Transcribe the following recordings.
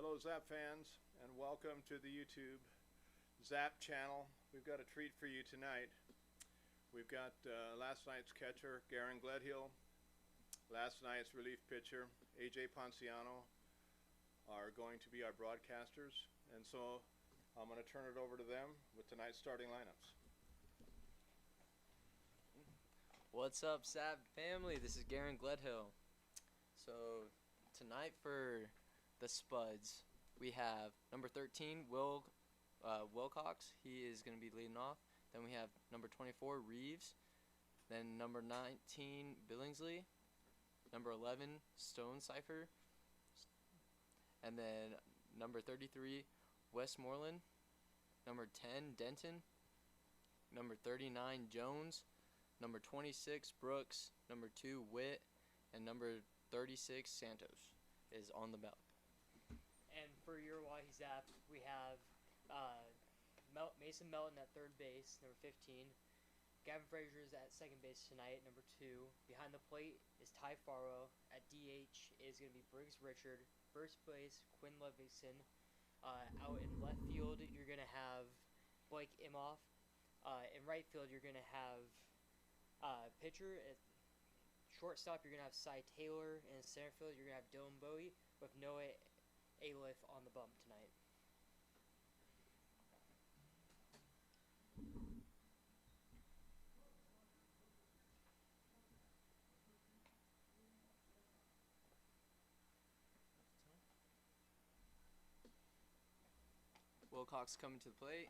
Hello Zap fans, and welcome to the YouTube Zap channel. We've got a treat for you tonight. We've got last night's catcher, Garen Gledhill, last night's relief pitcher, AJ Ponciano, are going to be our broadcasters, and so I'm going to turn it over to them with tonight's starting lineups. What's up, Zap family? This is Garen Gledhill. So tonight for the Spuds, we have number 13, Wilcox. He is going to be leading off. Then we have number 24, Reeves. Then number 19, Billingsley. Number 11, Stonecipher. And then number 33, Westmoreland. Number 10, Denton. Number 39, Jones. Number 26, Brooks. Number 2, Witt. And number 36, Santos is on the belt. And for your Oahe Zap, we have Mason Melton at third base, number 15. Gavin Frazier is at second base tonight, number 2. Behind the plate is Ty Farrow. At DH is going to be Briggs Richard. First base, Quinn Levinson. Out in left field, you're going to have Blake Imhoff. In right field, you're going to have pitcher. At shortstop, you're going to have Cy Taylor. And in center field, you're going to have Dylan Bowie with Noah Aliff on the bump tonight. Wilcox coming to the plate.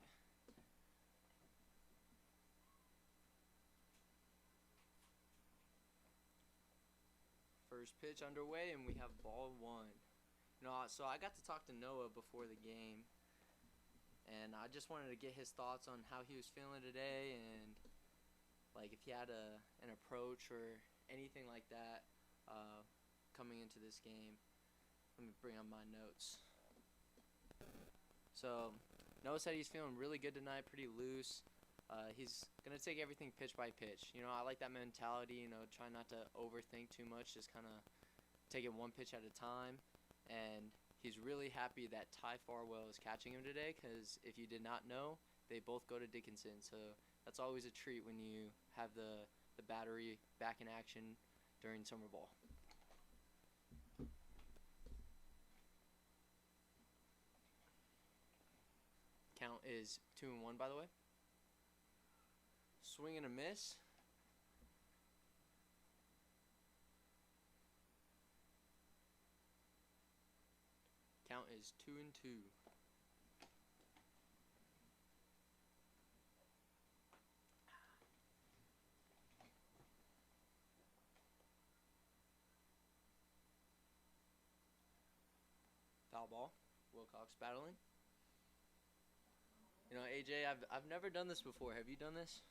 First pitch underway, and we have ball 1. So I got to talk to Noah before the game, and I just wanted to get his thoughts on how he was feeling today, and like if he had an approach or anything like that coming into this game. Let me bring up my notes. So Noah said he's feeling really good tonight, pretty loose. He's going to take everything pitch by pitch. I like that mentality, try not to overthink too much, just kind of take it one pitch at a time. And he's really happy that Ty Farwell is catching him today, because if you did not know, they both go to Dickinson. So that's always a treat when you have the battery back in action during summer ball. Count is 2-1, by the way. Swing and a miss. Count is 2-2. Foul ball. Wilcox battling. AJ, I've never done this before. Have you done this?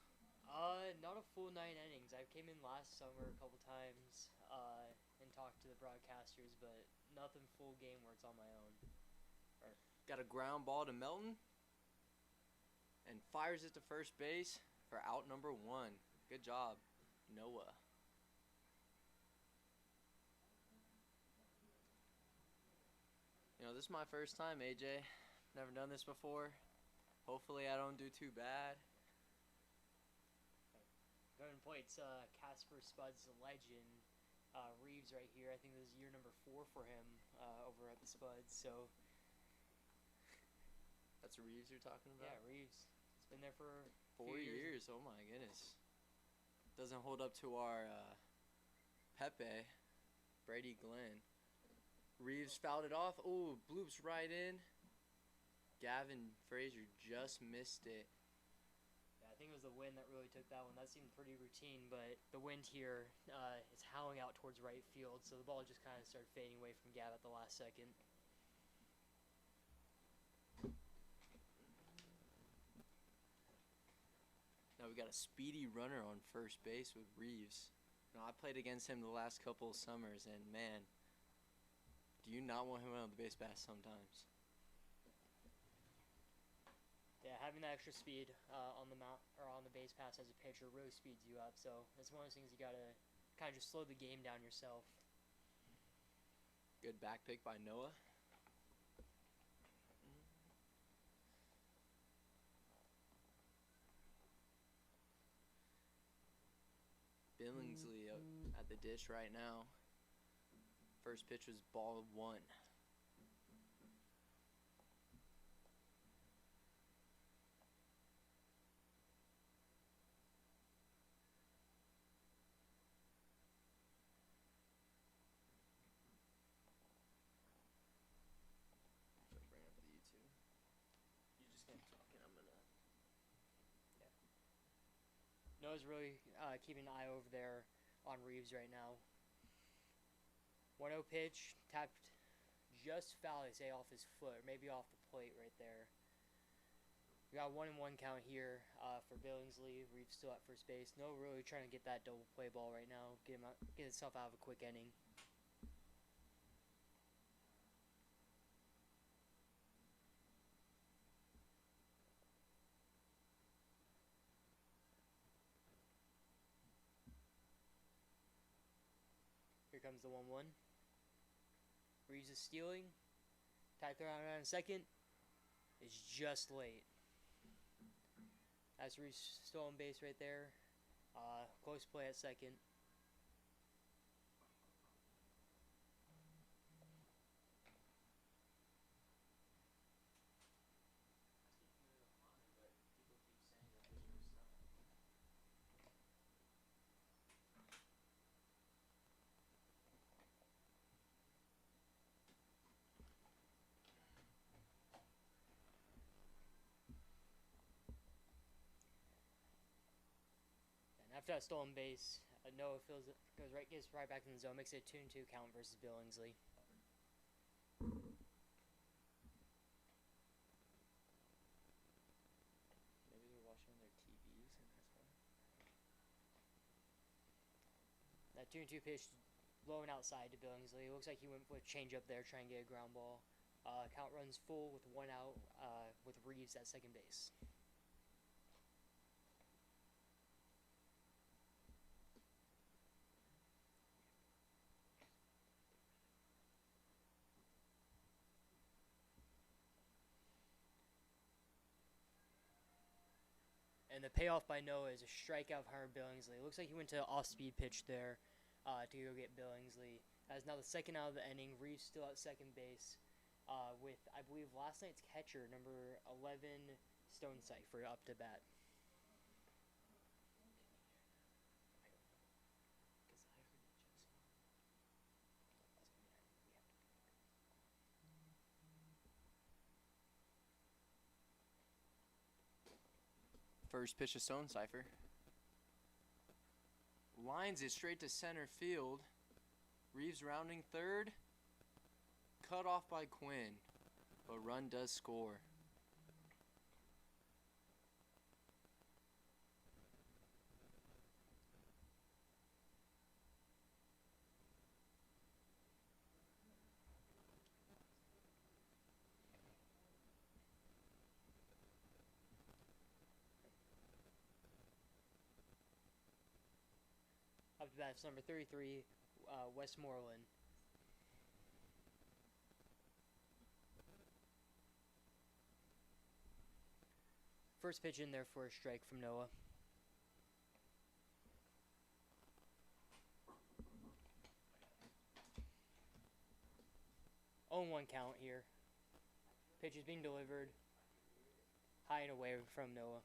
Not a full 9 innings. I came in last summer a couple times and talked to the broadcasters, but nothing full game where it's on my own. Got a ground ball to Melton, and fires it to first base for out number 1. Good job, Noah. This is my first time, AJ. Never done this before. Hopefully I don't do too bad. Going plates, Casper, Spuds, legend. Reeves right here. I think this is year number 4 for him over at the Spuds. So that's Reeves you're talking about? Yeah, Reeves. It's been there for 4 years. Oh my goodness. Doesn't hold up to our Pepe, Brady Glenn. Reeves fouled it off. Oh, bloops right in. Gavin Frazier just missed it. Yeah, I think it was the wind that really took that one. That seemed pretty routine, but the wind here is howling out towards right field, so the ball just kind of started fading away from Gav at the last second. Now we got a speedy runner on first base with Reeves. I played against him the last couple of summers, and man, do you not want him on the base pass sometimes? Yeah, having that extra speed on the mount or on the base pass as a pitcher really speeds you up. So it's one of those things you gotta kind of just slow the game down yourself. Good back pick by Noah. Billingsley at the dish right now. First pitch was ball 1. Should I bring up the YouTube? You just keep talking. I'm gonna. Noah's really keeping an eye over there on Reeves right now. 1-0 pitch, tapped just foul, they say, off his foot, or maybe off the plate right there. We got 1-1 count here for Billingsley. Reeves still at first base. Noah really trying to get that double play ball right now, get himself out of a quick inning. Here comes the 1-1. Reeves is stealing. Tag throw on second. It's just late. That's Reeves still on base right there. Close play at second. After that stolen base, Noah gets right back in the zone, makes it a 2-2 count versus Billingsley. Maybe they're watching their TVs and that's why. That 2-2 pitch blowing outside to Billingsley. It looks like he went for a changeup there, trying to get a ground ball. Count runs full with 1 out with Reeves at second base. And the payoff by Noah is a strikeout for Billingsley. It looks like he went to an off-speed pitch there to go get Billingsley. That is now the second out of the inning. Reeves still at second base with, I believe, last night's catcher, number 11, Stone Cipher, up to bat. First pitch to Stone Cipher. Lines it straight to center field. Reeves rounding third. Cut off by Quinn. But run does score. Up to bat is number 33, Westmoreland. First pitch in there for a strike from Noah. On 1 count here. Pitch is being delivered high and away from Noah.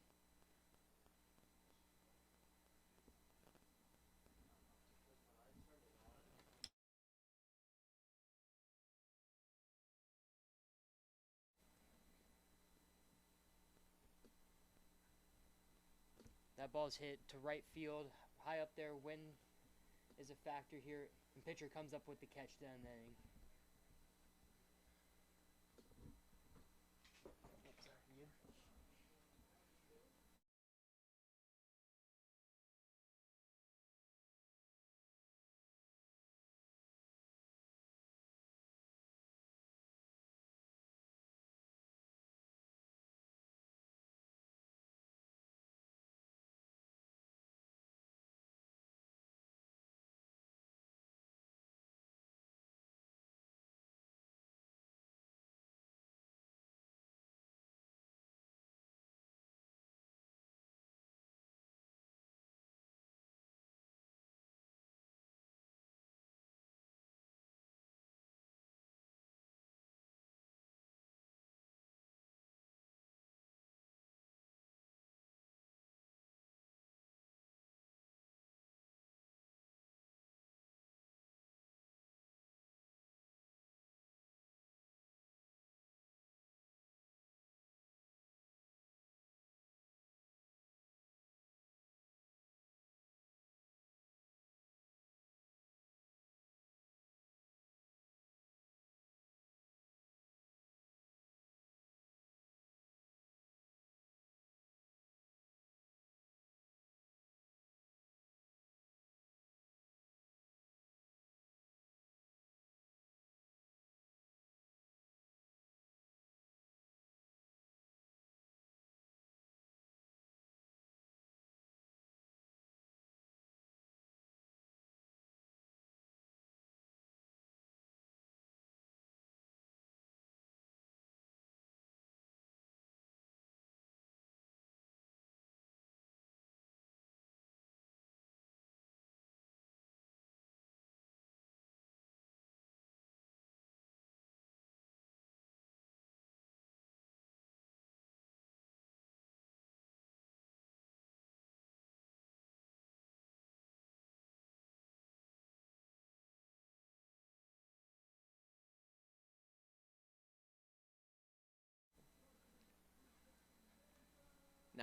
That ball's hit to right field, high up there. Wind is a factor here. And pitcher comes up with the catch to end the inning.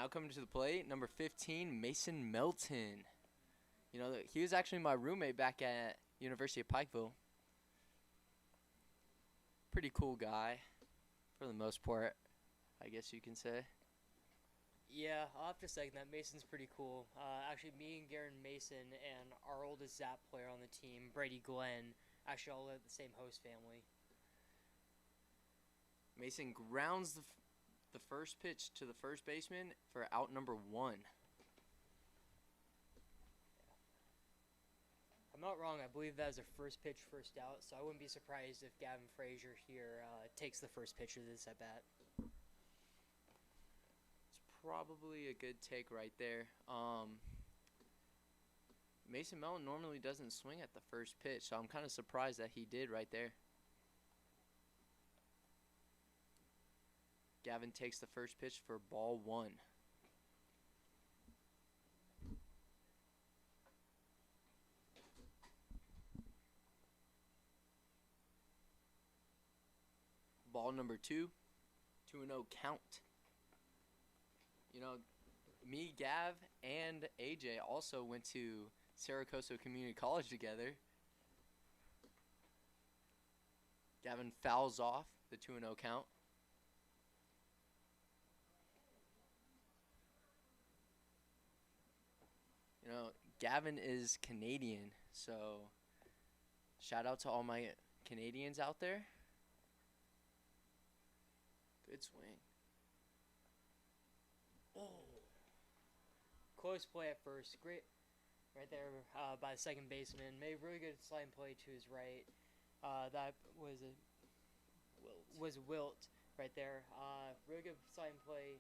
Now coming to the plate, number 15, Mason Melton. You know, he was actually my roommate back at University of Pikeville. Pretty cool guy, for the most part, I guess you can say. Yeah, I'll have to second that. Mason's pretty cool. Actually, me and Garen Mason and our oldest Zap player on the team, Brady Glenn, actually all live the same host family. Mason grounds the first pitch to the first baseman for out number 1. I'm not wrong. I believe that is a first pitch, first out, so I wouldn't be surprised if Gavin Frazier here takes the first pitch of this at bat. Probably a good take right there. Mason Melton normally doesn't swing at the first pitch, so I'm kind of surprised that he did right there. Gavin takes the first pitch for ball 1. Ball number 2, 2-0 count. You know, me, Gav, and AJ also went to Saracoso Community College together. Gavin fouls off the 2-0 count. You know, Gavin is Canadian, so shout out to all my Canadians out there. Good swing. Oh. Close play at first. Great. Right there by the second baseman. Made really good sliding play to his right. That was a Wilt right there. Really good sliding play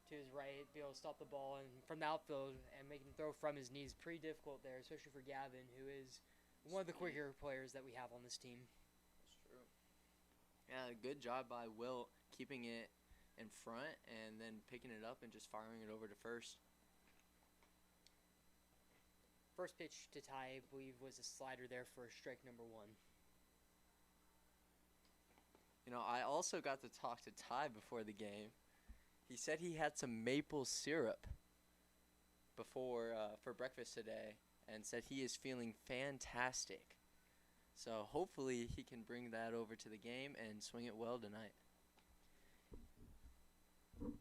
to his right. Be able to stop the ball and from the outfield and make him throw from his knees. Pretty difficult there, especially for Gavin, who is one of the quicker players that we have on this team. That's true. Yeah, good job by Wilt keeping it in front and then picking it up and just firing it over to first. First pitch to Ty, I believe, was a slider there for strike number 1. You know, I also got to talk to Ty before the game. He said he had some maple syrup before for breakfast today and said he is feeling fantastic. So hopefully he can bring that over to the game and swing it well tonight.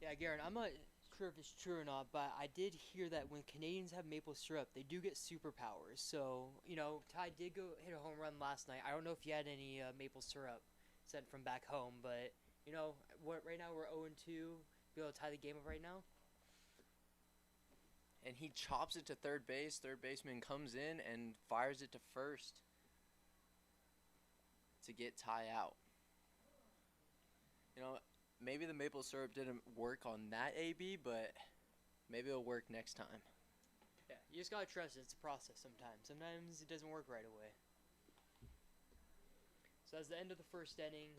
Yeah, Garen, I'm not sure if it's true or not, but I did hear that when Canadians have maple syrup, they do get superpowers. So, you know, Ty did go hit a home run last night. I don't know if he had any maple syrup sent from back home, but, you know, right now we're 0-2. Be able to tie the game up right now. And he chops it to third base. Third baseman comes in and fires it to first to get Ty out. You know, maybe the maple syrup didn't work on that AB, but maybe it'll work next time. Yeah, you just gotta trust it. It's a process sometimes. Sometimes it doesn't work right away. So that's the end of the first inning.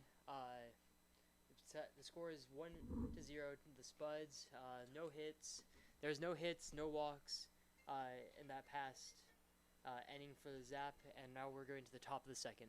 The score is 1-0 to the Spuds. No hits. There's no hits, no walks in that past inning for the Zap, and now we're going to the top of the second.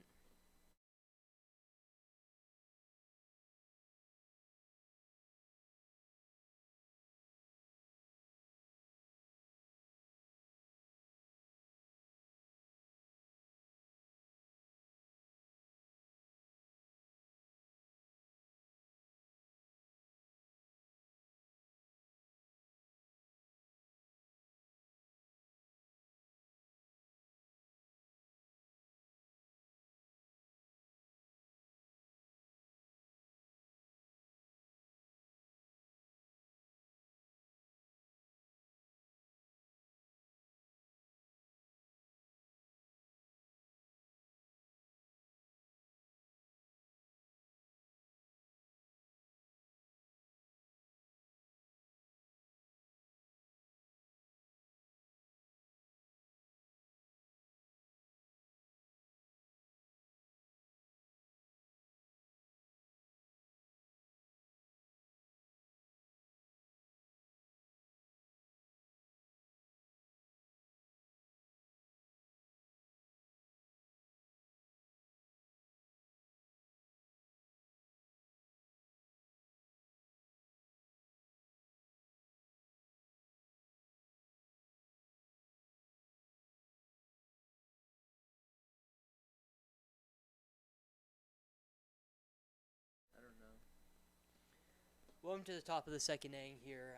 Welcome to the top of the second inning here.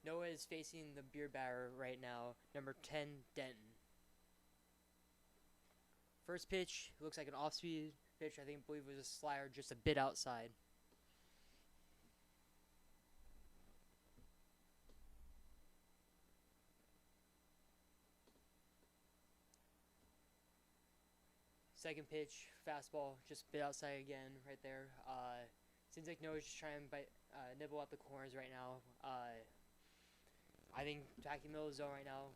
Noah is facing the beer batter right now, number 10, Denton. First pitch looks like an off-speed pitch. I believe it was a slider just a bit outside. Second pitch, fastball, just a bit outside again, right there. Seems like Noah's just trying to nibble at the corners right now. I think attacking middle of the zone right now.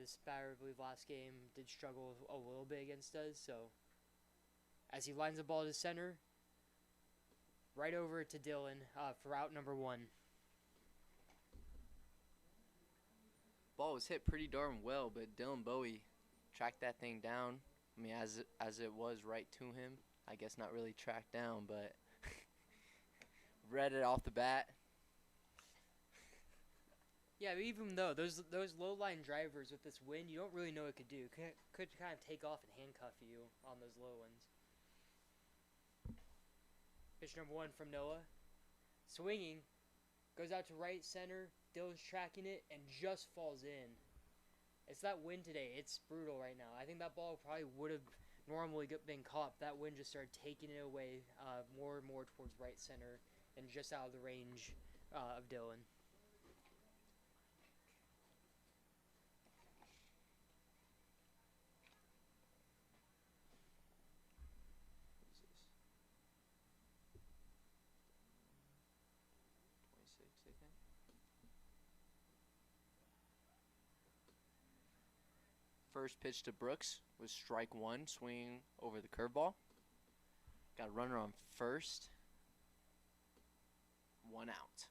This batter, I believe, last game did struggle a little bit against us. So, as he lines the ball to center, right over to Dylan for out number 1. Ball was hit pretty darn well, but Dylan Bowie tracked that thing down. I mean, as it was right to him. I guess not really tracked down, but read it off the bat. Yeah, but even though those low line drivers with this wind, you don't really know what it could do. Could kind of take off and handcuff you on those low ones. Pitch number 1 from Noah. Swinging, goes out to right center. Dylan's tracking it and just falls in. It's that wind today. It's brutal right now. I think that ball probably would have normally been caught. That wind just started taking it away more and more towards right center and just out of the range of Dylan. First pitch to Brooks was strike 1, swinging over the curveball. Got a runner on first. 1 out.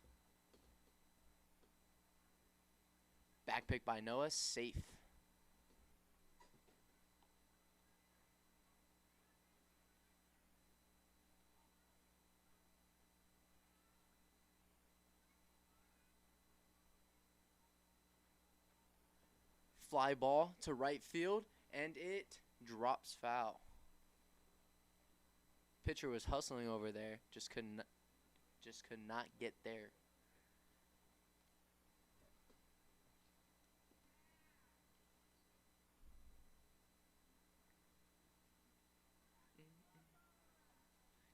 Back pick by Noah, safe. Fly ball to right field, and it drops foul. Pitcher was hustling over there, just could not get there.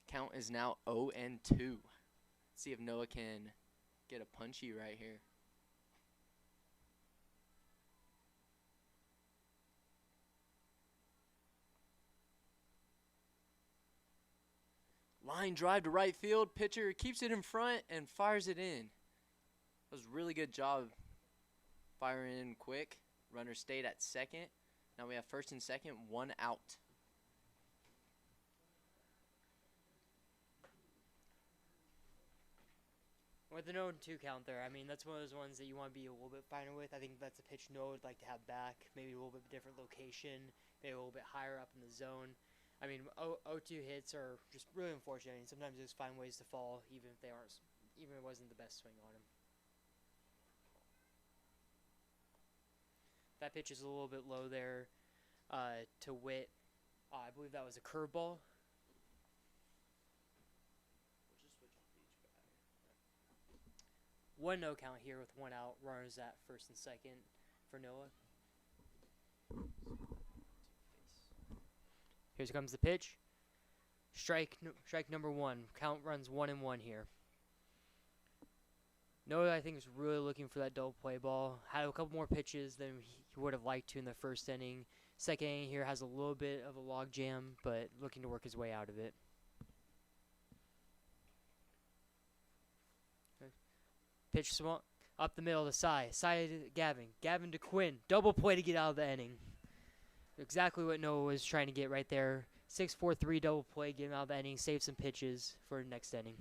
Count is now 0-2. See if Noah can get a punchy right here. Line drive to right field. Pitcher keeps it in front and fires it in. That was a really good job firing in quick. Runner stayed at second. Now we have first and second, 1 out. With the 0-2 count there, I mean, that's one of those ones that you want to be a little bit finer with. I think that's a pitch Noah would like to have back. Maybe a little bit different location. Maybe a little bit higher up in the zone. I mean, 0-2 hits are just really unfortunate. I mean, sometimes you just find ways to fall, even if it wasn't the best swing on him. That pitch is a little bit low there to Witt. I believe that was a curveball. We'll just switch on each batter. 1-0 count here with 1 out. Runners at first and second for Noah. Here comes the pitch. Strike number 1. Count runs 1-1 here. Noah, I think, is really looking for that double play ball. Had a couple more pitches than he would have liked to in the first inning. Second inning here has a little bit of a log jam, but looking to work his way out of it. Pitch swung up the middle of the side. Side to Gavin. Gavin to Quinn. Double play to get out of the inning. Exactly what Noah was trying to get right there. 6-4-3 double play, get him out of the inning, save some pitches for next inning.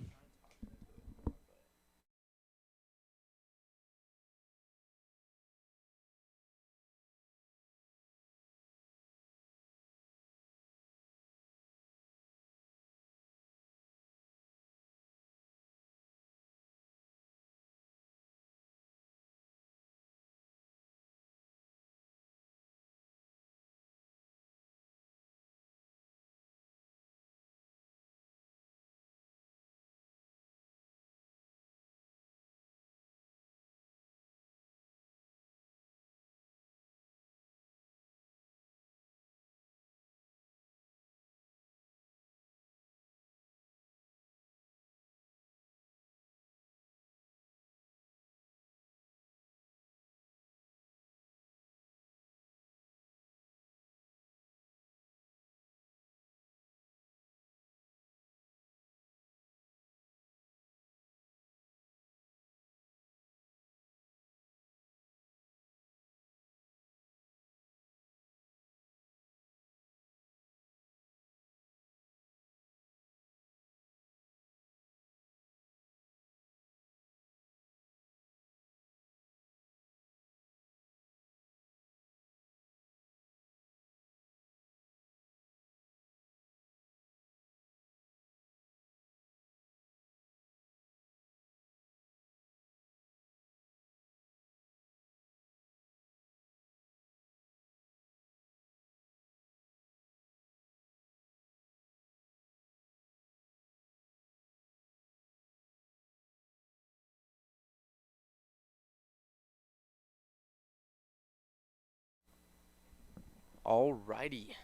Alrighty.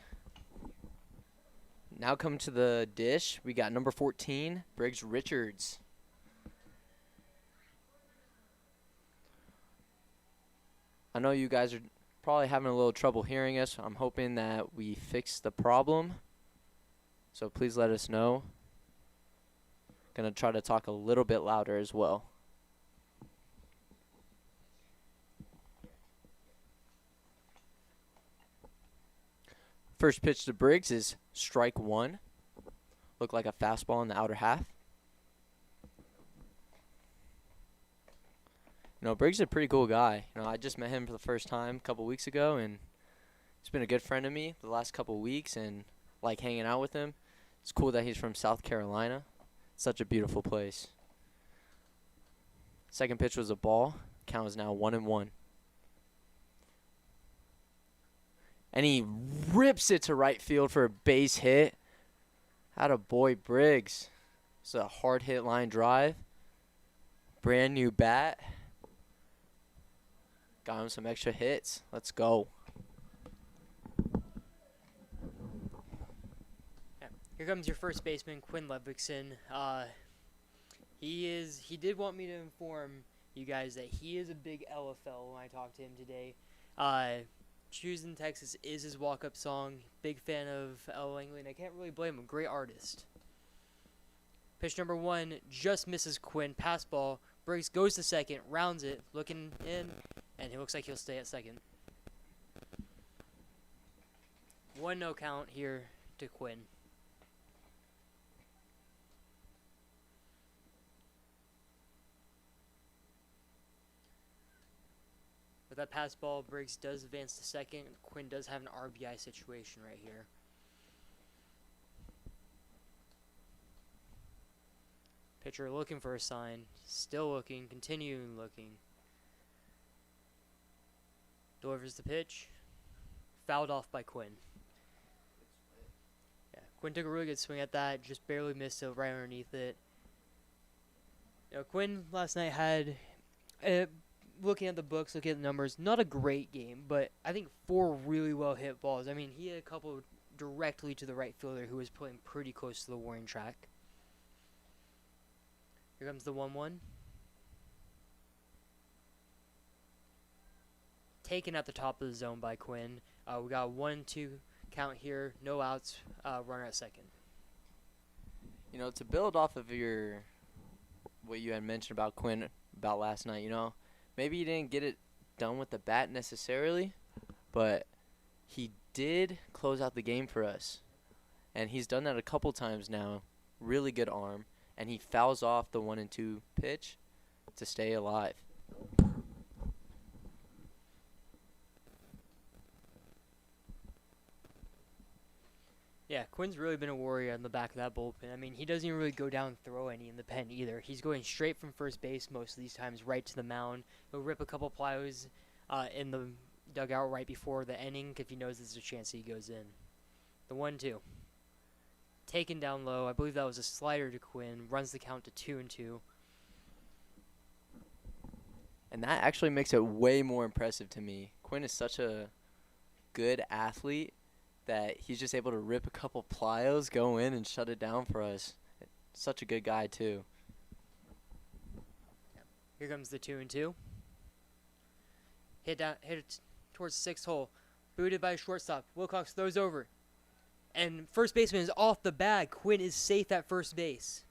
Now come to the dish. We got number 14, Briggs Richards. I know you guys are probably having a little trouble hearing us. I'm hoping that we fix the problem. So please let us know. Gonna try to talk a little bit louder as well. First pitch to Briggs is strike one. Looked like a fastball in the outer half. You know, Briggs is a pretty cool guy. You know, I just met him for the first time a couple weeks ago, and he's been a good friend of me the last couple weeks, and like hanging out with him. It's cool that he's from South Carolina. Such a beautiful place. Second pitch was a ball. Count is now 1-1. And he rips it to right field for a base hit. Atta boy Briggs. It's a hard hit line drive. Brand new bat. Got him some extra hits. Let's go. Here comes your first baseman, Quinn Ludvigson. He did want me to inform you guys that he is a big LFL when I talked to him today. Choosing Texas is his walk-up song. Big fan of L. Langley, and I can't really blame him. Great artist. Pitch number one just misses Quinn. Pass ball. Briggs goes to second, rounds it, looking in, and it looks like he'll stay at second. 1-0 count here to Quinn. That pass ball, Briggs does advance to second. Quinn does have an RBI situation right here. Pitcher looking for a sign. Still looking, continuing looking. Delivers the pitch. Fouled off by Quinn. Yeah, Quinn took a really good swing at that. Just barely missed it right underneath it. You know, Quinn last night had... looking at the books, looking at the numbers, not a great game, but I think 4 really well hit balls. I mean, he had a couple directly to the right fielder who was playing pretty close to the warning track. Here comes the 1-1. Taken at the top of the zone by Quinn. We got a 1-2 count here, no outs, runner at second. You know, to build off of what you had mentioned about Quinn about last night, you know, maybe he didn't get it done with the bat necessarily, but he did close out the game for us. And he's done that a couple times now. Really good arm. And he fouls off the 1-2 pitch to stay alive. Yeah, Quinn's really been a warrior in the back of that bullpen. I mean, he doesn't even really go down and throw any in the pen either. He's going straight from first base most of these times, right to the mound. He'll rip a couple plyos in the dugout right before the inning if he knows there's a chance he goes in. The 1-2. Taken down low. I believe that was a slider to Quinn. Runs the count to 2-2. And that actually makes it way more impressive to me. Quinn is such a good athlete that he's just able to rip a couple plyos, go in, and shut it down for us. Such a good guy, too. Here comes the 2-2. Hit it towards the 6th hole. Booted by shortstop. Wilcox throws over. And first baseman is off the bag. Quinn is safe at first base.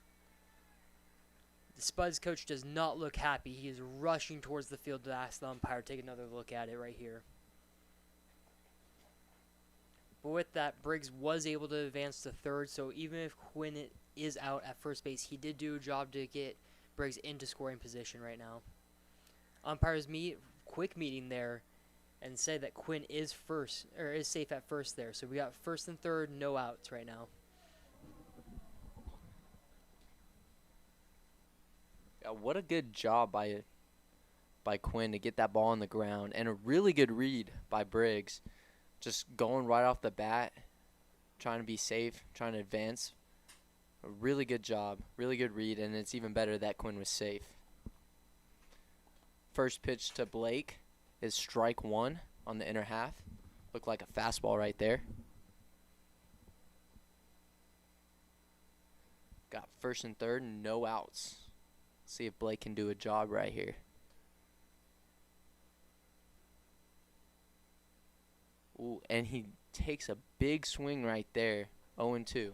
The Spuds coach does not look happy. He is rushing towards the field to ask the umpire to take another look at it right here. But with that, Briggs was able to advance to third, so even if Quinn is out at first base, he did do a job to get Briggs into scoring position right now. Umpires quick meeting there and say that Quinn is safe at first there. So we got first and third, no outs right now. Yeah, what a good job by Quinn to get that ball on the ground, and a really good read by Briggs. Just going right off the bat, trying to be safe, trying to advance. A really good job, really good read, and it's even better that Quinn was safe. First pitch to Blake is strike one on the inner half. Looked like a fastball right there. Got first and third, no outs. See if Blake can do a job right here. Ooh, and he takes a big swing right there. 0-2.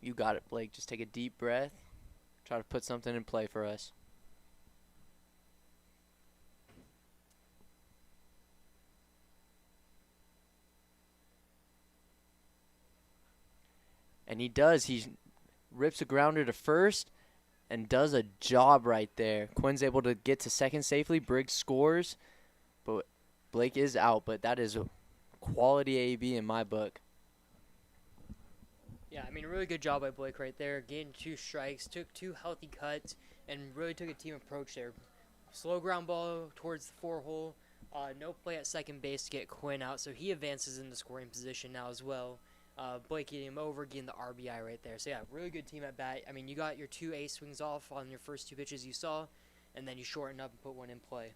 You got it, Blake. Just take a deep breath. Try to put something in play for us. And he does. He rips a grounder to first and does a job right there. Quinn's able to get to second safely. Briggs scores, but Blake is out. But that is a quality AB in my book. Yeah, I mean, really good job by Blake right there. Getting 2 strikes, took 2 healthy cuts, and really took a team approach there. Slow ground ball towards the 4-hole. No play at second base to get Quinn out, so he advances in the scoring position now as well. Blake getting him over, getting the RBI right there. So, yeah, really good team at bat. I mean, you got your 2 ace swings off on your first 2 pitches you saw, and then you shorten up and put one in play.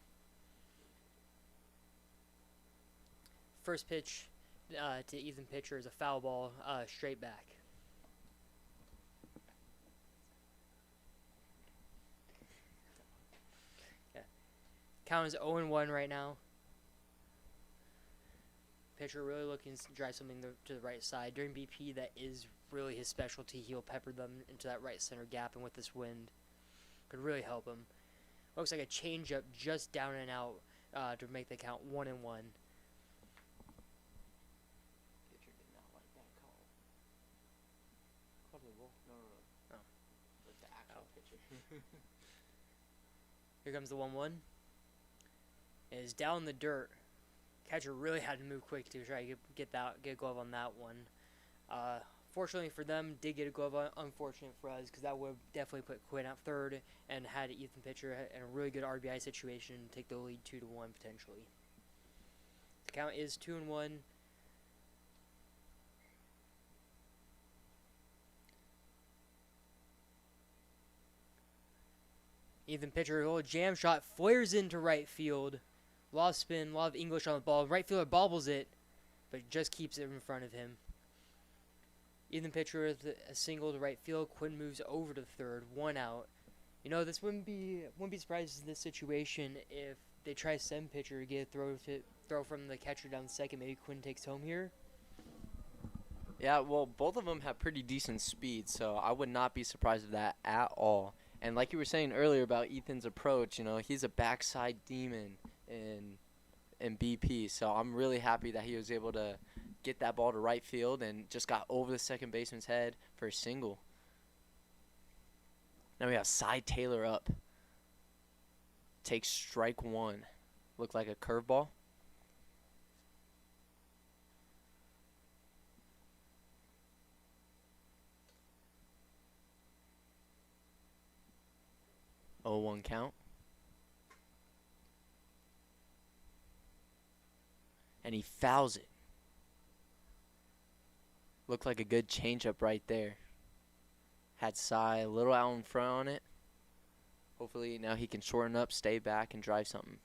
First pitch to Ethan Pitcher is a foul ball, straight back. Yeah. Count is 0-1 right now. Pitcher really looking to drive something to the right side. During BP, that is really his specialty. He'll pepper them into that right center gap, and with this wind, could really help him. Looks like a changeup just down and out to make the count 1-1. Pitcher did not like that call. Called the roll? No. Oh. With the actual pitcher. Here comes the 1-1. It is down the dirt. Catcher really had to move quick to try to get a glove on that one. Fortunately for them, did get a glove on. Unfortunate for us, because that would have definitely put Quinn at third and had Ethan Pitcher in a really good RBI situation to take the lead 2-1 potentially. The count is 2-1. Ethan Pitcher, a little jam shot, flares into right field. A lot of spin, a lot of English on the ball. Right fielder bobbles it, but just keeps it in front of him. Ethan Pitcher with a single to right field. Quinn moves over to third, 1 out. You know, this wouldn't be surprised in this situation if they try to send Pitcher to get a throw from the catcher down second. Maybe Quinn takes home here. Yeah, well, both of them have pretty decent speed, so I would not be surprised with that at all. And like you were saying earlier about Ethan's approach, you know, he's a backside demon in BP, so I'm really happy that he was able to get that ball to right field and just got over the second baseman's head for a single. Now we have Cy Taylor up. Takes strike 1. Looked like a curveball. Oh, 1 count. And he fouls it. Looked like a good changeup right there. Had Cy a little out in front on it. Hopefully now he can shorten up, stay back, and drive something.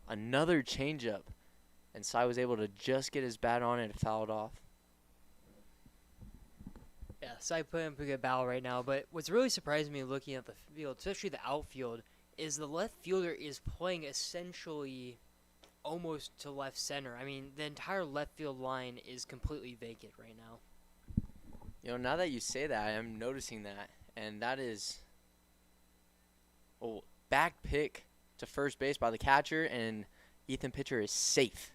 Another changeup. And Cy was able to just get his bat on it and foul it off. Yeah, Cy put up a good battle right now, but what's really surprising me looking at the field, especially the outfield, is the left fielder is playing essentially almost to left center. I mean, the entire left field line is completely vacant right now. You know, now that you say that, I am noticing that. And that is back pick to first base by the catcher, and Ethan Pitcher is safe.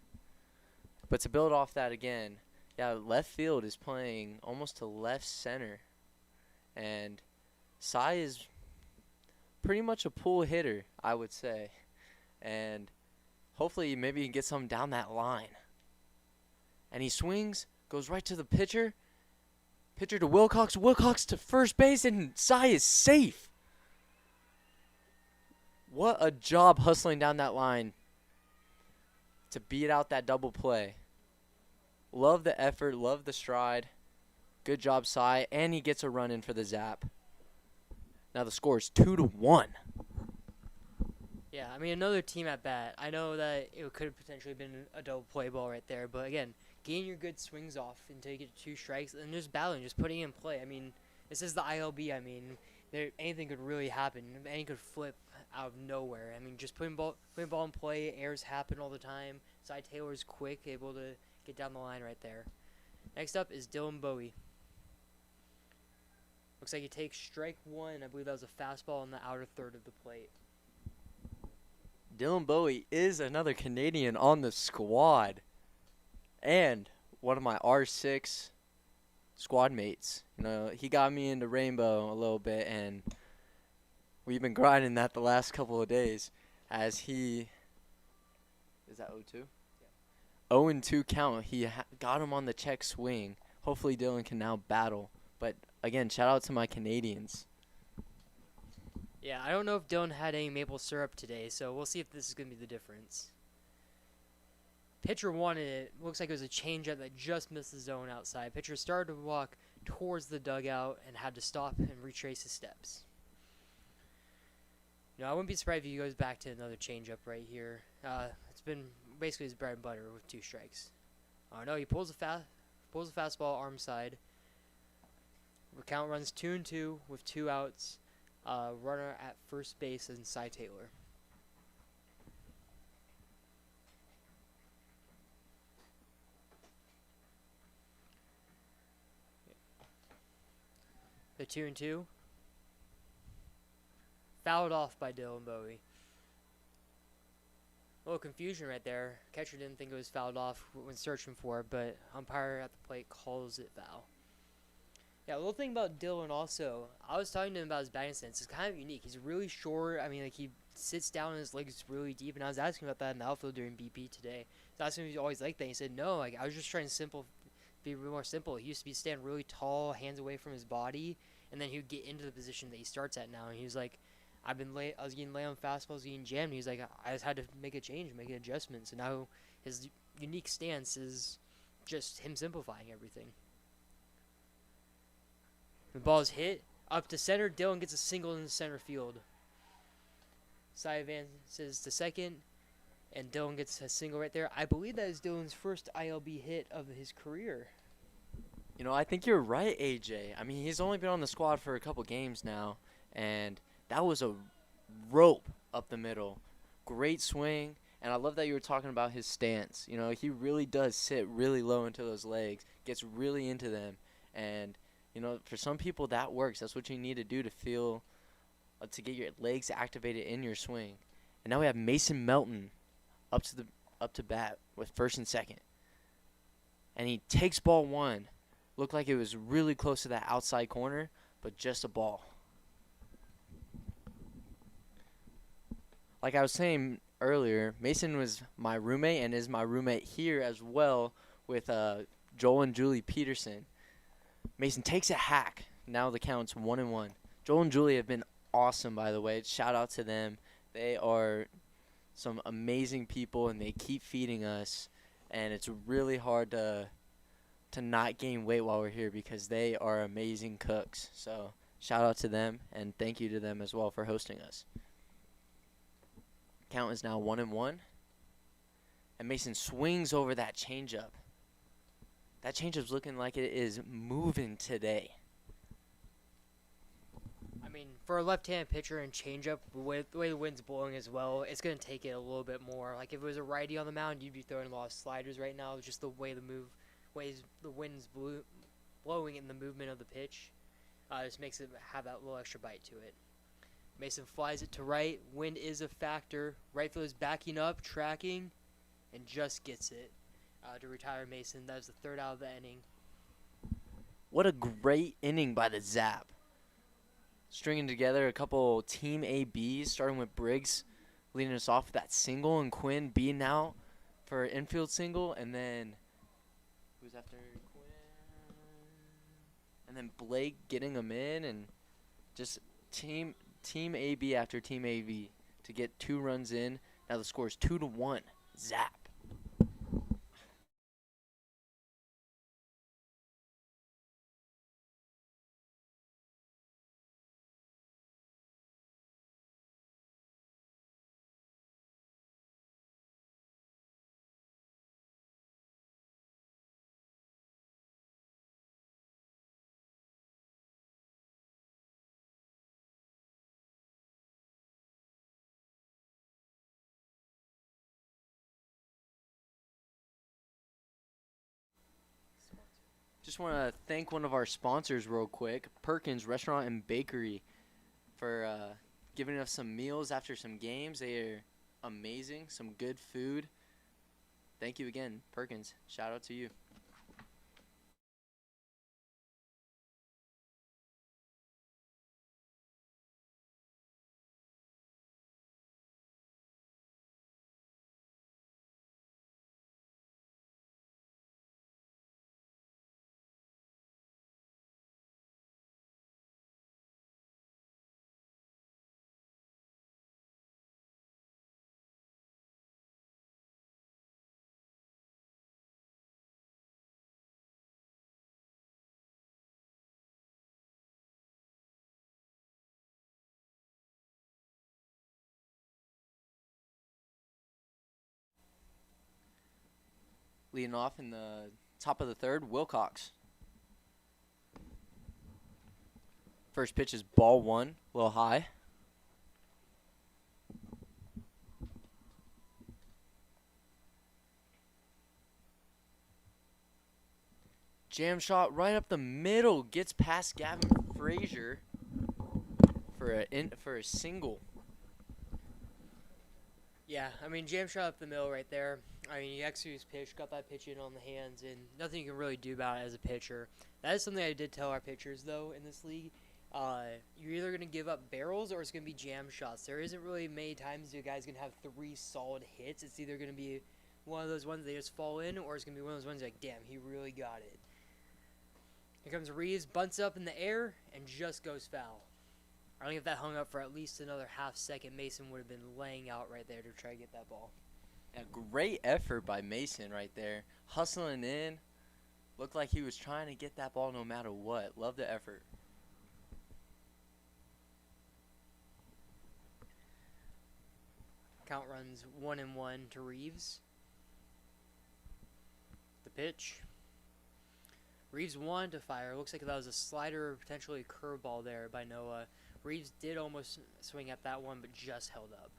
But to build off that again, yeah, left field is playing almost to left center. And Cy is pretty much a pull hitter, I would say. And hopefully maybe he can get something down that line. And he swings, goes right to the pitcher. Pitcher to Wilcox. Wilcox to first base, and Cy is safe. What a job hustling down that line to beat out that double play. Love the effort, love the stride. Good job, Cy, and he gets a run in for the Zap. Now the score is 2-1. Yeah, I mean, another team at bat. I know that it could have potentially been a double play ball right there, but again, getting your good swings off until you get 2 strikes, and just battling, just putting in play. I mean, this is the ILB. I mean, anything could really happen. Anything could flip out of nowhere. I mean, just putting ball in play. Errors happen all the time. Cy Taylor's quick, able to get down the line right there. Next up is Dylan Bowie. Looks like he takes strike 1. I believe that was a fastball in the outer third of the plate. Dylan Bowie is another Canadian on the squad. And one of my R6 squad mates. You know, he got me into Rainbow a little bit, and we've been grinding that the last couple of days as he... Is that 0-2? Yeah. 0-2 count. He got him on the check swing. Hopefully Dylan can now battle. But, again, shout out to my Canadians. Yeah, I don't know if Dylan had any maple syrup today, so we'll see if this is going to be the difference. Pitcher wanted it. Looks like it was a changeup that just missed the zone outside. Pitcher started to walk towards the dugout and had to stop and retrace his steps. You know, I wouldn't be surprised if he goes back to another changeup right here. It's been basically his bread and butter with 2 strikes. Oh no, he pulls a fastball arm side. The count runs 2-2 with 2 outs. Runner at first base is Cy Taylor. The 2-2. Fouled off by Dylan Bowie. A little confusion right there. Catcher didn't think it was fouled off when searching for it, but umpire at the plate calls it foul. Yeah, a little thing about Dylan also. I was talking to him about his batting stance. It's kind of unique. He's really short. I mean, like, he sits down and his legs really deep. And I was asking about that in the outfield during BP today. I was asking if he always like that. He said, no, like, I was just trying to be more simple. He used to be standing really tall, hands away from his body, and then he would get into the position that he starts at now. And he was like, I was getting lay on fastballs, getting jammed. And he was like, I just had to make a change, make an adjustment. So now his unique stance is just him simplifying everything. The ball is hit up to center. Dylan gets a single in the center field. Cy advances to second, and Dylan gets a single right there. I believe that is Dylan's first ILB hit of his career. You know, I think you're right, AJ. I mean, he's only been on the squad for a couple games now, and that was a rope up the middle. Great swing, and I love that you were talking about his stance. You know, he really does sit really low into those legs, gets really into them, and you know, for some people that works. That's what you need to do to feel, to get your legs activated in your swing. And now we have Mason Melton up to bat with first and second, and he takes ball 1. Looked like it was really close to that outside corner, but just a ball. Like I was saying earlier, Mason was my roommate and is my roommate here as well with Joel and Julie Peterson. Mason takes a hack. Now the count's 1-1. Joel and Julie have been awesome, by the way. Shout out to them. They are some amazing people, and they keep feeding us. And it's really hard to not gain weight while we're here because they are amazing cooks. So shout out to them, and thank you to them as well for hosting us. Count is now 1-1. And Mason swings over that changeup. That changeup's looking like it is moving today. I mean, for a left-hand pitcher and changeup, with the way the wind's blowing as well, it's going to take it a little bit more. Like, if it was a righty on the mound, you'd be throwing a lot of sliders right now. Just the way the wind's blowing and the movement of the pitch just makes it have that little extra bite to it. Mason flies it to right. Wind is a factor. Right field is backing up, tracking, and just gets it. To retire Mason. That was the 3rd out of the inning. What a great inning by the Zap. Stringing together a couple Team ABs, starting with Briggs leading us off with that single and Quinn being out for an infield single, and then who's after Quinn? And then Blake getting them in, and just Team AB after Team AB to get 2 runs in. Now the score is 2-1. Zap. Just want to thank one of our sponsors real quick, Perkins Restaurant and Bakery, for giving us some meals after some games. They are amazing, some good food. Thank you again, Perkins. Shout out to you. Leading off in the top of the third, Wilcox. First pitch is ball one, a little high. Jam shot right up the middle, gets past Gavin Frazier for a single. Yeah, I mean, jam shot up the middle right there. I mean, he executed his pitch, got that pitch in on the hands, and nothing you can really do about it as a pitcher. That is something I did tell our pitchers, though, in this league. You're either going to give up barrels or it's going to be jam shots. There isn't really many times the guy's going to have 3 solid hits. It's either going to be one of those ones they just fall in, or it's going to be one of those ones like, damn, he really got it. Here comes Reeves, bunts up in the air, and just goes foul. I think if that hung up for at least another half second, Mason would have been laying out right there to try to get that ball. A great effort by Mason right there. Hustling in. Looked like he was trying to get that ball no matter what. Love the effort. Count runs 1-1 to Reeves. The pitch. Reeves wanted to fire. Looks like that was a slider or potentially a curveball there by Noah. Reeves did almost swing at that one, but just held up.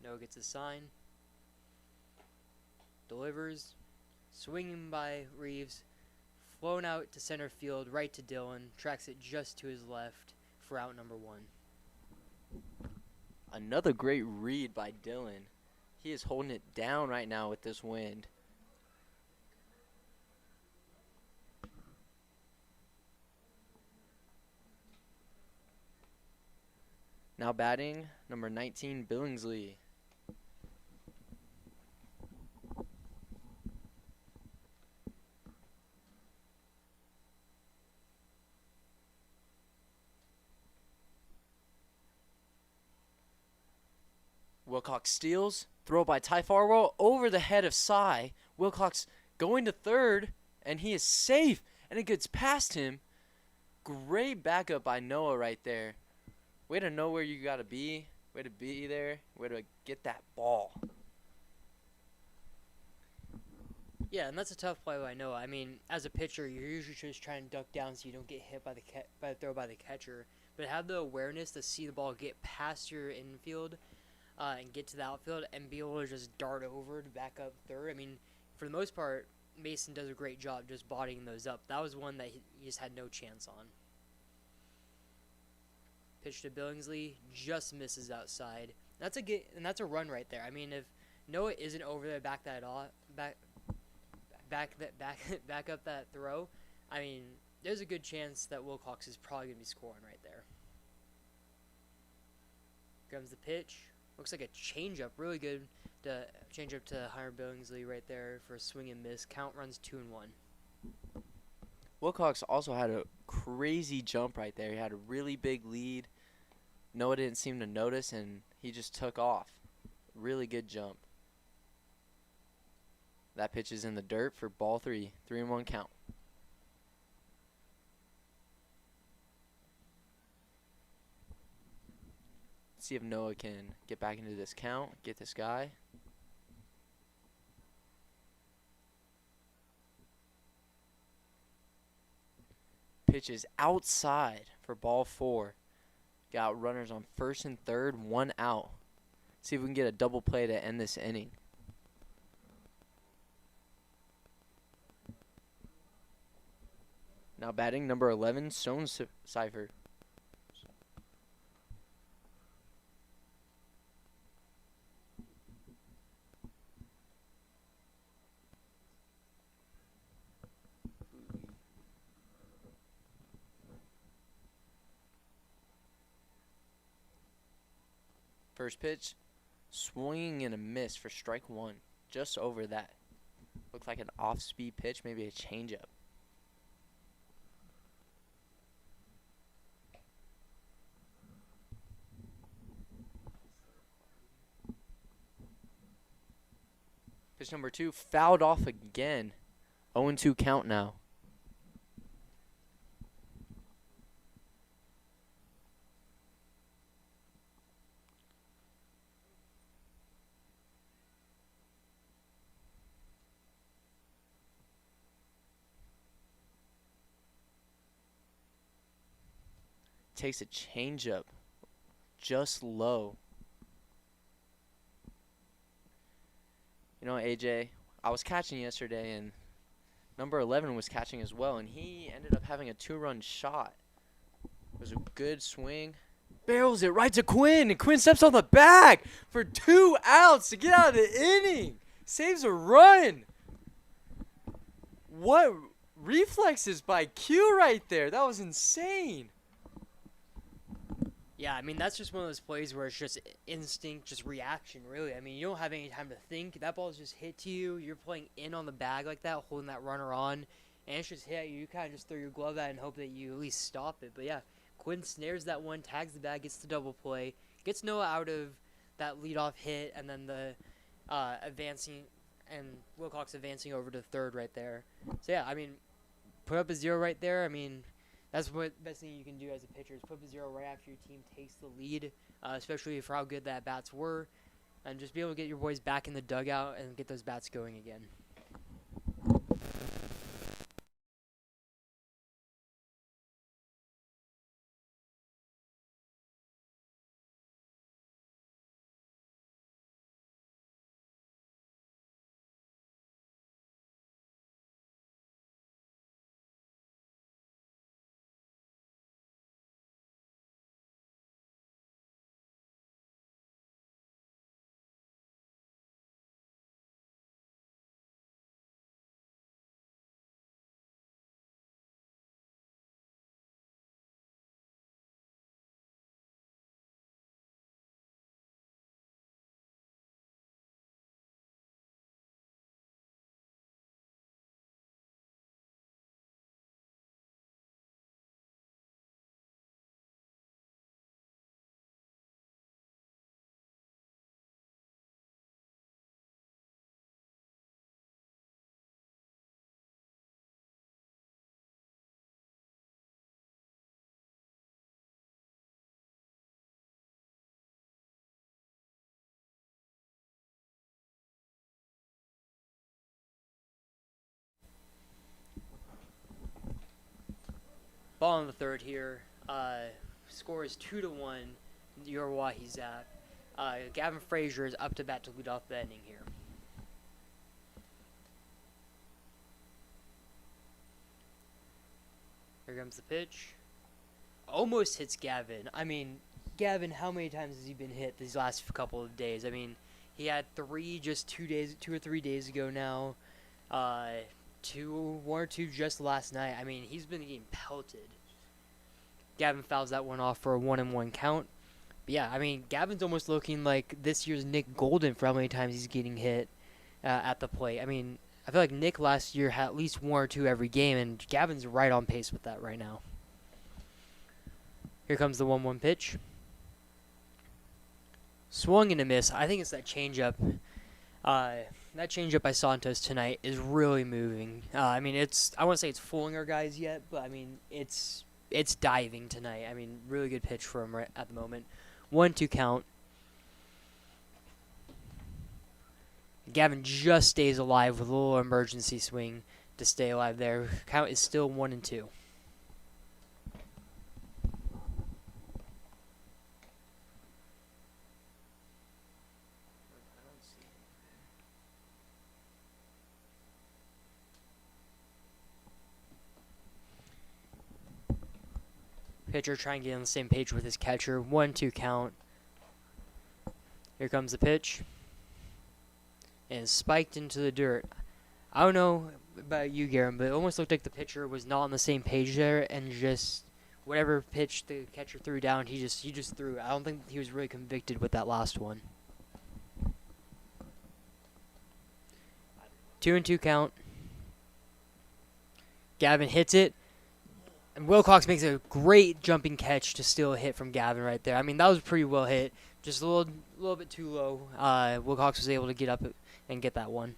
Noah gets a sign. Delivers. Swinging by Reeves. Flown out to center field, right to Dylan. Tracks it just to his left for out number 1. Another great read by Dylan. He is holding it down right now with this wind. Now batting, number 19, Billingsley. Wilcox steals. Throw by Ty Farwell over the head of Cy. Wilcox going to third, and he is safe, and it gets past him. Great backup by Noah right there. Way to know where you got to be. Way to be there. Way to get that ball. Yeah, and that's a tough play by Noah. I mean, as a pitcher, you're usually just trying to duck down so you don't get hit by the throw by the catcher. But have the awareness to see the ball get past your infield and get to the outfield and be able to just dart over to back up third. I mean, for the most part, Mason does a great job just bodying those up. That was one that he just had no chance on. Pitch to Billingsley, just misses outside. That's a run right there. I mean, if Noah isn't over there, back up that throw, I mean, there's a good chance that Wilcox is probably gonna be scoring right there. Comes the pitch. Looks like a changeup, really good. The changeup to Hunter Billingsley right there for a swing and miss. Count runs 2-1. Wilcox also had a crazy jump right there. He had a really big lead. Noah didn't seem to notice, and he just took off. Really good jump. That pitch is in the dirt for ball 3. 3-1 count. See if Noah can get back into this count, get this guy. Pitch is outside for ball 4. Got runners on first and third, 1 out. See if we can get a double play to end this inning. Now batting number 11, Stone Cipher. First pitch, swinging and a miss for strike one. Just over that. Looked like an off-speed pitch, maybe a changeup. Pitch number 2, fouled off again. 0-2 count now. Takes a changeup, just low. You know, AJ, I was catching yesterday, and number 11 was catching as well, and he ended up having a 2-run shot. It was a good swing. Barrels it right to Quinn, and Quinn steps on the bag for 2 outs to get out of the inning. Saves a run. What reflexes by Q right there. That was insane. Yeah, I mean, that's just one of those plays where it's just instinct, just reaction, really. I mean, you don't have any time to think. That ball's just hit to you. You're playing in on the bag like that, holding that runner on, and it's just hit at you. You kind of just throw your glove at it and hope that you at least stop it. But, yeah, Quinn snares that one, tags the bag, gets the double play, gets Noah out of that leadoff hit, and then the advancing, and Wilcox advancing over to third right there. So, yeah, I mean, put up a 0 right there. I mean, that's what best thing you can do as a pitcher is put up a 0 right after your team takes the lead, especially for how good that bats were, and just be able to get your boys back in the dugout and get those bats going again. Ball in the third here. Score is 2-1. Your Oahe Zap. Gavin Frazier is up to bat to lead off the inning here. Here comes the pitch. Almost hits Gavin. I mean, Gavin, how many times has he been hit these last couple of days? I mean, he had 3 just 2 or 3 days ago now. 1 or 2 just last night. I mean, he's been getting pelted. Gavin fouls that one off for a 1-1 count. But yeah, I mean, Gavin's almost looking like this year's Nick Golden for how many times he's getting hit at the plate. I mean, I feel like Nick last year had at least 1 or 2 every game, and Gavin's right on pace with that right now. Here comes the 1-1 pitch. Swung and a miss. I think it's that changeup. That changeup by Santos tonight is really moving. I mean, I won't say it's fooling our guys yet, but I mean, it's diving tonight. I mean, really good pitch for him right at the moment. 1-2 count. Gavin just stays alive with a little emergency swing to stay alive there. Count is still 1-2. Pitcher trying to get on the same page with his catcher. 1-2 count. Here comes the pitch. And it's spiked into the dirt. I don't know about you, Garen, but it almost looked like the pitcher was not on the same page there, and just whatever pitch the catcher threw down, he just threw it. I don't think he was really convicted with that last one. 2-2 count. Gavin hits it, and Wilcox makes a great jumping catch to steal a hit from Gavin right there. I mean, that was pretty well hit, just a little bit too low. Wilcox was able to get up and get that one.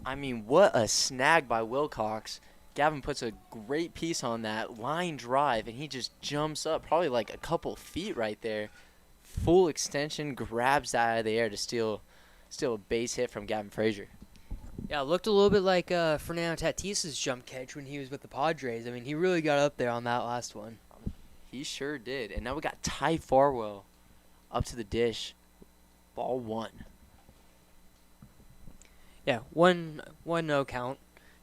I mean, what a snag by Wilcox. Gavin puts a great piece on that line drive, and he just jumps up probably like a couple feet right there. Full extension, grabs that out of the air to steal a base hit from Gavin Frazier. Yeah, it looked a little bit like Fernando Tatis's jump catch when he was with the Padres. I mean, he really got up there on that last one. He sure did. And now we got Ty Farwell up to the dish. Ball 1. Yeah, 1-0 count.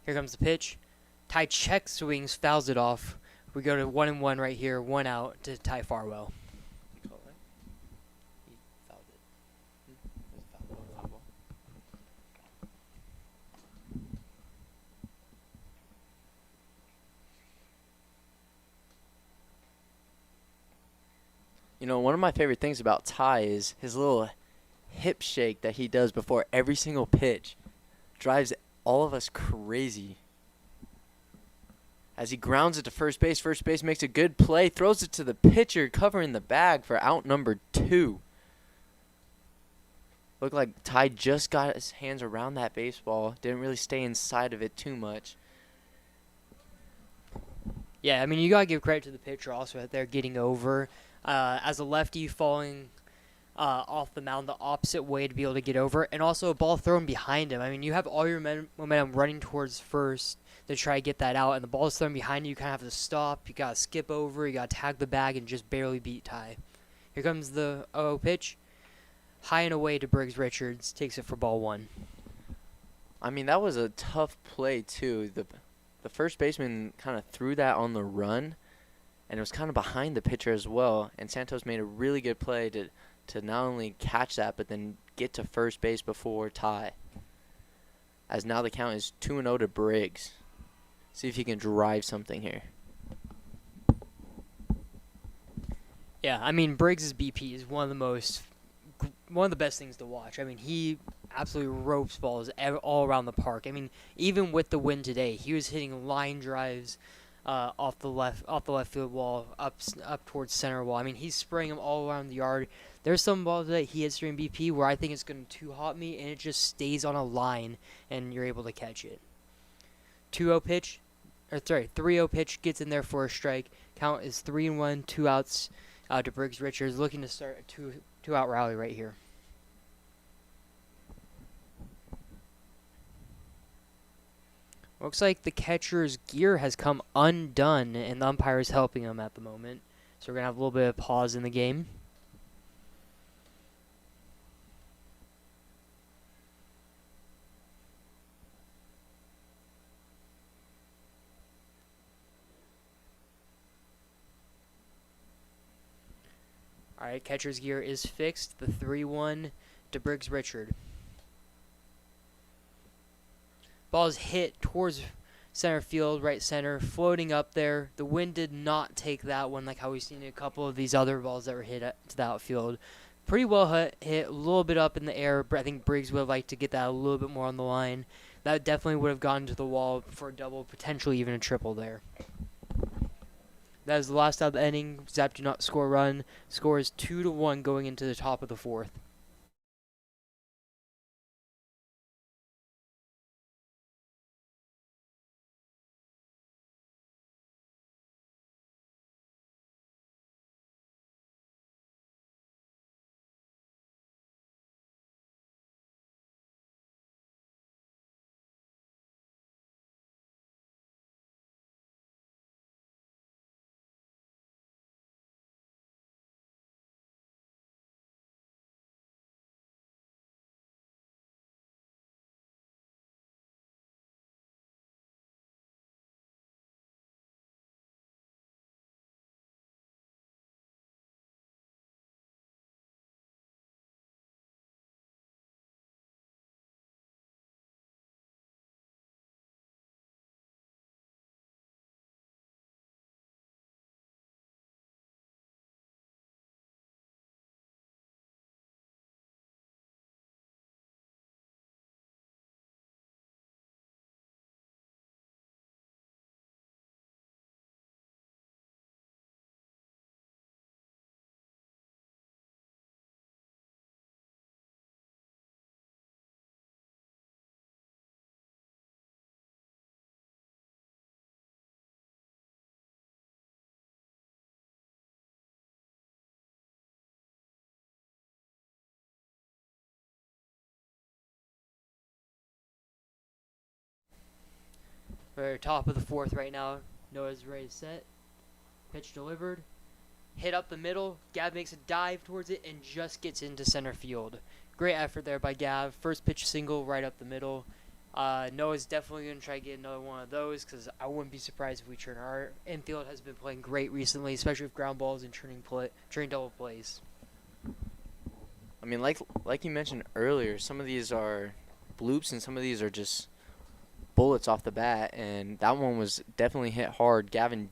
Here comes the pitch. Ty checks swings, fouls it off. We go to 1-1 right here, 1 out to Ty Farwell. He fouled it. Foul ball. You know, one of my favorite things about Ty is his little hip shake that he does before every single pitch. Drives all of us crazy. As he grounds it to first base makes a good play, throws it to the pitcher, covering the bag for out number 2. Looked like Ty just got his hands around that baseball, didn't really stay inside of it too much. Yeah, I mean, you got to give credit to the pitcher also out there getting over. As a lefty falling off the mound the opposite way to be able to get over, and also a ball thrown behind him. I mean, you have all your momentum running towards first to try to get that out, and the ball is thrown behind you. You kind of have to stop. You got to skip over. You got to tag the bag and just barely beat Ty. Here comes the 0 pitch. High and away to Briggs Richards. Takes it for ball 1. I mean, that was a tough play, too. The first baseman kind of threw that on the run, and it was kind of behind the pitcher as well. And Santos made a really good play to not only catch that, but then get to first base before Ty. As now the count is 2-0 to Briggs. See if he can drive something here. Yeah, I mean, Briggs' BP is one of the best things to watch. I mean, he absolutely ropes balls all around the park. I mean, even with the win today, he was hitting line drives off the left field wall up towards center wall. I mean, he's spraying them all around the yard. There's some balls that he hits during BP where I think it's going to two-hop me, and it just stays on a line, and you're able to catch it. 3-0 pitch gets in there for a strike. Count is 3-1, 2 outs to Briggs Richards, looking to start a two-out rally right here. Looks like the catcher's gear has come undone, and the umpire is helping him at the moment. So we're going to have a little bit of pause in the game. All right, catcher's gear is fixed. The 3-1 to Briggs Richard. Ball is hit towards center field, right center, floating up there. The wind did not take that one like how we've seen a couple of these other balls that were hit to the outfield. Pretty well hit, a little bit up in the air, but I think Briggs would have liked to get that a little bit more on the line. That definitely would have gone to the wall for a double, potentially even a triple there. That is the last out of the inning. Zap do not score a run. Score is 2-1 going into the top of the 4th. We're top of the fourth right now. Noah's ready to set. Pitch delivered. Hit up the middle. Gav makes a dive towards it and just gets into center field. Great effort there by Gav. First pitch single right up the middle. Noah's definitely going to try to get another one of those because I wouldn't be surprised if we turn. Our infield has been playing great recently, especially with ground balls and turning double plays. I mean, like you mentioned earlier, some of these are bloops and some of these are just bullets off the bat, and that one was definitely hit hard. Gavin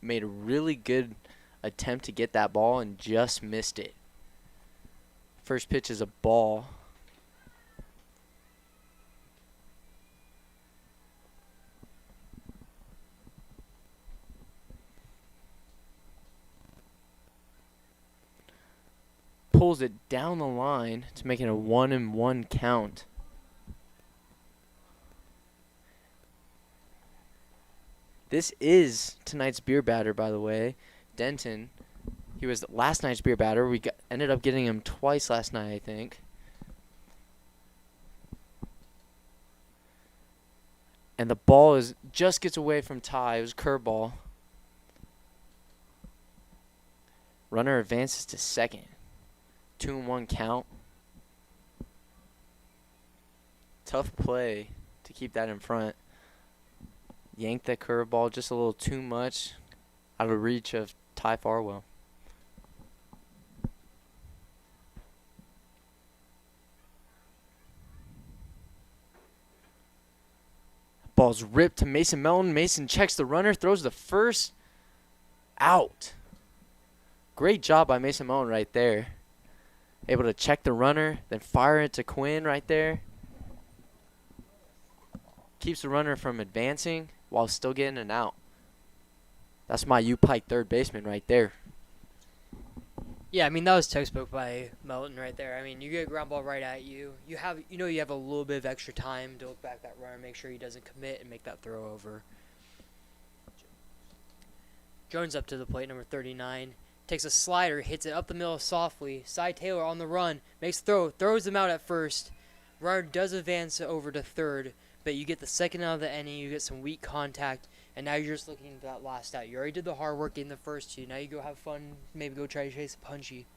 made a really good attempt to get that ball and just missed it. First pitch is a ball. Pulls it down the line to make it a 1-1 count. This is tonight's beer batter, by the way, Denton. He was last night's beer batter. We ended up getting him twice last night, I think. And the ball just gets away from Ty. It was a curveball. Runner advances to second. 2-1 count. Tough play to keep that in front. Yanked that curveball just a little too much out of reach of Ty Farwell. Ball's ripped to Mason Melton. Mason checks the runner, throws the first out. Great job by Mason Melton right there. Able to check the runner, then fire it to Quinn right there. Keeps the runner from advancing while still getting an out. That's my U-Pike third baseman right there. Yeah, I mean, that was textbook by Melton right there. I mean, you get a ground ball right at you. You have a little bit of extra time to look back that runner, make sure he doesn't commit, and make that throw over. Jones up to the plate, number 39. Takes a slider, hits it up the middle softly. Cy Taylor on the run, makes throw, throws him out at first. Runner does advance over to third, but you get the second out of the inning. You get some weak contact, and now you're just looking for that last out. You already did the hard work in the first two. Now you go have fun, maybe go try to chase a punchy.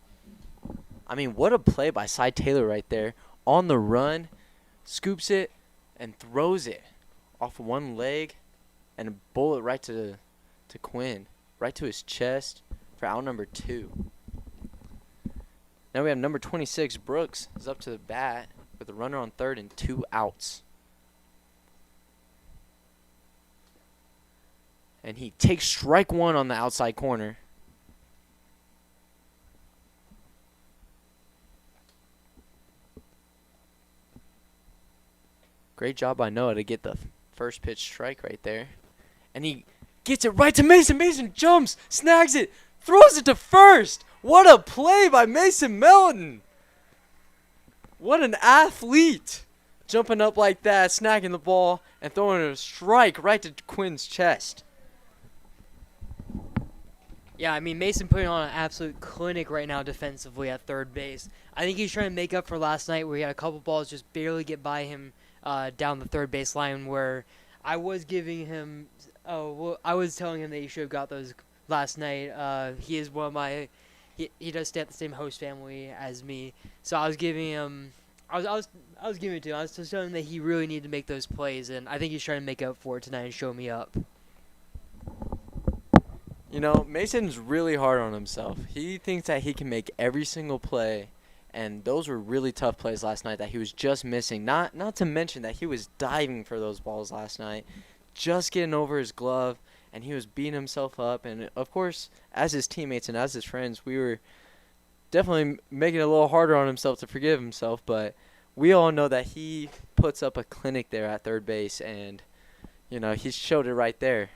I mean, what a play by Cy Taylor right there. On the run, scoops it, and throws it off one leg, and a bullet right to Quinn, right to his chest for out number 2. Now we have number 26, Brooks, is up to the bat with a runner on third and 2 outs. And he takes strike 1 on the outside corner. Great job by Noah to get the first pitch strike right there. And he gets it right to Mason. Mason jumps, snags it, throws it to first. What a play by Mason Melton. What an athlete. Jumping up like that, snagging the ball, and throwing a strike right to Quinn's chest. Yeah, I mean, Mason putting on an absolute clinic right now defensively at third base. I think he's trying to make up for last night where he had a couple balls just barely get by him down the third base line, where I was giving him I was telling him that he should have got those last night. He is one of my he does stay at the same host family as me, so I was giving him I was giving it to him. I was just telling him that he really needed to make those plays, and I think he's trying to make up for it tonight and show me up. You know, Mason's really hard on himself. He thinks that he can make every single play, and those were really tough plays last night that he was just missing. Not to mention that he was diving for those balls last night, just getting over his glove, and he was beating himself up. And, of course, as his teammates and as his friends, we were definitely making it a little harder on himself to forgive himself, but we all know that he puts up a clinic there at third base, and, you know, he showed it right there.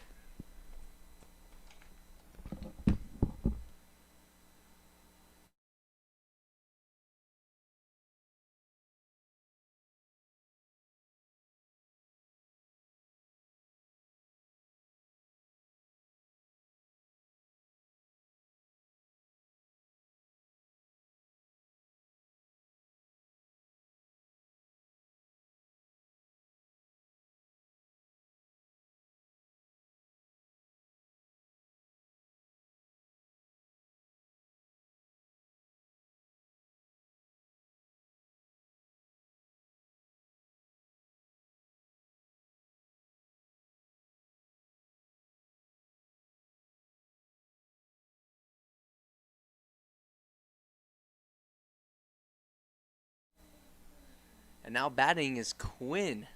And now batting is Quinn.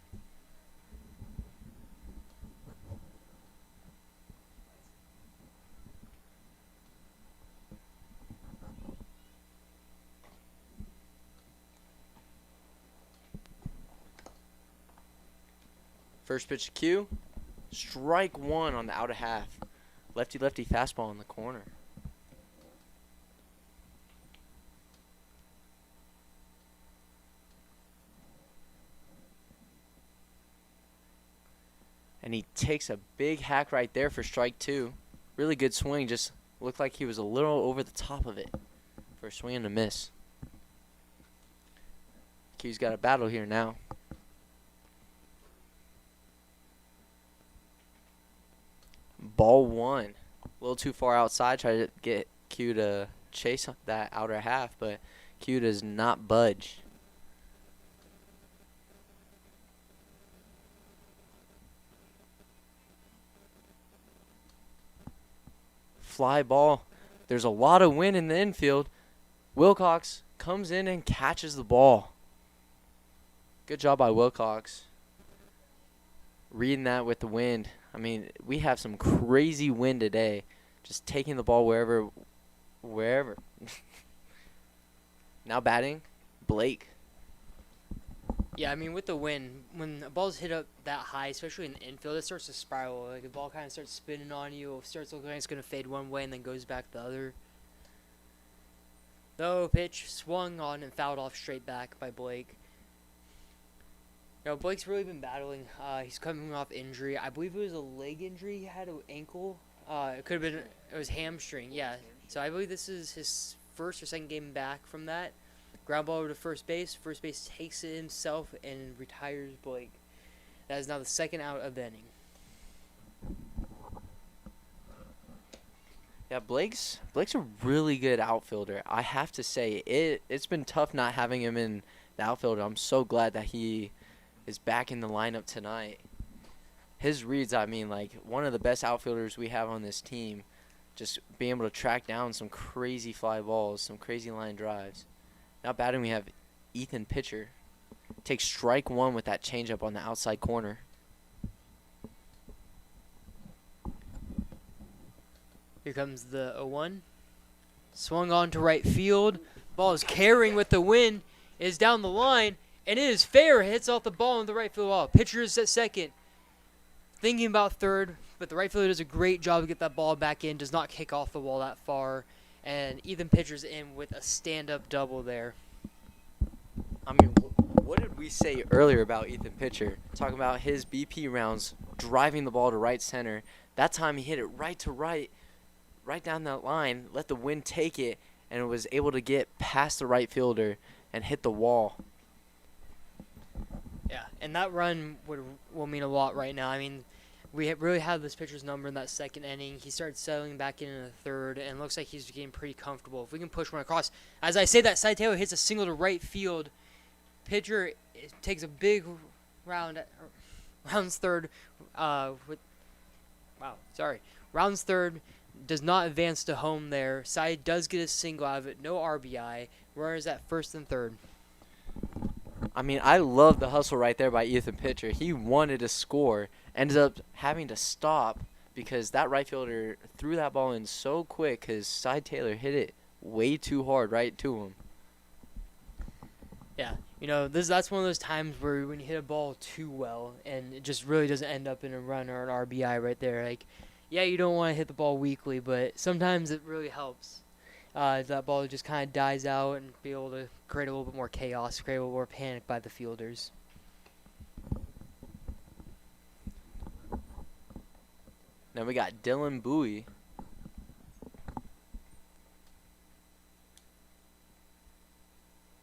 First pitch to Q. Strike one on the outer half. Lefty-lefty fastball in the corner. And he takes a big hack right there for strike two. Really good swing. Just looked like he was a little over the top of it for a swing and a miss. Q's got a battle here now. Ball one. A little too far outside. Try to get Q to chase that outer half, but Q does not budge. Fly ball. There's a lot of wind in the infield. Wilcox comes in and catches the ball. Good job by Wilcox. Reading that with the wind. I mean, we have some crazy wind today. Just taking the ball wherever. Now batting, Blake. Yeah, I mean, with the wind, when a ball's hit up that high, especially in the infield, it starts to spiral. Like, the ball kind of starts spinning on you. It starts looking like it's going to fade one way and then goes back the other. Though, pitch swung on and fouled off straight back by Blake. You know, Blake's really been battling. He's coming off injury. I believe it was a leg injury he had, an ankle. It could have been, it was hamstring, yeah. So I believe this is his first or second game back from that. Ground ball over to first base. First base takes it himself and retires Blake. That is now the second out of the inning. Yeah, Blake's a really good outfielder. I have to say, it's been tough not having him in the outfield. I'm so glad that he is back in the lineup tonight. His reads, I mean, like, one of the best outfielders we have on this team. Just being able to track down some crazy fly balls, some crazy line drives. Now batting, we have Ethan Pitcher. Takes strike one with that changeup on the outside corner. Here comes the 0-1. Swung on to right field. Ball is carrying with the wind. It is down the line. And it is fair. It hits off the ball in the right field wall. Pitcher is at second. Thinking about third. But the right fielder does a great job to get that ball back in. Does not kick off the wall that far. And Ethan Pitcher's in with a stand-up double there. I mean, what did we say earlier about Ethan Pitcher? Talking about his BP rounds, driving the ball to right center. That time he hit it right to right down that line, let the wind take it, and was able to get past the right fielder and hit the wall. Yeah, and that run will mean a lot right now. I mean, we really have this pitcher's number in that second inning. He started settling back in the third, and looks like he's getting pretty comfortable. If we can push one across. As I say that, Cy Taylor hits a single to right field. Pitcher takes a big rounds third. Rounds third, does not advance to home there. Cy does get a single out of it, no RBI. Runners at first and third. I mean, I love the hustle right there by Ethan Pitcher. He wanted to score, ended up having to stop because that right fielder threw that ball in so quick because Cy Taylor hit it way too hard right to him. Yeah, you know, that's one of those times where when you hit a ball too well and it just really doesn't end up in a run or an RBI right there. Like, yeah, you don't want to hit the ball weakly, but sometimes it really helps. That ball just kind of dies out and be able to create a little bit more chaos, create a little more panic by the fielders. Now we got Dylan Bowie.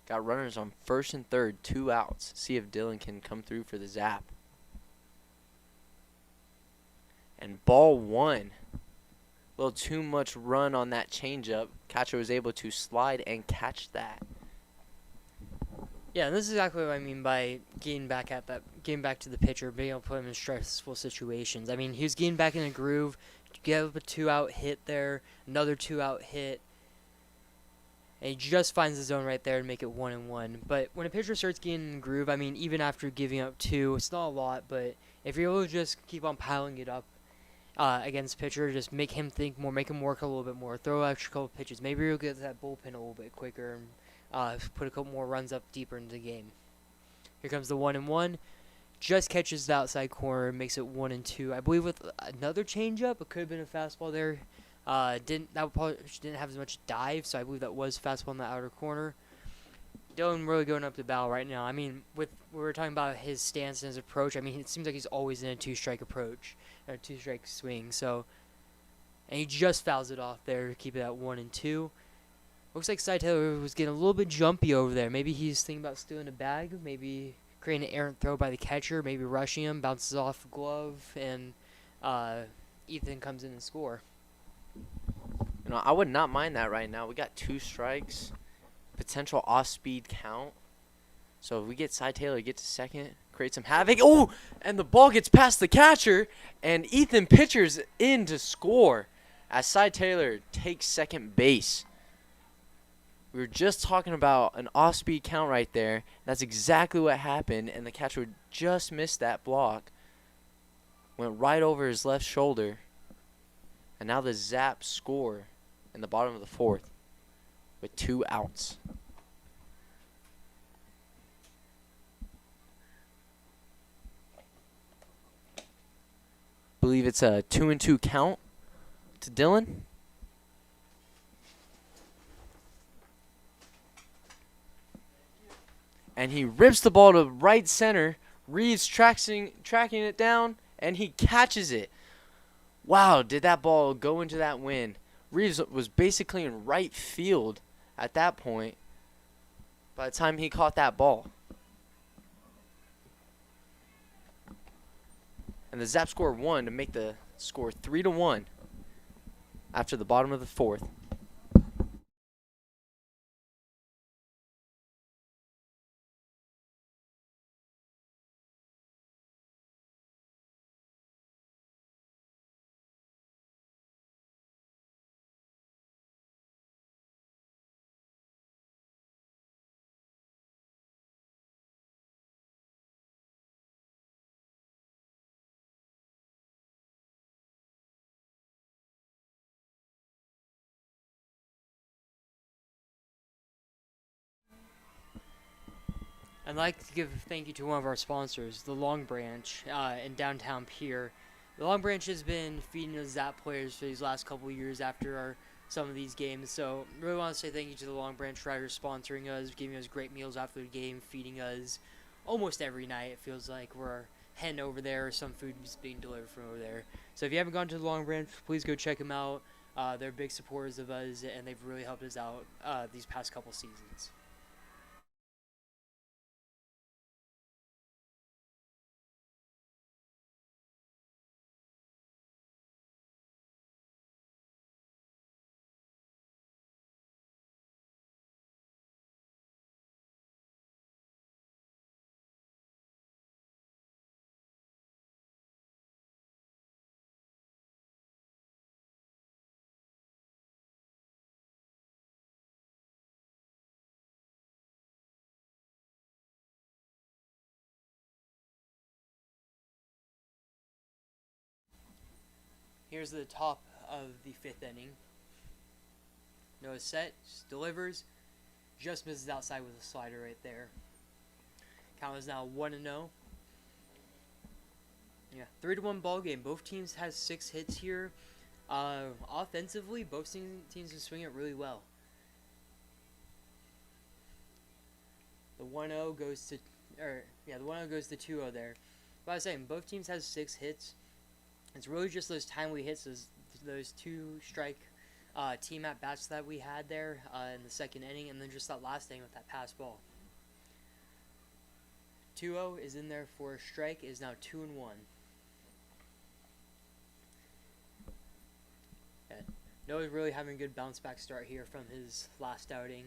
Got runners on first and third, 2 outs. See if Dylan can come through for the zap. And ball one. A little too much run on that changeup. Catcher was able to slide and catch that. Yeah, and this is exactly what I mean by getting back to the pitcher, being able to put him in stressful situations. I mean, he was getting back in a groove, get up a 2-out hit there, another 2-out hit. And he just finds the zone right there to make it 1-1. But when a pitcher starts getting in the groove, I mean, even after giving up 2, it's not a lot, but if you're able to just keep on piling it up against pitcher, just make him think more, make him work a little bit more, throw an extra couple pitches. Maybe you'll get that bullpen a little bit quicker and put a couple more runs up deeper into the game. Here comes the 1-1. Just catches the outside corner, makes it 1-2. I believe with another changeup, it could have been a fastball there. Didn't have as much dive, so I believe that was fastball in the outer corner. Dylan really going up the battle right now. I mean, we were talking about his stance and his approach. I mean, it seems like he's always in a 2-strike approach, or a 2-strike swing. So, and he just fouls it off there to keep it at 1-2. Looks like Cy Taylor was getting a little bit jumpy over there. Maybe he's thinking about stealing a bag. Maybe creating an errant throw by the catcher. Maybe rushing him, bounces off the glove, and Ethan comes in and score. You know, I would not mind that right now. We got 2 strikes, potential off-speed count. So if we get Cy Taylor to get to second, create some havoc. Oh, and the ball gets past the catcher, and Ethan pitchers in to score as Cy Taylor takes second base. We were just talking about an off-speed count right there. That's exactly what happened, and the catcher just missed that block. Went right over his left shoulder. And now the Zap score in the bottom of the 4th with 2 outs. Believe it's a 2-2 count to Dylan. And he rips the ball to right center. Reeves tracking it down, and he catches it. Wow, did that ball go into that wind? Reeves was basically in right field at that point by the time he caught that ball. And the Zap score 1 to make the score 3-1 after the bottom of the 4th. I'd like to give a thank you to one of our sponsors, the Long Branch in downtown Pier. The Long Branch has been feeding us Zap players for these last couple of years after some of these games. So really want to say thank you to the Long Branch riders sponsoring us, giving us great meals after the game, feeding us almost every night. It feels like we're heading over there or some food is being delivered from over there. So if you haven't gone to the Long Branch, please go check them out. They're big supporters of us, and they've really helped us out these past couple seasons. Here's the top of the 5th inning. Noah set, just delivers, just misses outside with a slider right there. Count is now 1-0. Yeah, 3-1 ball game. Both teams has 6 hits here. Offensively, both teams are swinging it really well. The 1-0 goes to, the 1-0 goes to 2-0 there. But I was saying, both teams has 6 hits. It's really just those timely hits, those 2-strike team at bats that we had there in the 2nd inning, and then just that last inning with that pass ball. 2-0 is in there for a strike. It is now 2-1. Yeah. Noah's really having a good bounce back start here from his last outing.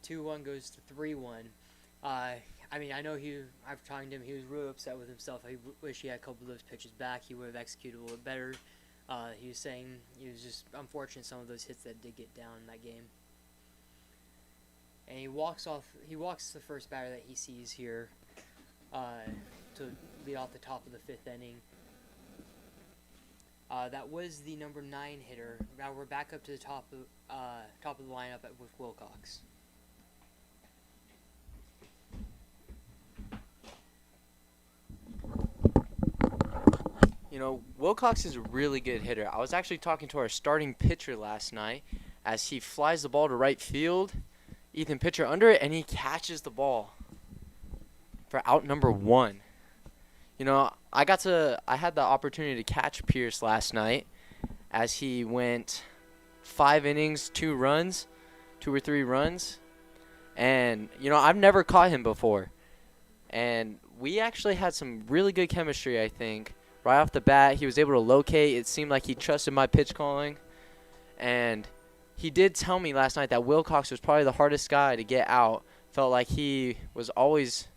2-1 goes to 3-1. I mean, I know I've talked to him, he was really upset with himself. I wish he had a couple of those pitches back. He would have executed a little bit better. He was saying it was just unfortunate some of those hits that did get down in that game. And he walks the first batter that he sees here to lead off the top of the 5th inning. That was the number 9 hitter. Now we're back up to the top of the lineup with Wilcox. You know, Wilcox is a really good hitter. I was actually talking to our starting pitcher last night as he flies the ball to right field. Ethan pitcher under it, and he catches the ball for out number 1. You know, I had the opportunity to catch Pierce last night as he went 5 innings, 2 or 3 runs. And, you know, I've never caught him before. And we actually had some really good chemistry, I think. Right off the bat, he was able to locate. It seemed like he trusted my pitch calling. And he did tell me last night that Wilcox was probably the hardest guy to get out. Felt like he was always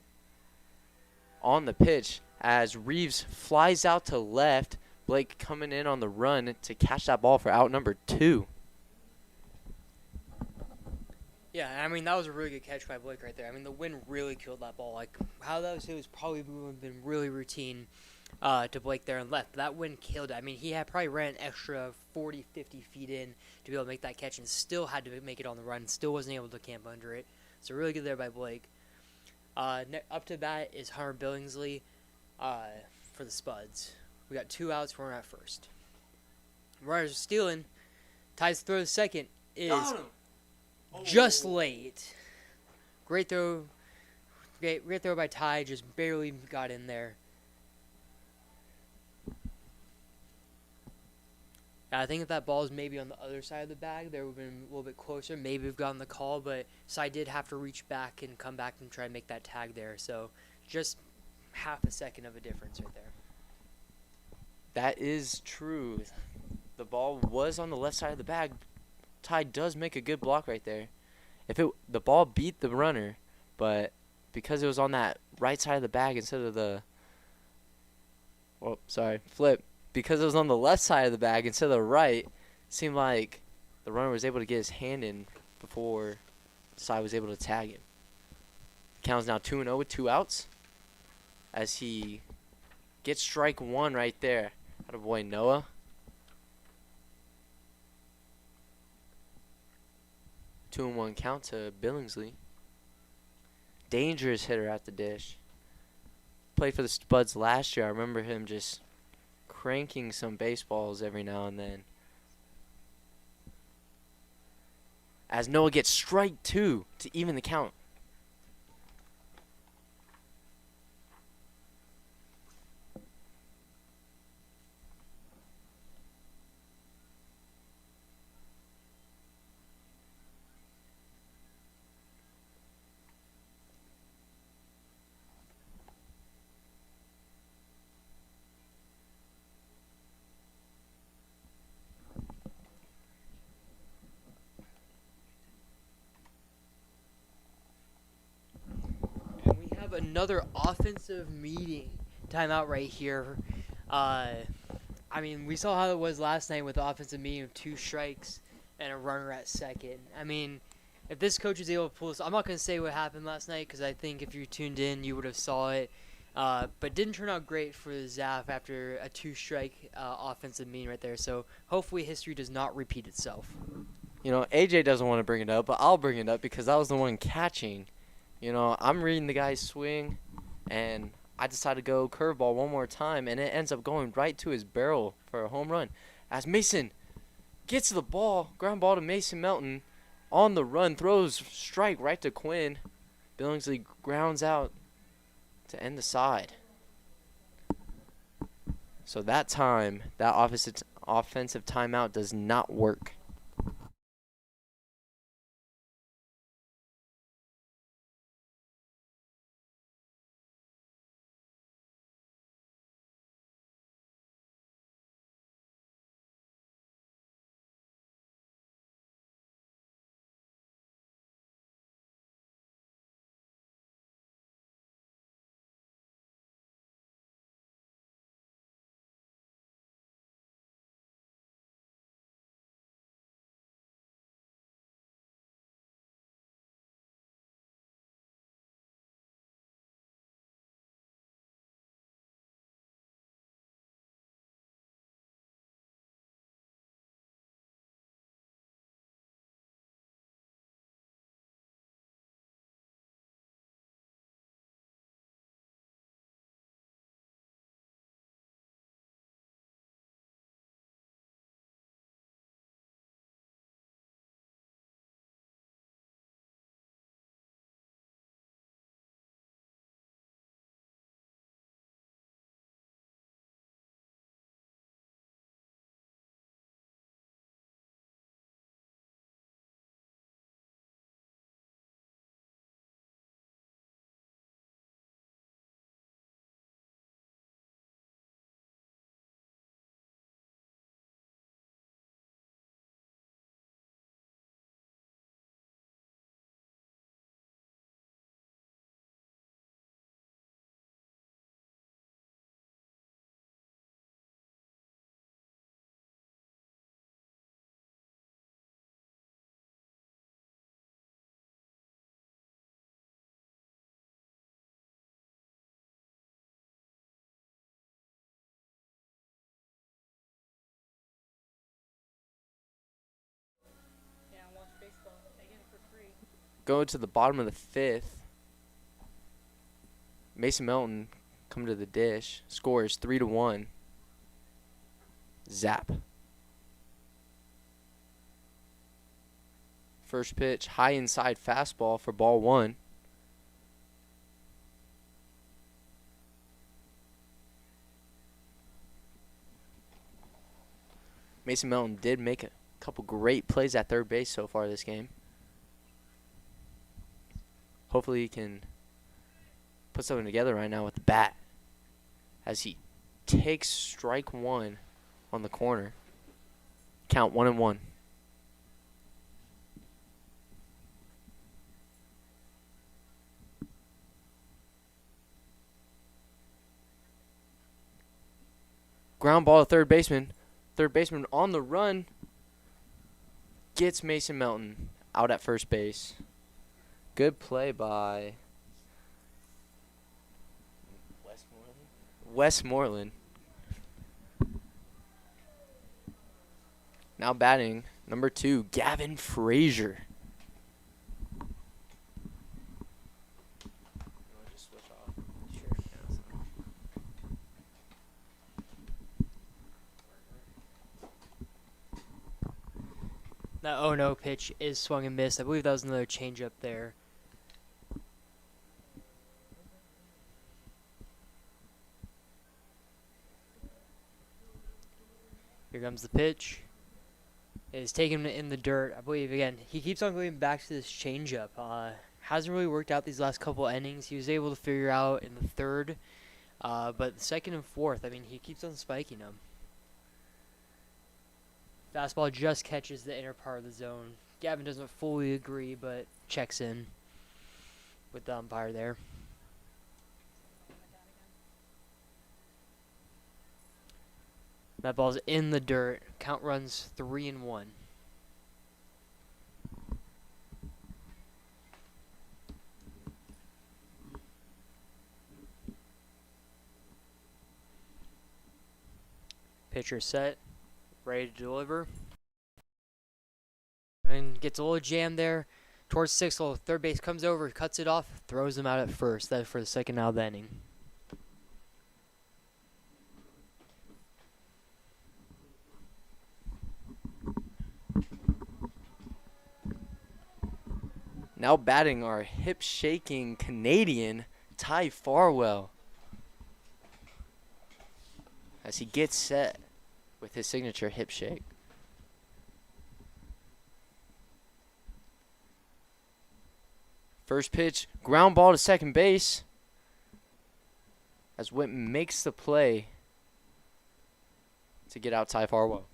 on the pitch as Reeves flies out to left. Blake coming in on the run to catch that ball for out number 2. Yeah, I mean, that was a really good catch by Blake right there. I mean, the wind really killed that ball. Like, how that was hit was probably would have been really routine to Blake there and left. That wind killed it. I mean, he had probably ran an extra 40, 50 feet in to be able to make that catch and still had to make it on the run. Still wasn't able to camp under it. So really good there by Blake. Up to bat is Hunter Billingsley for the Spuds. We got 2 outs. We're at first. Runners are stealing. Ties throw to second is just late. Great throw. Great throw by Ty. Just barely got in there. I think if that ball is maybe on the other side of the bag, there would have been a little bit closer. Maybe we've gotten the call, but Cy did have to reach back and come back and try and make that tag there. So just half a second of a difference right there. That is true. The ball was on the left side of the bag. Ty does make a good block right there. The ball beat the runner, but because it was on that right side of the bag instead of the flip. Because it was on the left side of the bag instead of the right, it seemed like the runner was able to get his hand in before Cy was able to tag him. Count is now 2-0 with 2 outs as he gets strike 1 right there. Attaboy Noah. Two and 1 count to Billingsley. Dangerous hitter at the dish. Played for the Spuds last year. I remember him just cranking some baseballs every now and then. As Noah gets strike 2 to even the count. Another offensive meeting timeout right here. I mean, we saw how it was last night with the offensive meeting of 2 strikes and a runner at second. I mean, if this coach is able to pull this, I'm not going to say what happened last night because I think if you tuned in, you would have saw it. But didn't turn out great for Zap after a 2-strike offensive meeting right there. So hopefully history does not repeat itself. You know, AJ doesn't want to bring it up, but I'll bring it up because I was the one catching. You know, I'm reading the guy's swing, and I decide to go curveball one more time, and it ends up going right to his barrel for a home run. As Mason gets to the ball, ground ball to Mason Melton, on the run, throws strike right to Quinn. Billingsley grounds out to end the side. So that time, that offensive timeout does not work. Going to the bottom of the fifth. Mason Melton coming to the dish. Scores 3-1. Zap. First pitch, high inside fastball for ball one. Mason Melton did make a couple great plays at third base so far this game. Hopefully he can put something together right now with the bat as he takes strike one on the corner. Count 1-1. Ground ball to third baseman. Third baseman on the run. Gets Mason Melton out at first base. Good play by Westmoreland. Now batting, number 2, Gavin Frazier. That 0-0 pitch is swung and missed. I believe that was another changeup there. Here comes the pitch. It is taken in the dirt. I believe, again, he keeps on going back to this changeup. Hasn't really worked out these last couple innings. He was able to figure out in the third. But the second and fourth, I mean, he keeps on spiking them. Fastball just catches the inner part of the zone. Gavin doesn't fully agree, but checks in with the umpire there. That ball's in the dirt. Count runs 3-1. Pitcher set, ready to deliver. And gets a little jam there. Towards sixth, third base comes over, cuts it off, throws him out at first. That's for the second out of the inning. Now batting our hip-shaking Canadian, Ty Farwell. As he gets set with his signature hip shake. First pitch, ground ball to second base. As Whitman makes the play to get out Ty Farwell.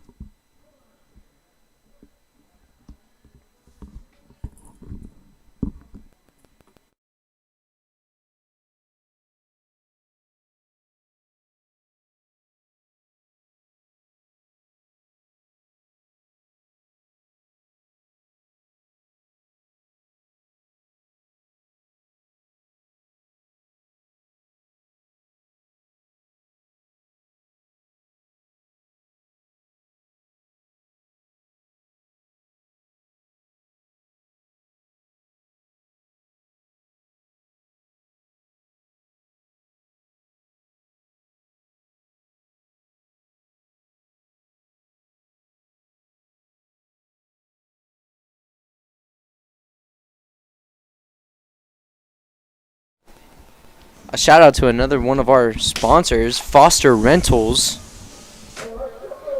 A shout out to another one of our sponsors, Foster Rentals,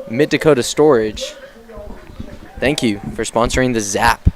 Mid Dakota Storage. Thank you for sponsoring the Zap.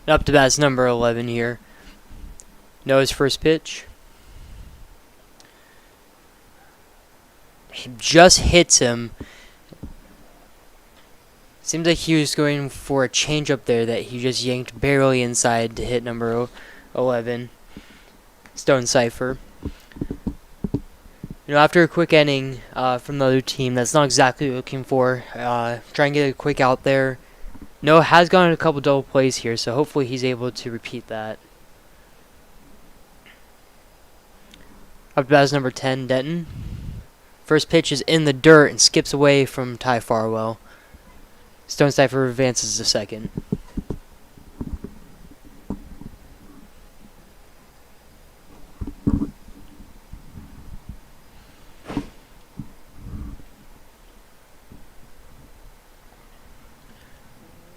And up to bat's number 11 here. Noah's first pitch. He just hits him. Seems like he was going for a changeup there that he just yanked barely inside to hit number 11. Stone Cipher. After a quick inning from the other team, that's not exactly what you're looking for. Try and get a quick out there. Noah has gone a couple double plays here, so hopefully he's able to repeat that. Up to bat number 10, Denton. First pitch is in the dirt and skips away from Ty Farwell. Stone Cipher advances to second.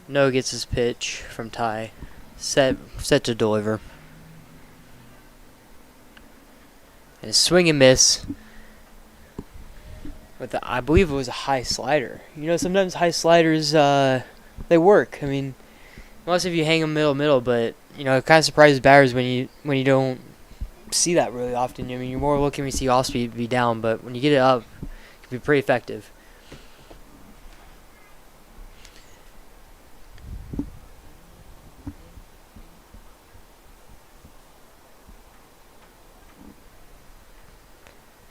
Noah gets his pitch from Ty. Set to deliver. And a swing and miss. With I believe it was a high slider. Sometimes high sliders, they work. I mean, unless if you hang them middle, but it kind of surprises batters when you don't see that really often. I mean, you're more looking when you see off speed be down, but when you get it up, it can be pretty effective.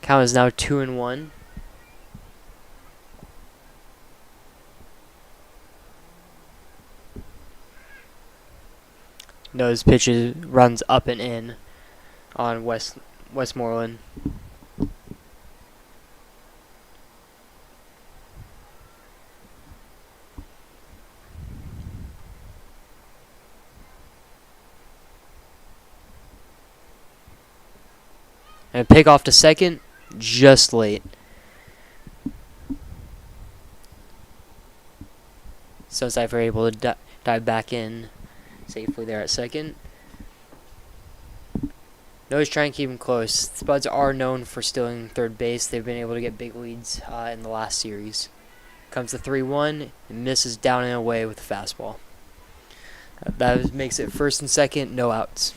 Count is now 2-1. Noah's pitches runs up and in on Westmoreland. And pick off to second, just late. So Cipher able to dive back in safely there at second. Noah's trying to keep him close. Spuds are known for stealing third base. They've been able to get big leads in the last series. Comes to 3-1 and misses down and away with the fastball. That makes it first and second, no outs.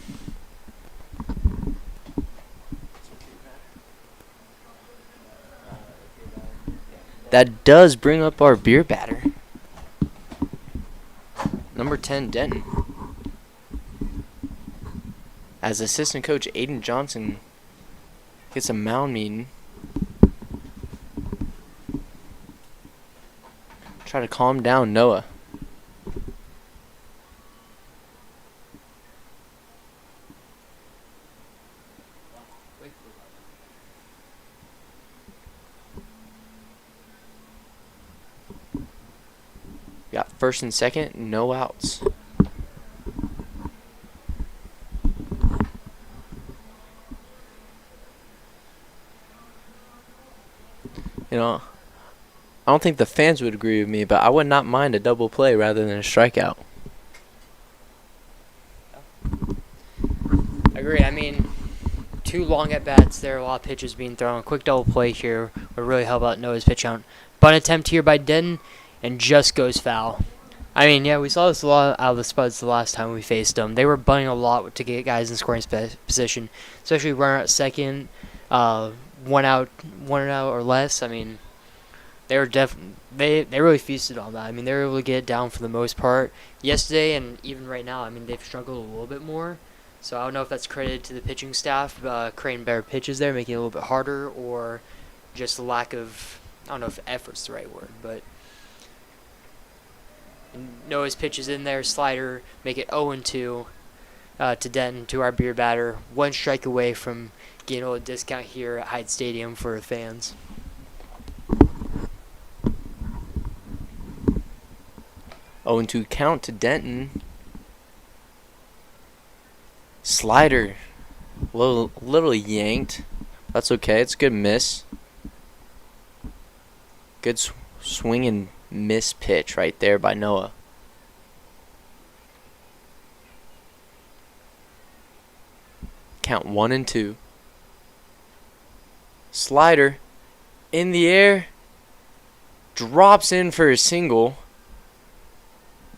That does bring up our beer batter. Number 10, Denton. As assistant coach Aiden Johnson gets a mound meeting. Try to calm down Noah. Got first and second, no outs. I don't think the fans would agree with me, but I would not mind a double play rather than a strikeout. I agree. I mean, 2 long at bats there, a lot of pitches being thrown. A quick double play here would really help out Noah's pitch count. Bunt attempt here by Denton, and just goes foul. I mean, yeah, we saw this a lot out of the Spuds the last time we faced them. They were bunting a lot to get guys in scoring position, especially runner at second, 1 out or less. I mean, they were they really feasted on that. I mean, they were able to get it down for the most part yesterday, and even right now. I mean, they've struggled a little bit more. So I don't know if that's credited to the pitching staff creating better pitches there, making it a little bit harder, or just the lack of, I don't know if effort's the right word, but Noah's pitches in there, slider, make it 0-2 to Denton, to our beer batter. 1 strike away from getting a little discount here at Hyde Stadium for fans. Oh, and to count to Denton. Slider. Little yanked. That's okay. It's a good miss. Good swing and miss pitch right there by Noah. Count 1-2. Slider in the air. Drops in for a single.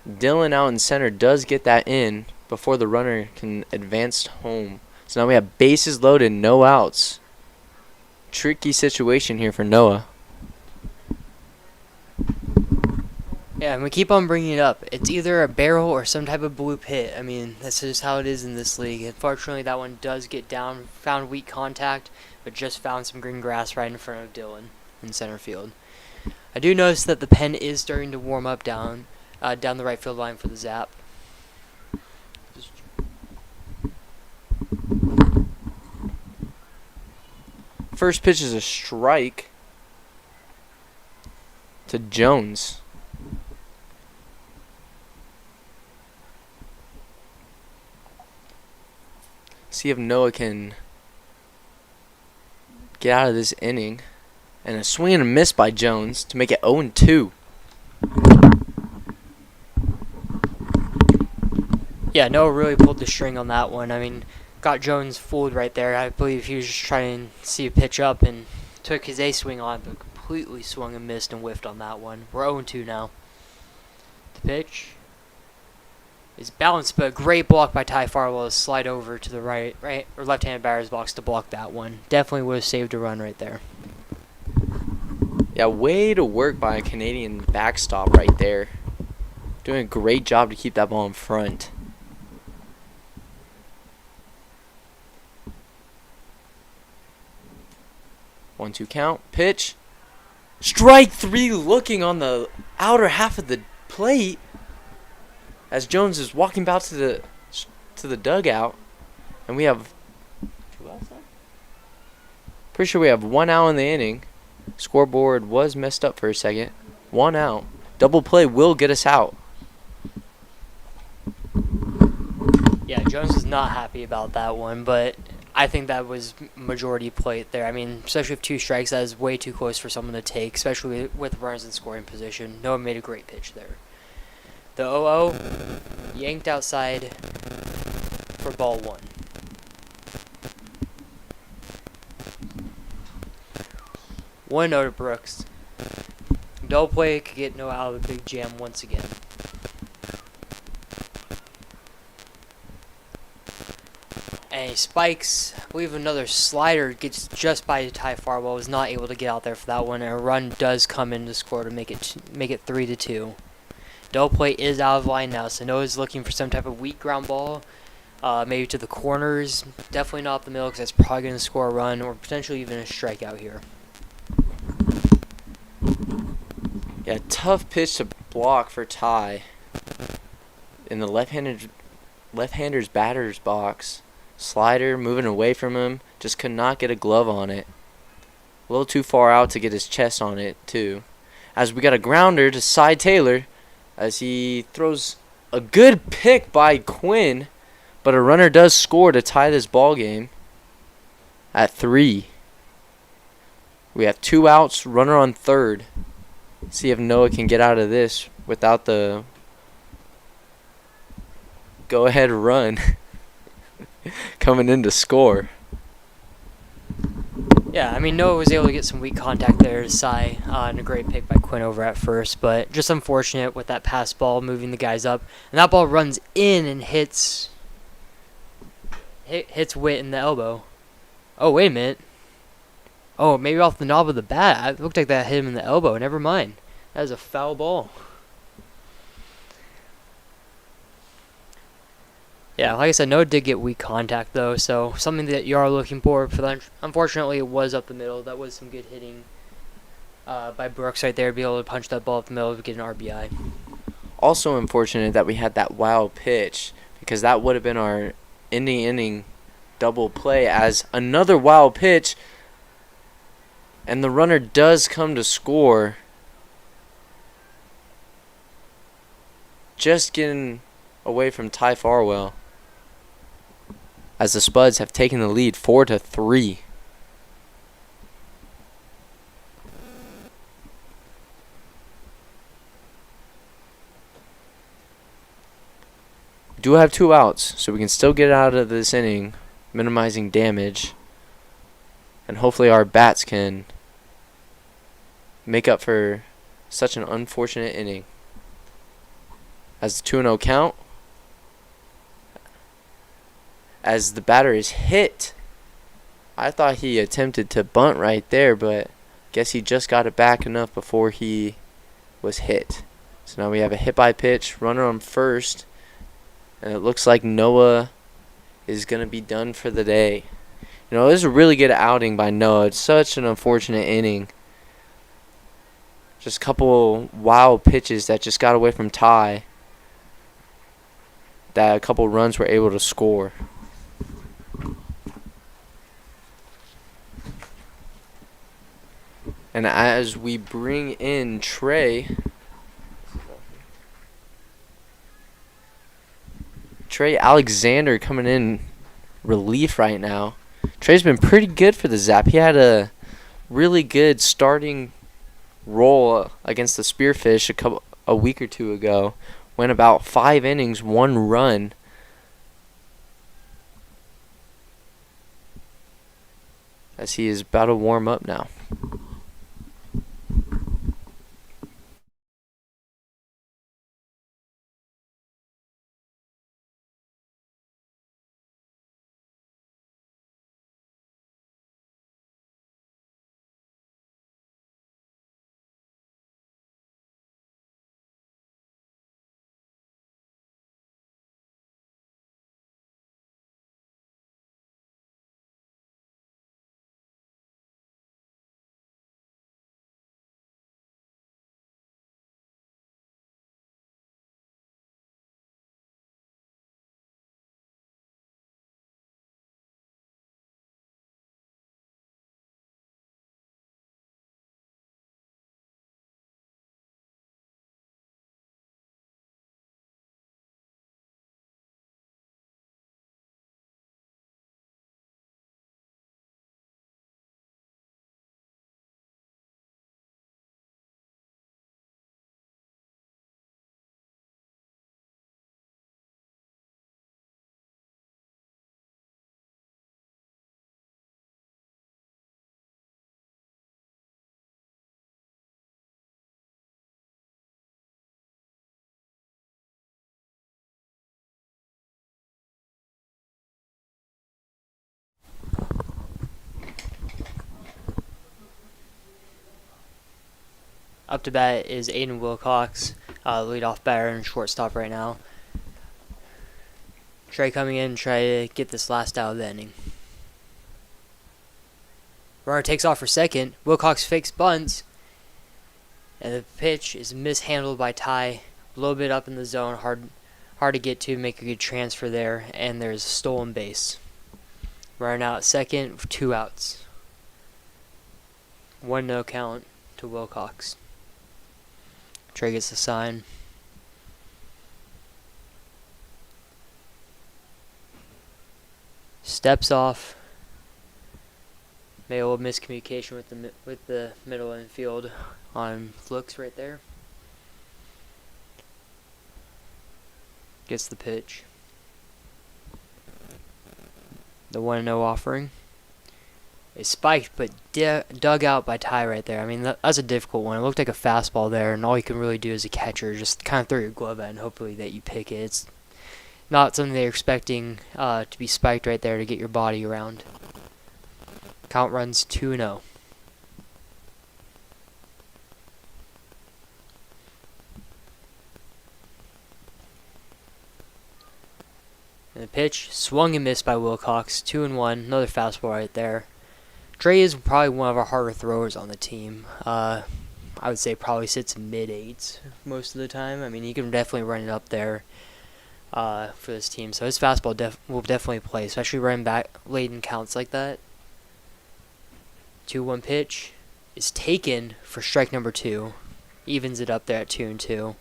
Dylan out in center does get that in before the runner can advance home. So now we have bases loaded, no outs. Tricky situation here for Noah. Yeah, and we keep on bringing it up. It's either a barrel or some type of bloop hit. I mean, that's just how it is in this league. Unfortunately, that one does get down, found weak contact, but just found some green grass right in front of Dylan in center field. I do notice that the pen is starting to warm up down the right field line for the Zap. First pitch is a strike to Jones. See if Noah can get out of this inning. And a swing and a miss by Jones to make it 0-2. Yeah, Noah really pulled the string on that one. I mean, got Jones fooled right there. I believe he was just trying to see a pitch up and took his A swing on, but completely swung and missed and whiffed on that one. We're 0-2 now. The pitch is balanced, but a great block by Ty Farwell to slide over to the right or left-handed batter's box to block that one. Definitely would have saved a run right there. Yeah, way to work by a Canadian backstop right there. Doing a great job to keep that ball in front. One-two count. Pitch. Strike three, looking on the outer half of the plate as Jones is walking back to the dugout, and we have 2 outs now? Pretty sure we have 1 out in the inning. Scoreboard was messed up for a second. 1 out. Double play will get us out. Yeah, Jones is not happy about that one, but I think that was majority plate there. I mean, especially with 2 strikes, that is way too close for someone to take, especially with runners in scoring position. Noah made a great pitch there. The 0-0 yanked outside for ball 1. One to Brooks. Double play could get Noah out of the big jam once again. And he spikes. I believe another slider gets just by Ty Farwell. Was not able to get out there for that one. And a run does come in to score to make it 3-2. Double play is out of line now, so Noah's looking for some type of weak ground ball. Maybe to the corners. Definitely not up the middle because that's probably going to score a run or potentially even a strikeout here. Yeah, tough pitch to block for Ty in the left-hander's batter's box. Slider moving away from him, just could not get a glove on it. A little too far out to get his chest on it too. As we got a grounder to Cy Taylor as he throws a good pick by Quinn, but a runner does score to tie this ball game at 3. We have 2 outs, runner on third. See if Noah can get out of this without the go-ahead run coming in to score. Yeah, I mean, Noah was able to get some weak contact there to Cy, and a great pick by Quinn over at first, but just unfortunate with that pass ball moving the guys up. And that ball runs in and hits Witt in the elbow. Oh, wait a minute. Oh, maybe off the knob of the bat. It looked like that hit him in the elbow. Never mind. That is a foul ball. Yeah, like I said, Noah did get weak contact, though, so something that you are looking for that. Unfortunately, it was up the middle. That was some good hitting by Brooks right there to be able to punch that ball up the middle to get an RBI. Also unfortunate that we had that wild pitch, because that would have been our ending inning double play as another wild pitch. And the runner does come to score. Just getting away from Ty Farwell. As the Spuds have taken the lead 4-3. We do have 2 outs, so we can still get out of this inning, minimizing damage. And hopefully our bats can make up for such an unfortunate inning. As the 2-0 count, as the batter is hit. I thought he attempted to bunt right there, but guess he just got it back enough before he was hit. So now we have a hit by pitch, runner on first, and it looks like Noah is going to be done for the day. You know, this is a really good outing by Noah. It's such an unfortunate inning. Just a couple wild pitches that just got away from Ty, that a couple runs were able to score. And as we bring in Trey Alexander coming in relief right now. Trey's been pretty good for the Zap. He had a really good starting role against the Spearfish a week or two ago. Went about 5 innings, 1 run. As he is about to warm up now. Up to bat is Aiden Wilcox, leadoff batter and shortstop right now. Trey coming in, try to get this last out of the inning. Runner takes off for second. Wilcox fakes bunts, and the pitch is mishandled by Ty. A little bit up in the zone, hard to get to, make a good transfer there, and there's a stolen base. Runner now at second, 2 outs. 1-0 count to Wilcox. Trey gets the sign. Steps off. Maybe a little miscommunication with the middle infield on Flux right there. Gets the pitch. The 1-0 offering is spiked, but dug out by Ty right there. I mean, that's a difficult one. It looked like a fastball there, and all you can really do as a catcher is just kind of throw your glove at it and hopefully that you pick it. It's not something they're expecting to be spiked right there to get your body around. Count runs 2-0. And the pitch swung and missed by Wilcox. 2-1. Another fastball right there. Trey is probably one of our harder throwers on the team. I would say probably sits mid-8s most of the time. I mean, he can definitely run it up there for this team. So his fastball will definitely play, especially running back late in counts like that. 2-1 pitch is taken for strike number 2. Evens it up there at 2-2.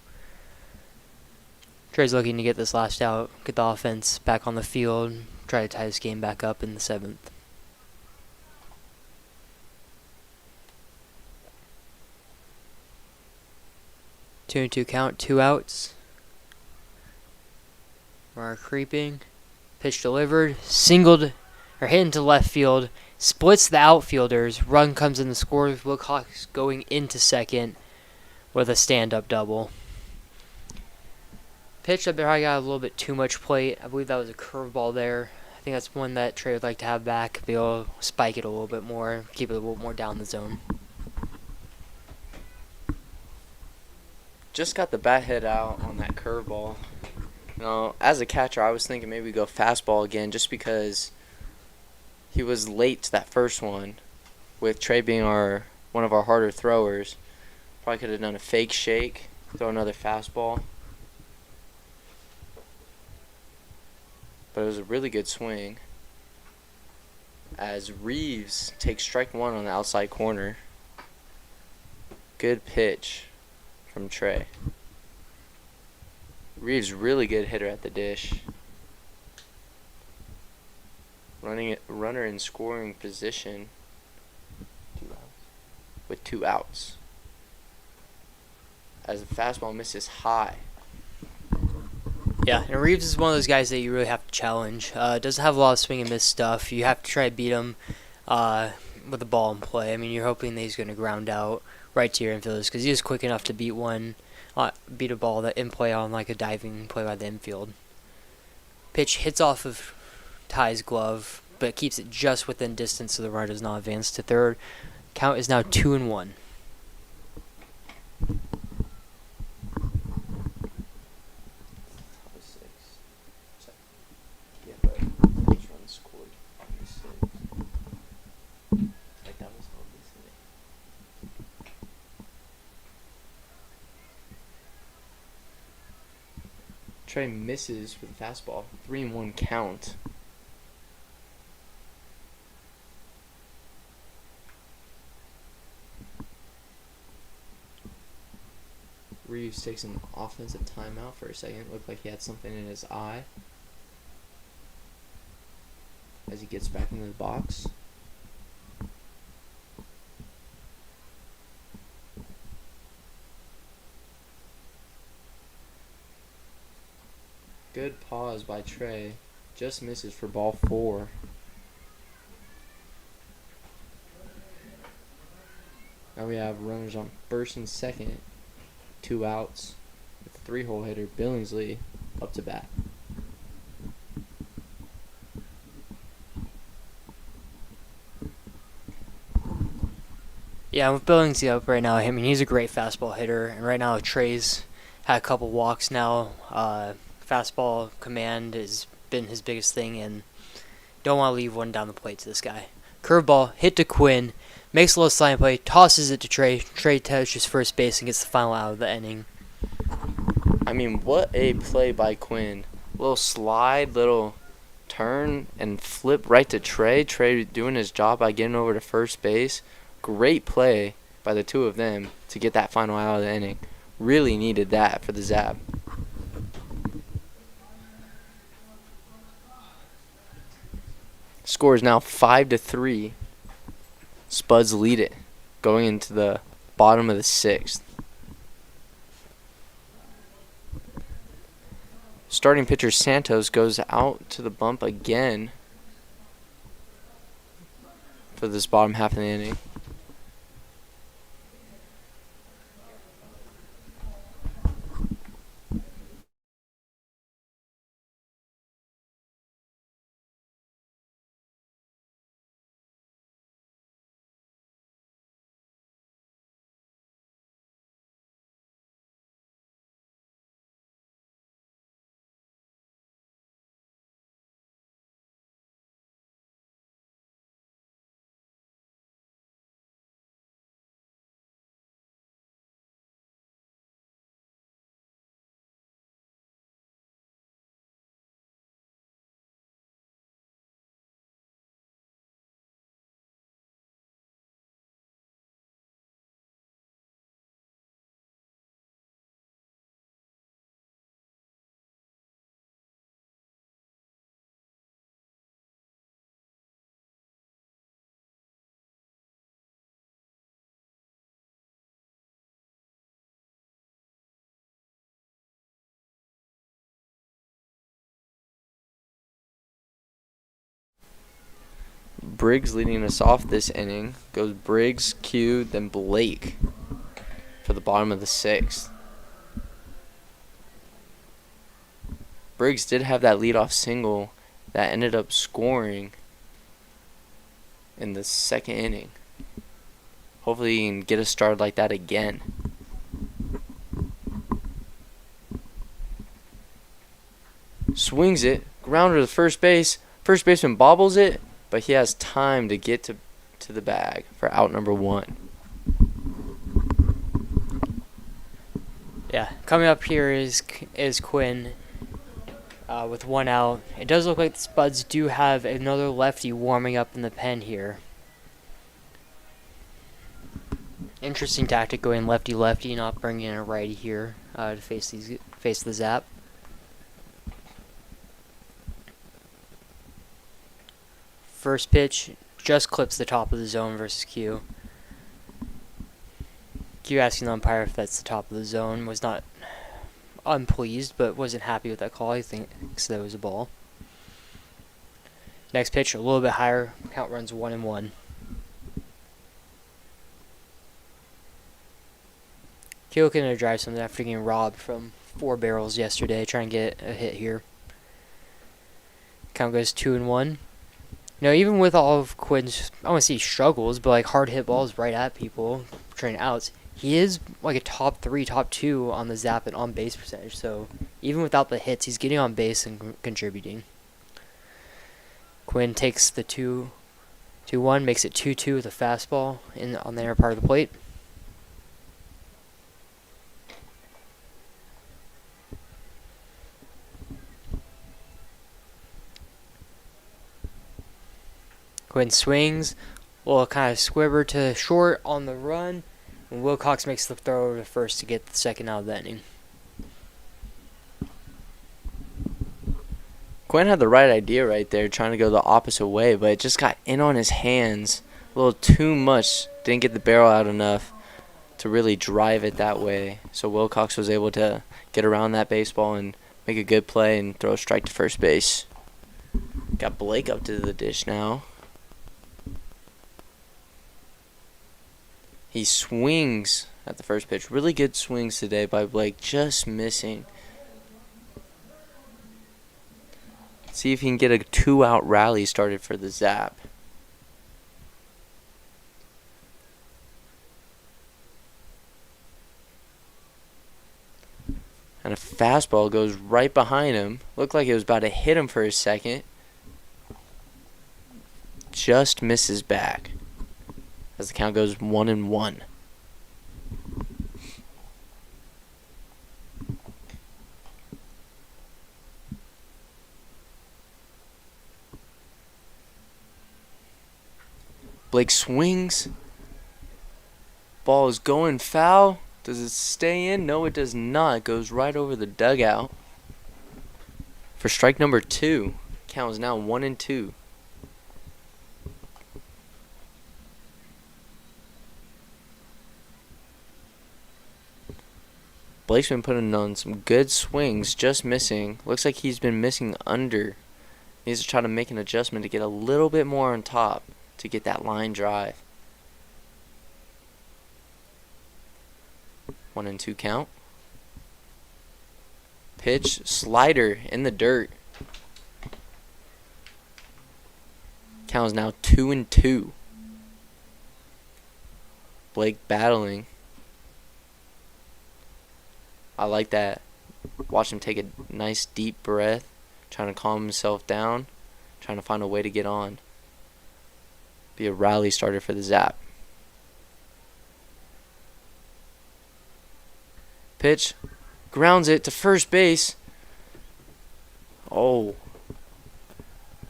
Trey's looking to get this last out, get the offense back on the field, try to tie this game back up in the 7th. 2-2 count, 2 outs. Runner creeping. Pitch delivered. Singled or hit into left field. Splits the outfielders. Run comes in the score. Wilcox going into second with a stand-up double. Pitch, I probably got a little bit too much plate. I believe that was a curveball there. I think that's one that Trey would like to have back. Be able to spike it a little bit more, keep it a little more down the zone. Just got the bat hit out on that curveball. You know, as a catcher, I was thinking maybe go fastball again, just because he was late to that first one. With Trey being one of our harder throwers, probably could have done a fake shake, throw another fastball. But it was a really good swing, as Reeves takes strike one on the outside corner. Good pitch from Trey. Reeves, really good hitter at the dish. Runner in scoring position with 2 outs. As the fastball misses high. Yeah, and Reeves is one of those guys that you really have to challenge. Doesn't have a lot of swing and miss stuff. You have to try to beat him with the ball in play. I mean, you're hoping that he's going to ground out right to your infielders, because he is quick enough to beat a ball that in play on like a diving play by the infield. Pitch hits off of Ty's glove, but keeps it just within distance so the runner does not advance to third. Count is now 2-1. Trey misses with a fastball. 3-1 count. Reeves takes an offensive timeout for a second. Looked like he had something in his eye. As he gets back into the box. Good pause by Trey. Just misses for ball 4. Now we have runners on first and second. 2 outs. With the 3-hole hitter, Billingsley, up to bat. Yeah, with Billingsley up right now, I mean, he's a great fastball hitter. And right now, Trey's had a couple walks now. Fastball command has been his biggest thing, and don't want to leave one down the plate to this guy. Curveball, hit to Quinn, makes a little sliding play, tosses it to Trey. Trey touches first base and gets the final out of the inning. I mean, what a play by Quinn. Little slide, little turn, and flip right to Trey. Trey doing his job by getting over to first base. Great play by the two of them to get that final out of the inning. Really needed that for the Zap. Score is now 5-3. Spuds lead it, going into the bottom of the 6th. Starting pitcher Santos goes out to the bump again for this bottom half of the inning. Briggs leading us off this inning. Goes Briggs, Q, then Blake for the bottom of the 6th. Briggs did have that leadoff single that ended up scoring in the second inning. Hopefully he can get a start like that again. Swings it, grounder to first base. First baseman bobbles it, but he has time to get to the bag for out number 1. Yeah, coming up here is Quinn with 1 out. It does look like the Spuds do have another lefty warming up in the pen here. Interesting tactic, going lefty-lefty, not bringing in a righty here to face the Zap. First pitch just clips the top of the zone versus Q. Q asking the umpire if that's the top of the zone, was not unpleased, but wasn't happy with that call. He thinks that was a ball. Next pitch, a little bit higher. Count runs 1-1. Q looking to drive something after getting robbed from 4 barrels yesterday. Trying to get a hit here. Count goes 2-1. You know, even with all of Quinn's, I don't want to say struggles, but like hard hit balls right at people, trying outs, he is like a top 3, top 2 on the Zap and on base percentage. So even without the hits, he's getting on base and contributing. Quinn takes the 2-1, makes it 2-2 with a fastball on the inner part of the plate. Quinn swings, a little kind of squibber to short on the run, and Wilcox makes the throw over to first to get the second out of the inning. Quinn had the right idea right there, trying to go the opposite way, but it just got in on his hands a little too much. Didn't get the barrel out enough to really drive it that way. So Wilcox was able to get around that baseball and make a good play and throw a strike to first base. Got Blake up to the dish now. He swings at the first pitch. Really good swings today by Blake, just missing. See if he can get a 2-out rally started for the Zap. And a fastball goes right behind him. Looked like it was about to hit him for a second. Just misses back. As the count goes 1-1. Blake swings. Ball is going foul. Does it stay in? No, it does not. It goes right over the dugout. For strike number 2. Count is now 1-2. Blake's been putting on some good swings, just missing. Looks like he's been missing under. He needs to try to make an adjustment to get a little bit more on top to get that line drive. 1-2 count. Pitch, slider in the dirt. Count is now 2-2. Blake battling. I like that. Watch him take a nice deep breath, trying to calm himself down, trying to find a way to get on. Be a rally starter for the Zap. Pitch, grounds it to first base. Oh.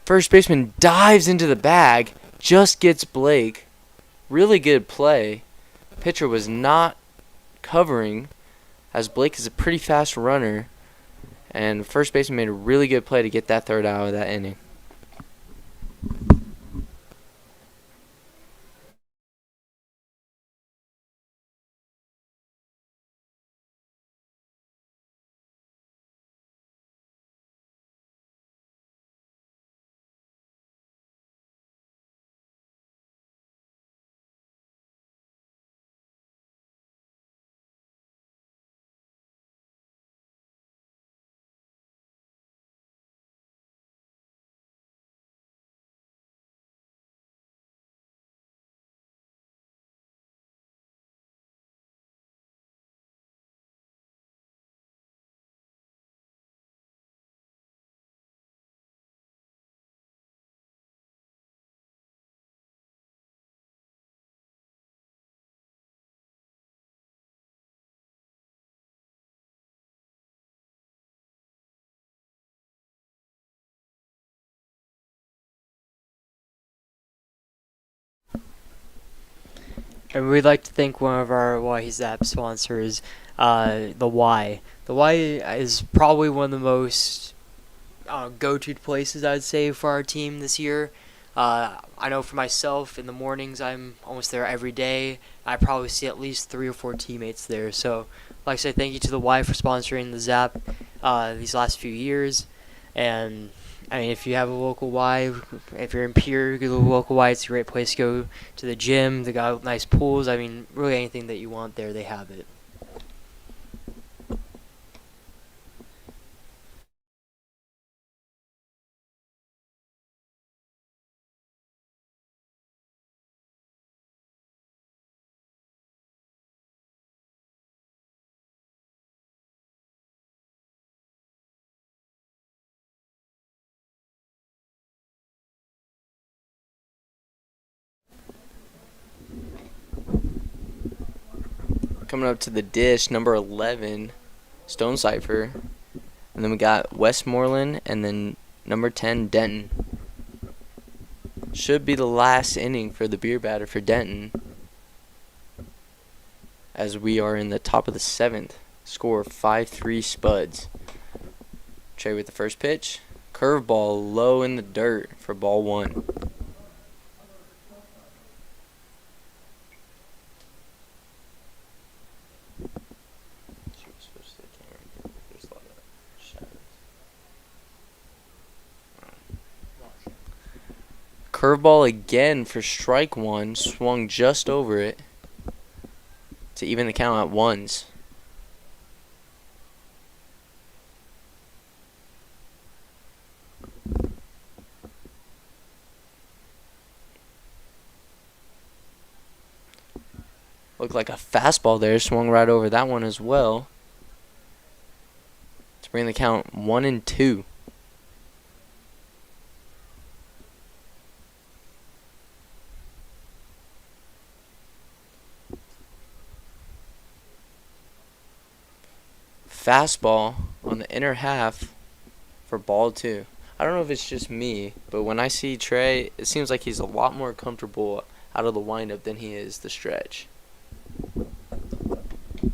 First baseman dives into the bag, just gets Blake. Really good play. Pitcher was not covering, as Blake is a pretty fast runner, and first baseman made a really good play to get that third out of that inning. And we'd like to thank one of our Oahe Zap sponsors, the Y. The Y is probably one of the most go-to places I'd say for our team this year. I know for myself, in the mornings I'm almost there every day. I probably see at least 3 or 4 teammates there. So, I'd like to say thank you to the Y for sponsoring the Zap these last few years. And I mean, if you have a local Y, if you're in Pierre, go to the local Y. It's a great place to go to the gym. They got nice pools. I mean, really anything that you want there, they have it. Coming up to the dish, number 11, Stone Cipher. And then we got Westmoreland, and then number 10, Denton. Should be the last inning for the beer batter for Denton, as we are in the top of the 7th. Score 5-3 Spuds. Trey with the first pitch. Curveball low in the dirt for ball 1. Curveball again for strike 1. Swung just over it to even the count at 1s. Looked like a fastball there. Swung right over that one as well to bring the count 1-2. Fastball on the inner half for ball 2. I don't know if it's just me, but when I see Trey, it seems like he's a lot more comfortable out of the windup than he is the stretch.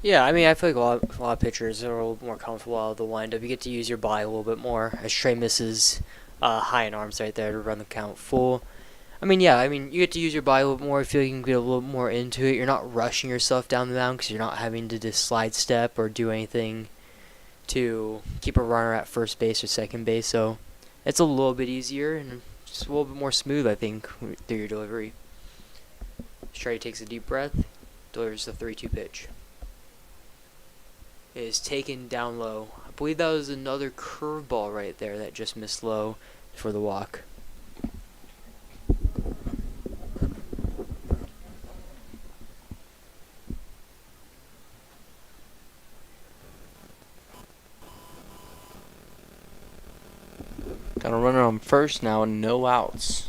Yeah, I mean, I feel like a lot of pitchers are a little more comfortable out of the windup. You get to use your body a little bit more, as Trey misses high in arms right there to run the count full. I mean, yeah, you get to use your body a little more. I feel like you can get a little more into it. You're not rushing yourself down the mound because you're not having to just slide step or do anything to keep a runner at first base or second base. So it's a little bit easier and just a little bit more smooth, I think, through your delivery. Trey takes a deep breath, delivers the 3-2 pitch. It is taken down low. I believe that was another curveball right there that just missed low for the walk. Got a runner on first now and no outs.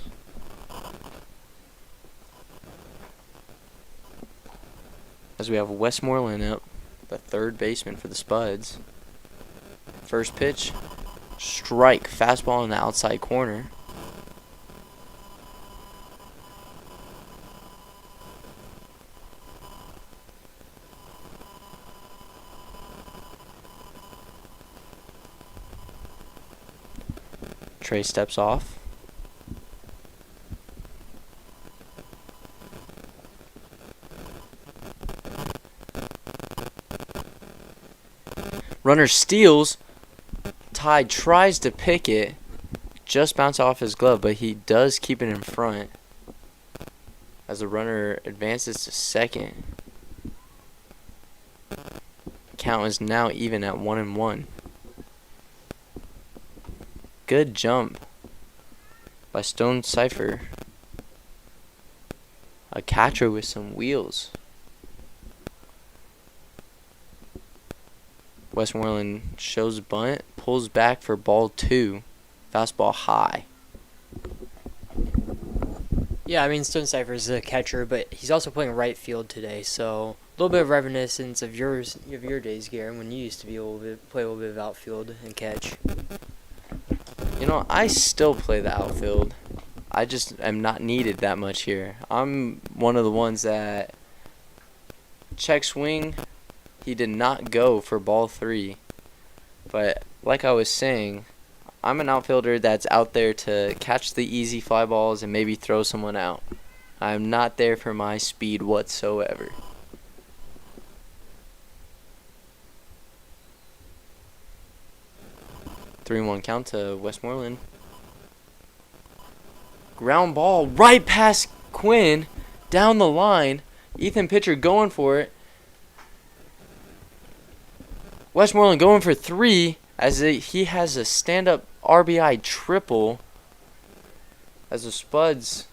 As we have Westmoreland up, the third baseman for the Spuds. First pitch, strike, fastball in the outside corner. Trey steps off. Runner steals. Ty tries to pick it. Just bounce off his glove, but he does keep it in front as the runner advances to second. Count is now even at 1-1. Good jump by Stone Cipher. A catcher with some wheels. Westmoreland shows bunt, pulls back for ball 2. Fastball high. Yeah, Stone Cipher's a catcher, but he's also playing right field today, so a little bit of reminiscence of your days, Garen, when you used to play a little bit of outfield and catch. You know, I still play the outfield. I just am not needed that much here. I'm one of the ones that check swing, he did not go for ball 3. But like I was saying, I'm an outfielder that's out there to catch the easy fly balls and maybe throw someone out. I'm not there for my speed whatsoever. 3-1 count to Westmoreland. Ground ball right past Quinn, down the line. Ethan pitcher going for it. Westmoreland going for 3 as he has a stand-up RBI triple as the Spuds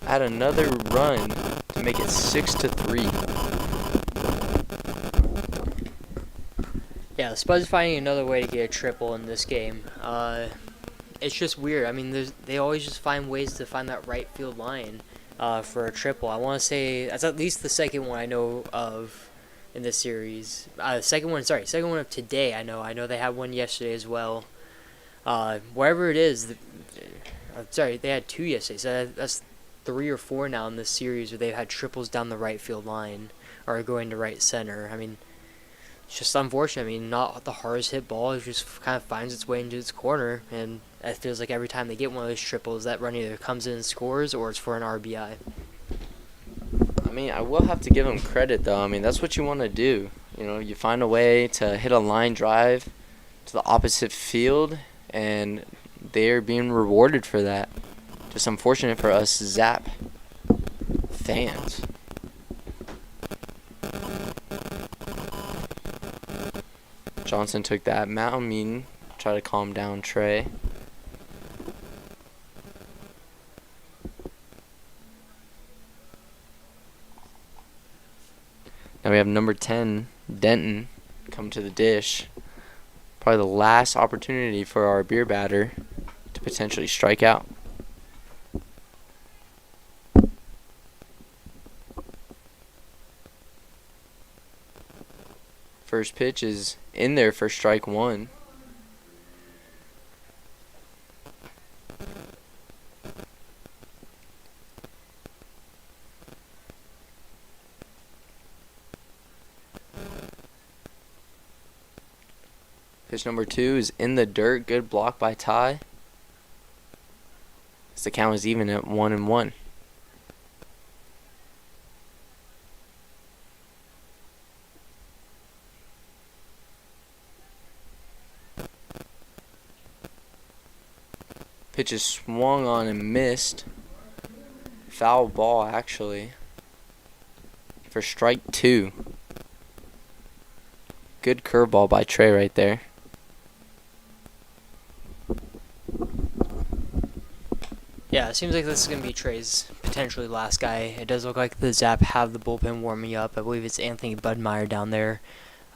add another run to make it 6-3. Yeah, the Spuds finding another way to get a triple in this game. It's just weird. I mean, they always just find ways to find that right field line for a triple. I want to say that's at least the second one I know of in this series. Second one of today. I know they had one yesterday as well. Wherever it is, they had 2 yesterday. So that's 3 or 4 now in this series where they've had triples down the right field line or going to right center. I mean, it's just unfortunate. I mean, not the hardest hit ball. It just kind of finds its way into its corner, and it feels like every time they get one of those triples, that run either comes in and scores or it's for an RBI. I mean, I will have to give them credit, though. I mean, that's what you want to do. You know, you find a way to hit a line drive to the opposite field, and they're being rewarded for that. Just unfortunate for us Zap fans. Johnson took that mountain meeting, try to calm down Trey. Now we have number 10, Denton, come to the dish. Probably the last opportunity for our beer batter to potentially strike out. First pitch is in there for strike 1. Pitch number 2 is in the dirt. Good block by Ty. As the count is even at 1-1. Pitch is swung on and missed. Foul ball, actually. For strike 2. Good curveball by Trey right there. Yeah, it seems like this is going to be Trey's potentially last guy. It does look like the Zap have the bullpen warming up. I believe it's Anthony Budmeyer down there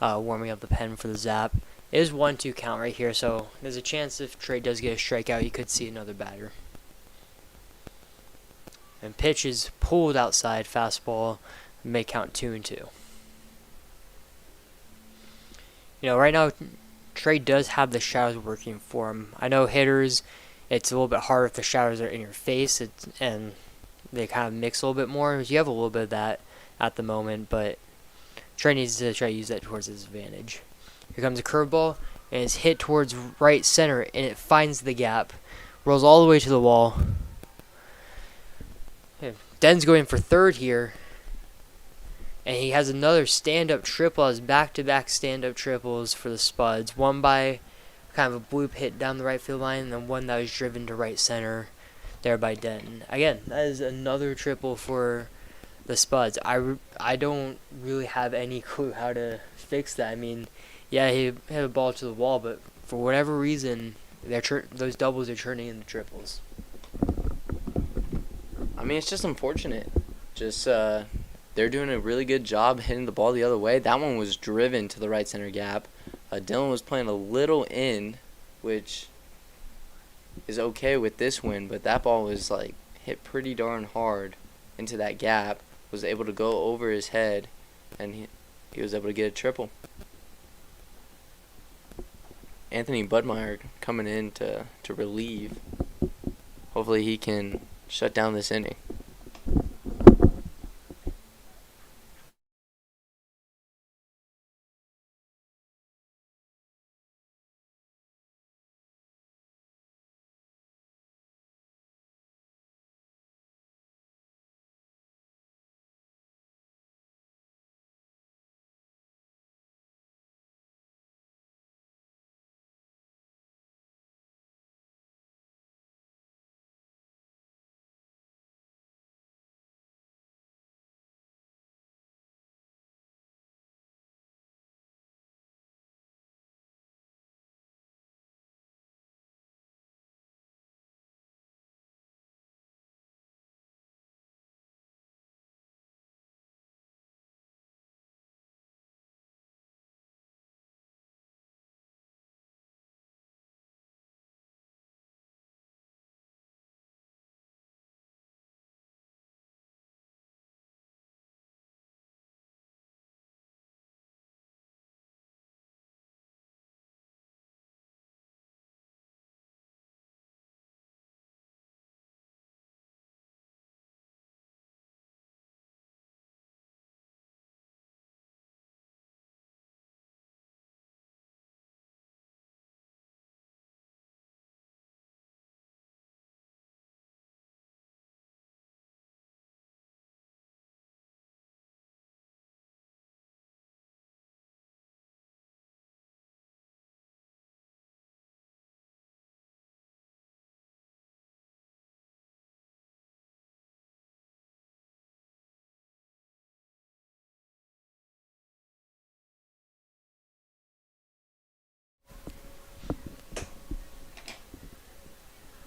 warming up the pen for the Zap. It is 1-2 count right here, so there's a chance if Trey does get a strikeout, you could see another batter. And pitch is pulled outside, fastball, may count 2-2. You know, right now, Trey does have the shadows working for him. I know hitters, it's a little bit harder if the shadows are in your face and they kind of mix a little bit more. You have a little bit of that at the moment, but Trey needs to try to use that towards his advantage. Here comes a curveball, and it's hit towards right center, and it finds the gap. Rolls all the way to the wall. Den's going for third here. And he has another stand-up triple as back-to-back stand-up triples for the Spuds. One by kind of a bloop hit down the right field line, and then one that was driven to right center there by Denton. Again, that is another triple for the Spuds. I don't really have any clue how to fix that. I mean, yeah, he hit a ball to the wall, but for whatever reason, those doubles are turning into triples. I mean, it's just unfortunate. Just they're doing a really good job hitting the ball the other way. That one was driven to the right center gap. Dylan was playing a little in, which is okay with this win, but that ball was like hit pretty darn hard into that gap. Was able to go over his head, and he was able to get a triple. Anthony Budmeyer coming in to relieve. Hopefully he can shut down this inning.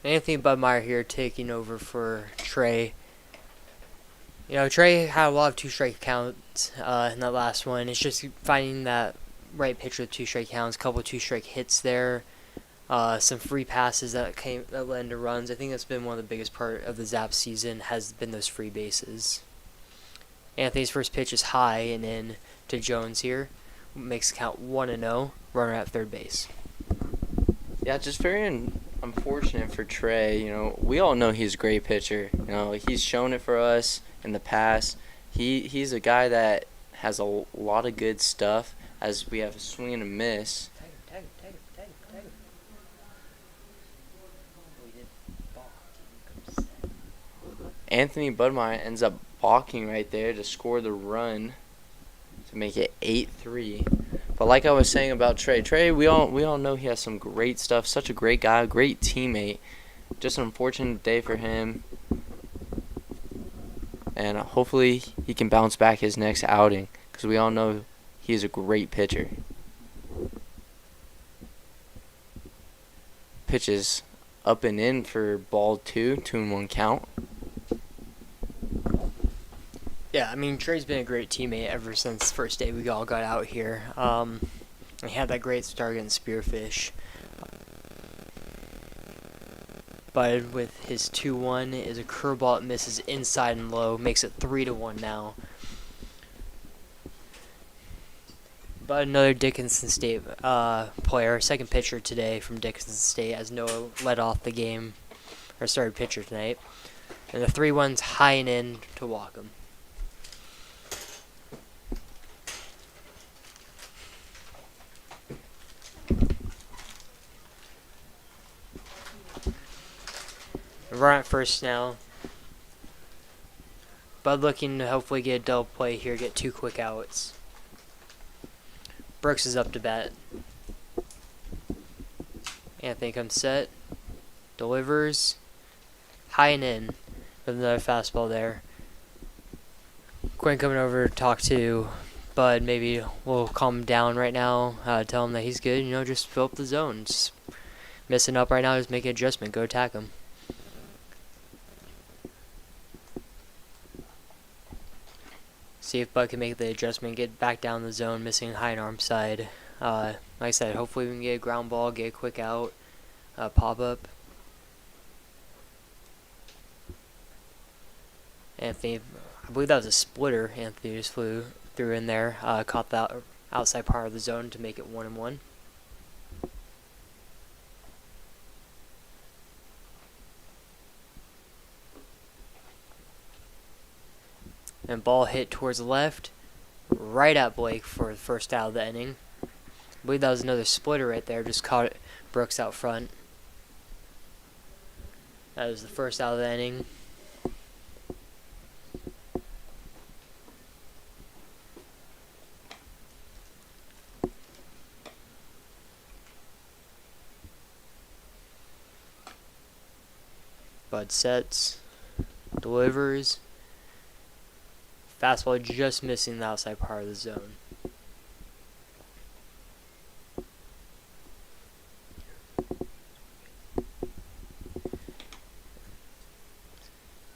Anthony Budmeyer here taking over for Trey. You know, Trey had a lot of two-strike counts in that last one. It's just finding that right pitch with two-strike counts, a couple of two-strike hits there, some free passes that led into runs. I think that's been one of the biggest part of the Zap season has been those free bases. Anthony's first pitch is high and in to Jones here. Makes the count 1-0, runner at third base. Yeah, just very unfortunate for Trey. You know, we all know he's a great pitcher. You know, he's shown it for us in the past. He's a guy that has a lot of good stuff, as we have a swing and a miss. Anthony Budmeyer ends up balking right there to score the run to make it 8-3. But like I was saying about Trey, we all know he has some great stuff. Such a great guy, great teammate. Just an unfortunate day for him. And hopefully he can bounce back his next outing, because we all know he is a great pitcher. Pitches up and in for ball 2, 2-1 count. Yeah, I mean, Trey's been a great teammate ever since the first day we all got out here. He had that great start against Spearfish. But with his 2-1 is a curveball that misses inside and low, makes it 3-1 now. But another Dickinson State player, second pitcher today from Dickinson State, as Noah led off the game, or started pitcher tonight. And the 3-1's high and in to walk him. We're at first now. Bud looking to hopefully get a double play here, get 2 quick outs. Brooks is up to bat. Anthony comes set. Delivers. High and in with another fastball there. Quinn coming over to talk to Bud. Maybe we'll calm him down right now. Tell him that he's good. You know, just fill up the zones. Missing up right now, just make an adjustment. Go attack him. See if Bud can make the adjustment, get back down the zone, missing high and arm side. Like I said, hopefully we can get a ground ball, get a quick out, pop up. Anthony, I believe that was a splitter. Anthony just flew through in there, caught the outside part of the zone to make it 1-1. And ball hit towards the left, right at Blake for the first out of the inning. I believe that was another splitter right there, just caught it, Brooks out front. That was the first out of the inning. Bud sets, delivers. Fastball just missing the outside part of the zone.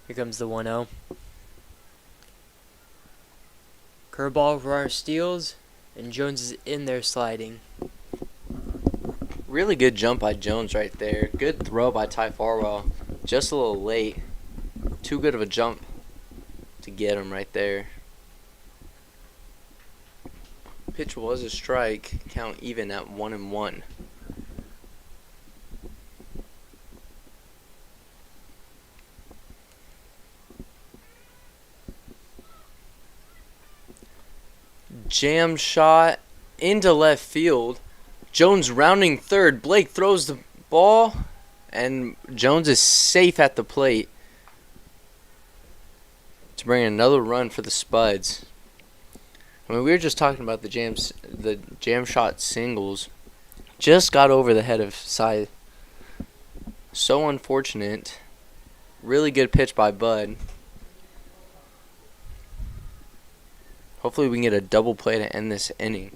Here comes the 1-0. Curveball, runner steals, and Jones is in there sliding. Really good jump by Jones right there. Good throw by Ty Farwell. Just a little late. Too good of a jump to get him right there. Pitch was a strike. Count even at 1-1. Jam shot into left field. Jones rounding third. Blake throws the ball, and Jones is safe at the plate to bring another run for the Spuds. I mean, we were just talking about the jam shot singles. Just got over the head of Cy. So unfortunate. Really good pitch by Bud. Hopefully we can get a double play to end this inning.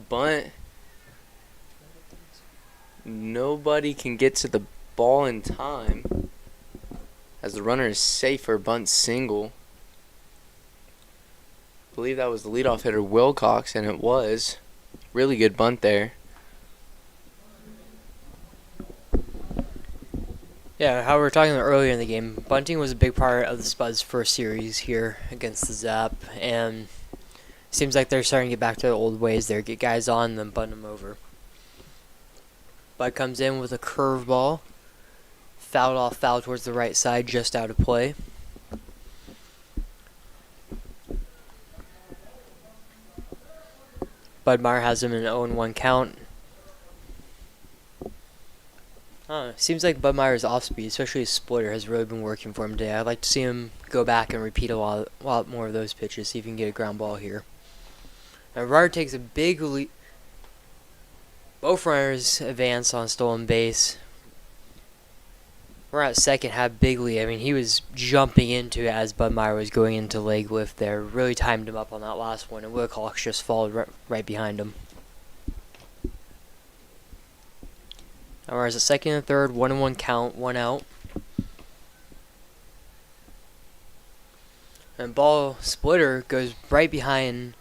bunt. Nobody can get to the ball in time as the runner is safe for a bunt single. I believe that was the leadoff hitter Wilcox, and it was. Really good bunt there. Yeah, how we were talking earlier in the game, bunting was a big part of the Spuds' first series here against the Zap, and seems like they're starting to get back to the old ways there. Get guys on, then bunt them over. Bud comes in with a curveball. Foul towards the right side, just out of play. Bud Meyer has him in an 0-1 count. Seems like Bud Meyer's off speed, especially his splitter, has really been working for him today. I'd like to see him go back and repeat a lot more of those pitches, see if he can get a ground ball here. Now Ryder takes a big lead. Both runners advance on stolen base. We're at second, had big lead. I mean, he was jumping into it as Bud Meyer was going into leg lift there. Really timed him up on that last one, and Wilcox just followed right behind him. Now we're at second and third, 1-1 count, 1 out. And ball splitter goes right behind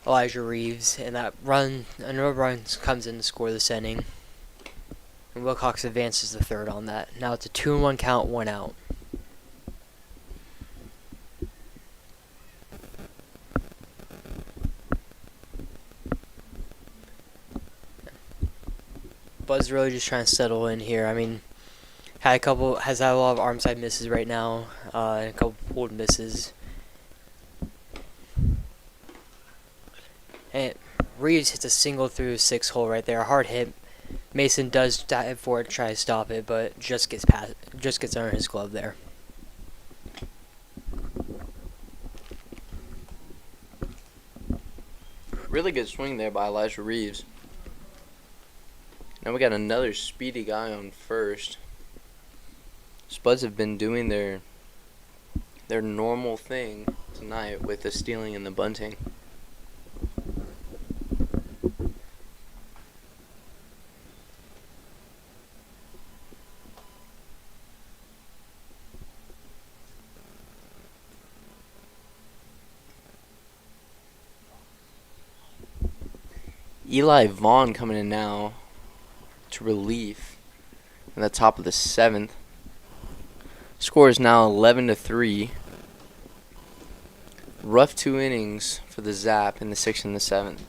Elijah Reeves, and another run comes in to score this inning. And Wilcox advances to third on that. Now it's a 2-1 count, 1 out. Bud's really just trying to settle in here. I mean, has had a lot of arm side misses right now, and a couple pulled misses. And Reeves hits a single through the 6 hole right there, a hard hit. Mason does dive for it, try to stop it, but just gets under his glove there. Really good swing there by Elijah Reeves. Now we got another speedy guy on first. Spuds have been doing their normal thing tonight with the stealing and the bunting. Eli Vaughn coming in now to relief in the top of the 7th. Score is now 11-3. Rough 2 innings for the Zap in the 6th and the 7th.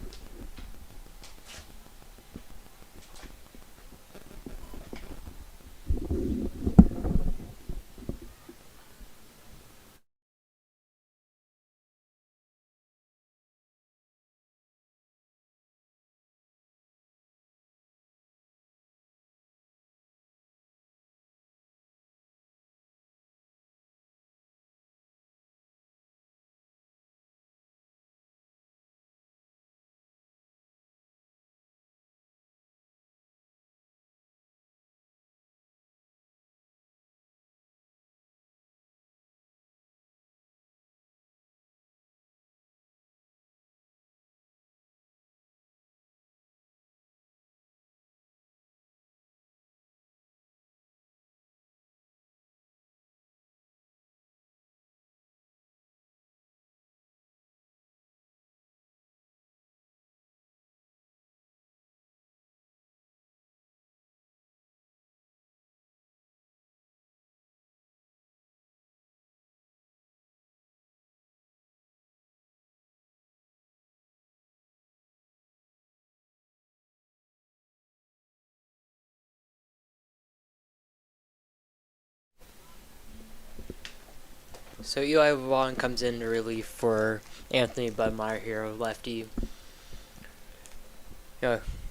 So Eli Vaughn comes in to relief for Anthony Budmeyer here, lefty.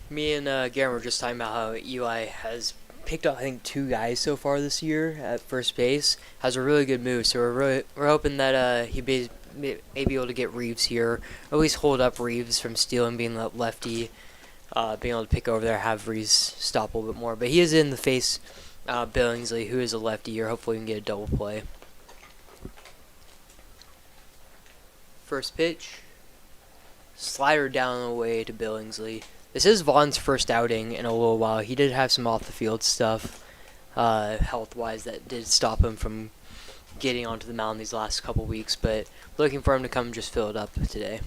Me and Garen were just talking about how Eli has picked up, I think, 2 guys so far this year at first base. Has a really good move, so we're hoping that he may be able to get Reeves here, or at least hold up Reeves from stealing, being that lefty, being able to pick over there, have Reeves stop a little bit more. But he is in the face Billingsley, who is a lefty here. Hopefully we can get a double play. First pitch, slider down the way to Billingsley. This is Vaughn's first outing in a little while. He did have some off the field stuff, health-wise, that did stop him from getting onto the mound these last couple weeks, but looking for him to come just fill it up today.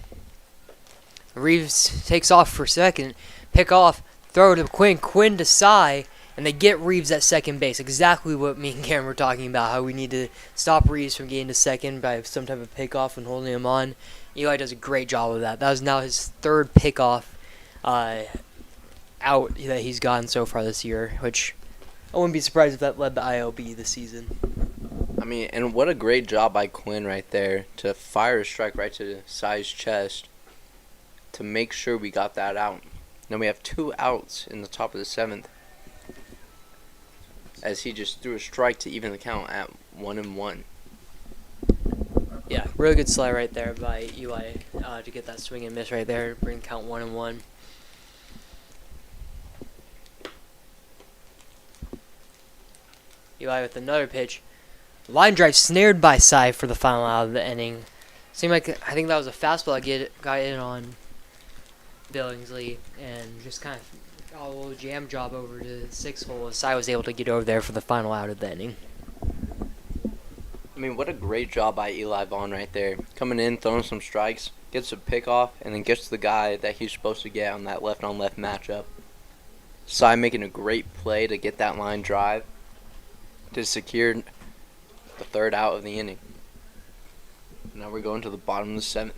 Reeves takes off for second, pick off, throw to Quinn to Cy, and they get Reeves at second base. Exactly what me and Cameron were talking about, how we need to stop Reeves from getting to second by some type of pickoff and holding him on. Eli does a great job of that. That was now his third pickoff out that he's gotten so far this year, which I wouldn't be surprised if that led the ILB this season. I mean, and what a great job by Quinn right there to fire a strike right to Cy's chest to make sure we got that out. Now we have 2 outs in the top of the 7th as he just threw a strike to even the count at 1-1. Yeah, really good slide right there by Eli to get that swing and miss right there, bring the count 1-1. Eli with another pitch. Line drive snared by Cy for the final out of the inning. Seemed like, I think that was a fastball that got in on Billingsley and just kind of got a little jam job over to the 6th hole as Cy was able to get over there for the final out of the inning. I mean, what a great job by Eli Vaughn right there. Coming in, throwing some strikes, gets a pick off, and then gets to the guy that he's supposed to get on that left-on-left matchup. Cy making a great play to get that line drive to secure the 3rd out of the inning. Now we're going to the bottom of the 7th.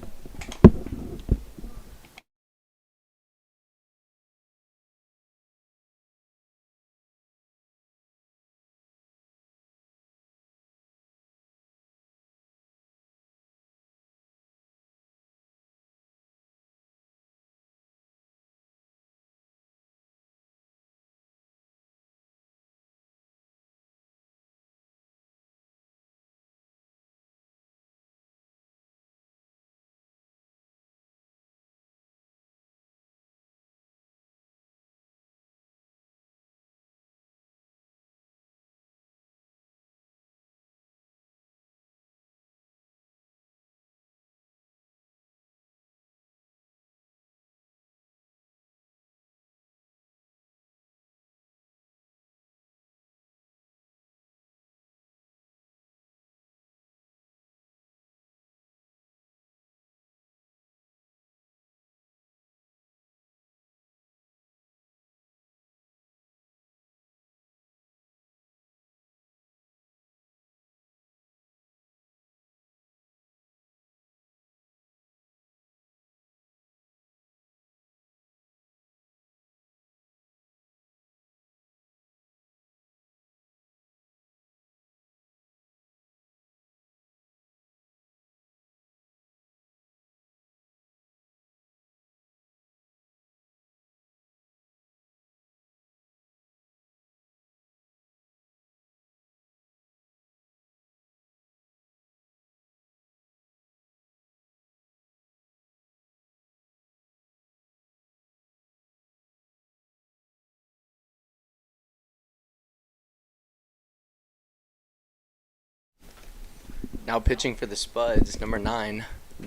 Now pitching for the Spuds, number 9,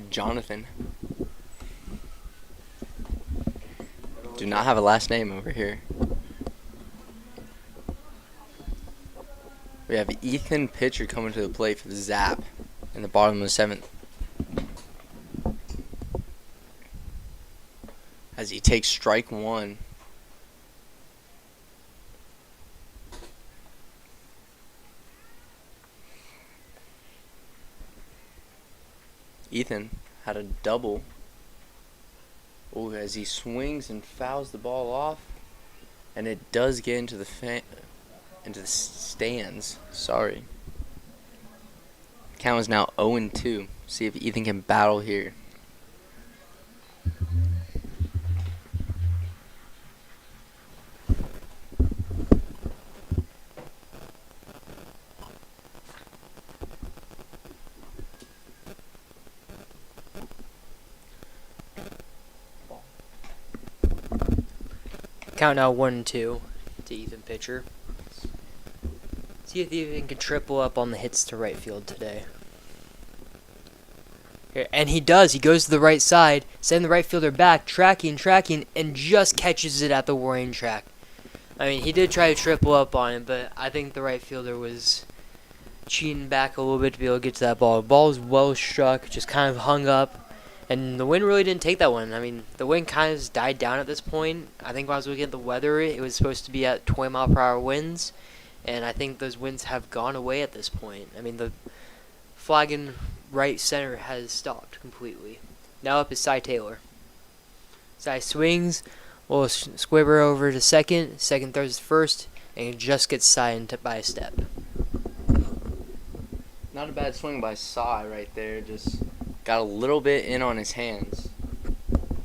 Jonathan. Do not have a last name over here. We have Ethan pitcher coming to the plate for the Zap in the bottom of the 7th. As he takes strike 1. Ethan had a double. Oh, as he swings and fouls the ball off, and it does get into the stands. Sorry. Count is now 0-2. See if Ethan can battle here. Count now 1-2 to Ethan pitcher. See if Ethan can triple up on the hits to right field today. And he does. He goes to the right side, sending the right fielder back, tracking, and just catches it at the warning track. I mean, he did try to triple up on it, but I think the right fielder was cheating back a little bit to be able to get to that ball. The ball was well struck, just kind of hung up, and the wind really didn't take that one. I mean, the wind kind of just died down at this point. I think when I was looking at the weather, it was supposed to be at 20-mile-per-hour winds, and I think those winds have gone away at this point. I mean, the flag in right center has stopped completely. Now up is Cy Taylor. Cy swings, will squibber over to second. Second throws to first, and he just gets Cy into by a step. Not a bad swing by Cy right there. Just got a little bit in on his hands.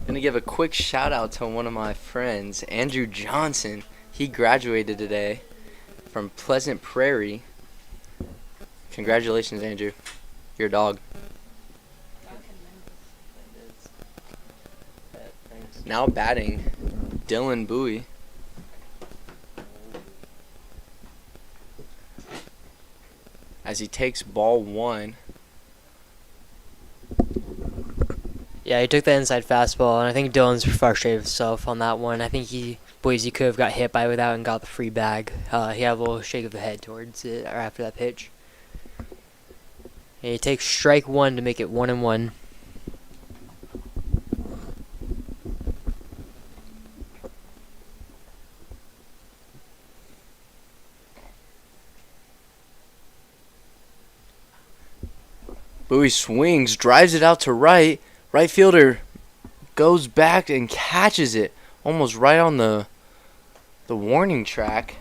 Gonna give a quick shout out to one of my friends, Andrew Johnson. He graduated today from Pleasant Prairie. Congratulations, Andrew. You're a dog. Now batting, Dylan Bowie. As he takes ball one. Yeah, he took the inside fastball, and I think Dylan's frustrated himself on that one. I think he believes he could have got hit by it without and got the free bag. He had a little shake of the head towards it or after that pitch. And he takes strike one to make it 1-1. Bowie swings, drives it out to right. Right fielder goes back and catches it almost right on the warning track.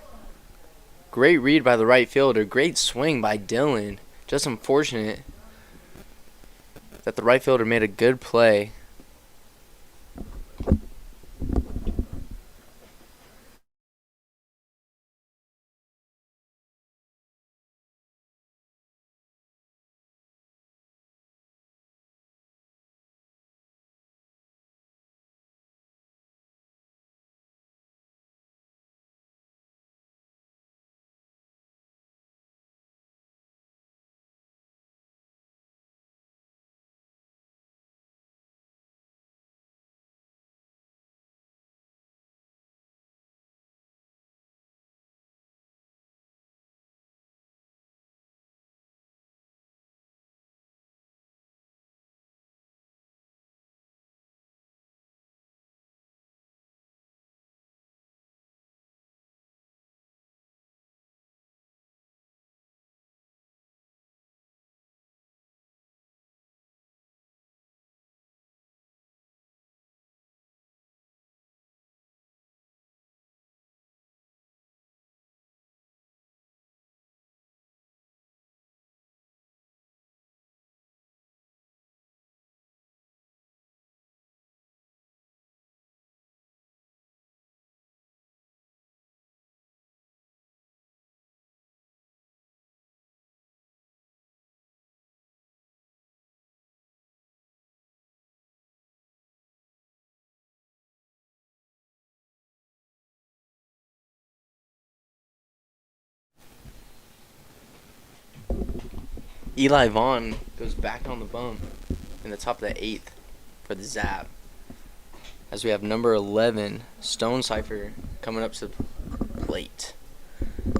Great read by the right fielder. Great swing by Dylan. Just unfortunate that the right fielder made a good play. Eli Vaughn goes back on the bump in the top of the 8th for the Zap. As we have number 11, Stone Cipher, coming up to the plate.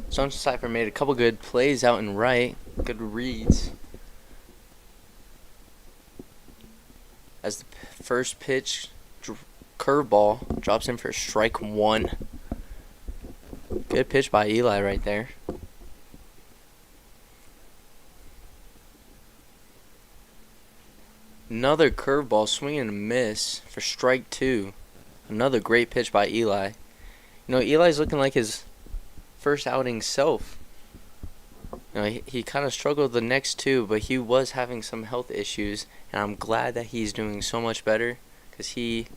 Stone Cipher made a couple good plays out and right, good reads. As the first pitch, curveball, drops in for strike one. Good pitch by Eli right there. Another curveball, swing and a miss for strike two. Another great pitch by Eli. You know, Eli's looking like his first outing self. You know, he kind of struggled the next two, but he was having some health issues, and I'm glad that he's doing so much better because he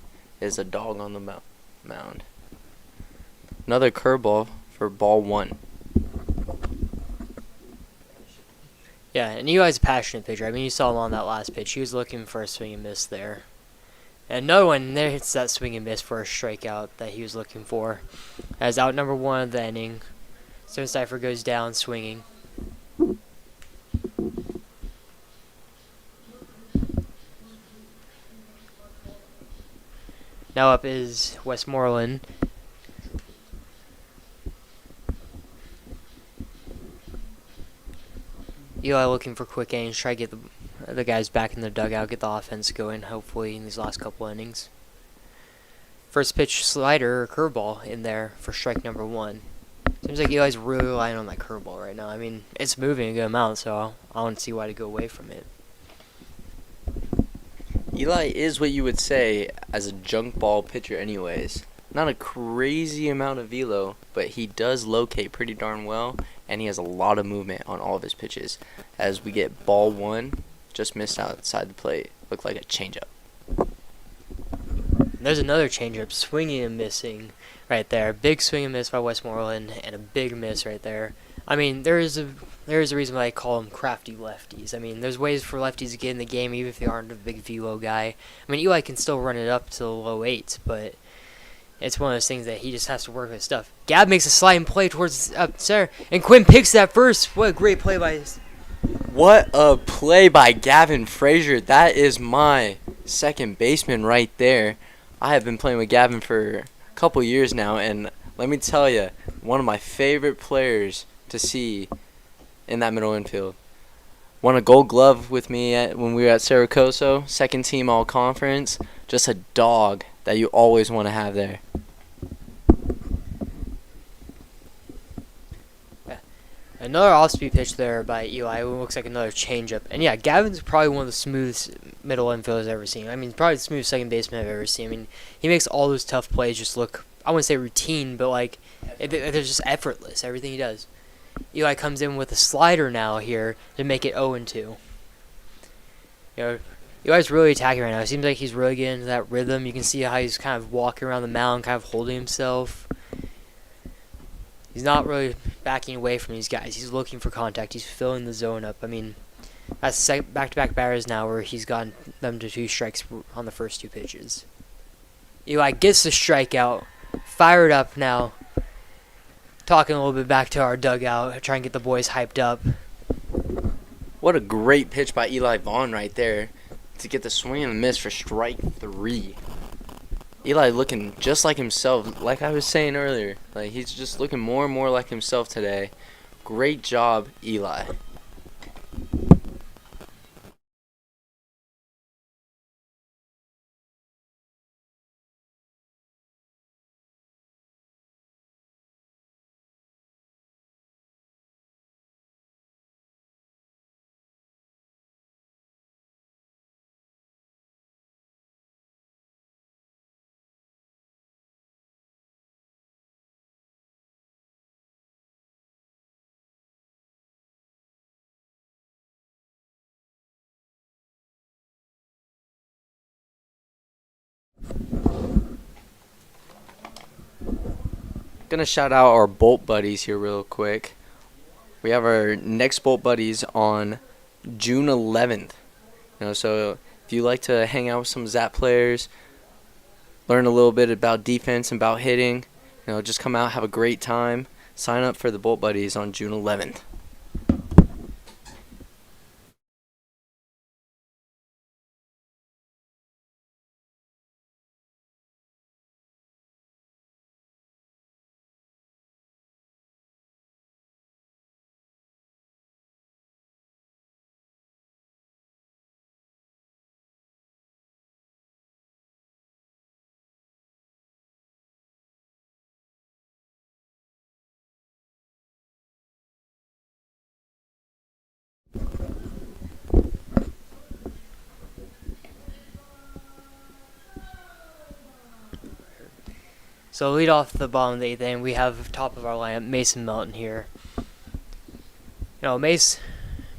is a dog on the mound. Another curveball for ball one. Yeah, and Eli's a passionate pitcher. I mean, you saw him on that last pitch. He was looking for a swing and miss there. And no one there hits that swing and miss for a strikeout that he was looking for. As out number one of the inning, Stone Cipher goes down swinging. Now up is Westmoreland. Eli looking for quick innings, try to get the guys back in the dugout, get the offense going, hopefully, in these last couple innings. First pitch slider or curveball in there for strike number 1. Seems like Eli's really relying on that curveball right now. I mean, it's moving a good amount, so I don't see why to go away from it. Eli is what you would say as a junk ball pitcher anyways. Not a crazy amount of velo, but he does locate pretty darn well, and he has a lot of movement on all of his pitches. As we get ball 1, just missed outside the plate. Looked like a changeup. There's another changeup, swinging and missing right there. Big swing and miss by Westmoreland, and a big miss right there. I mean, there is a reason why I call them crafty lefties. I mean, there's ways for lefties to get in the game even if they aren't a big velo guy. I mean, Eli can still run it up to the low 8s, but it's one of those things that he just has to work with stuff. Gab makes a sliding play towards up center, and Quinn picks that first. What a great play by his. What a play by Gavin Frazier. That is my second baseman right there. I have been playing with Gavin for a couple years now, and let me tell you, one of my favorite players to see in that middle infield. Won a gold glove with me when we were at Saracoso, second team all conference. Just a dog that you always want to have there. Another off-speed pitch there by Eli. It looks like another changeup. And yeah, Gavin's probably one of the smoothest middle infielders I've ever seen. I mean, probably the smoothest second baseman I've ever seen. I mean, he makes all those tough plays just look, I wouldn't say routine, but like, they're just effortless, everything he does. Eli comes in with a slider now here to make it 0-2. You know, Eli's really attacking right now. It seems like he's really getting into that rhythm. You can see how he's kind of walking around the mound, kind of holding himself. He's not really backing away from these guys. He's looking for contact. He's filling the zone up. I mean, that's back-to-back batters now where he's gotten them to 2 strikes on the first 2 pitches. Eli gets the strikeout, fired up now, talking a little bit back to our dugout, trying to get the boys hyped up. What a great pitch by Eli Vaughn right there to get the swing and the miss for strike 3. Eli looking just like himself, like I was saying earlier. Like, he's just looking more and more like himself today. Great job, Eli. Gonna shout out our Bolt buddies here real quick. We have our next Bolt buddies on June 11th. So if you like to hang out with some Zap players, learn a little bit about defense and about hitting, just come out, have a great time. Sign up for the Bolt buddies on June 11th. So lead off the bottom of the 8th inning, we have top of our lineup, Mason Melton here. Mace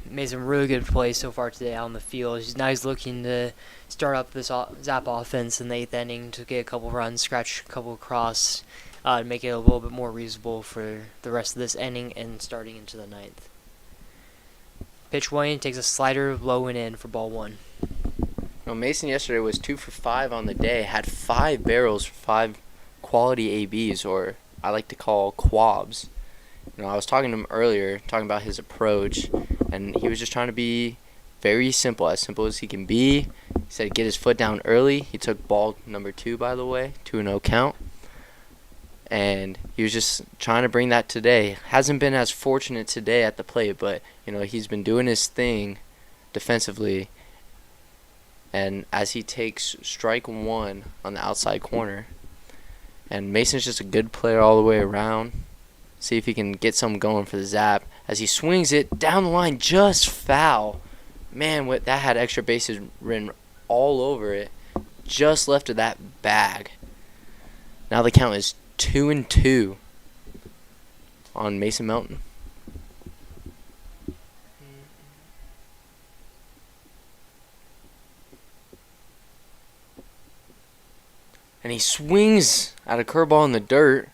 made some really good plays so far today out on the field. Now he's looking to start up this Zap offense in the 8th inning to get a couple runs, scratch a couple across, to make it a little bit more reasonable for the rest of this inning and starting into the 9th. Pitch 1 takes a slider low and in for ball 1. Mason yesterday was 2 for 5 on the day, had 5 barrels for 5 quality ABs, or I like to call quabs. I was talking to him earlier, talking about his approach, and he was just trying to be very simple, as simple as he can be. He said get his foot down early. He took ball number 2, by the way, 2-0 count. And he was just trying to bring that today. Hasn't been as fortunate today at the plate, but he's been doing his thing defensively. And as he takes strike 1 on the outside corner, and Mason's just a good player all the way around. See if he can get something going for the Zap. As he swings it down the line, just foul. Man, that had extra bases written all over it. Just left of that bag. Now the count is 2-2 on Mason Melton. And he swings at a curveball in the dirt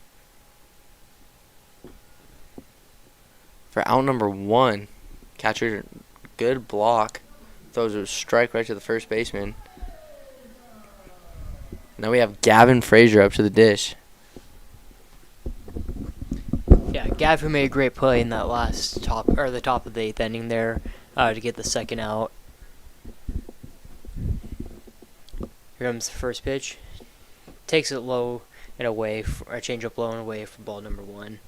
for out number 1. Catcher, good block. Throws a strike right to the first baseman. Now we have Gavin Frazier up to the dish. Yeah, Gavin made a great play in that last the top of the 8th inning there to get the second out. Here comes the first pitch. Takes it low and away, or a changeup low and away for ball number 1.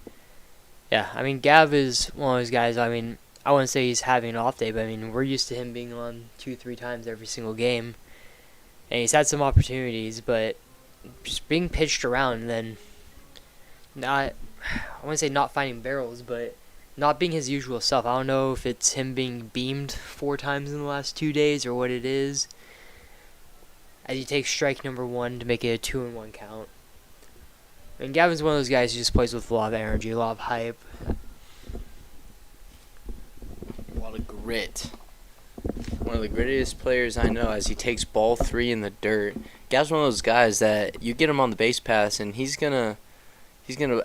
Yeah, I mean, Gav is one of those guys. I mean, I wouldn't say he's having an off day, but I mean, we're used to him being on 2-3 times every single game, and he's had some opportunities, but just being pitched around and then not, I wouldn't say not finding barrels, but not being his usual self. I don't know if it's him being beamed 4 times in the last 2 days or what it is. As he takes strike number 1 to make it a 2-1 count. And Gavin's one of those guys who just plays with a lot of energy, a lot of hype. A lot of grit. One of the grittiest players I know as he takes ball 3 in the dirt. Gav's one of those guys that you get him on the base pass and he's gonna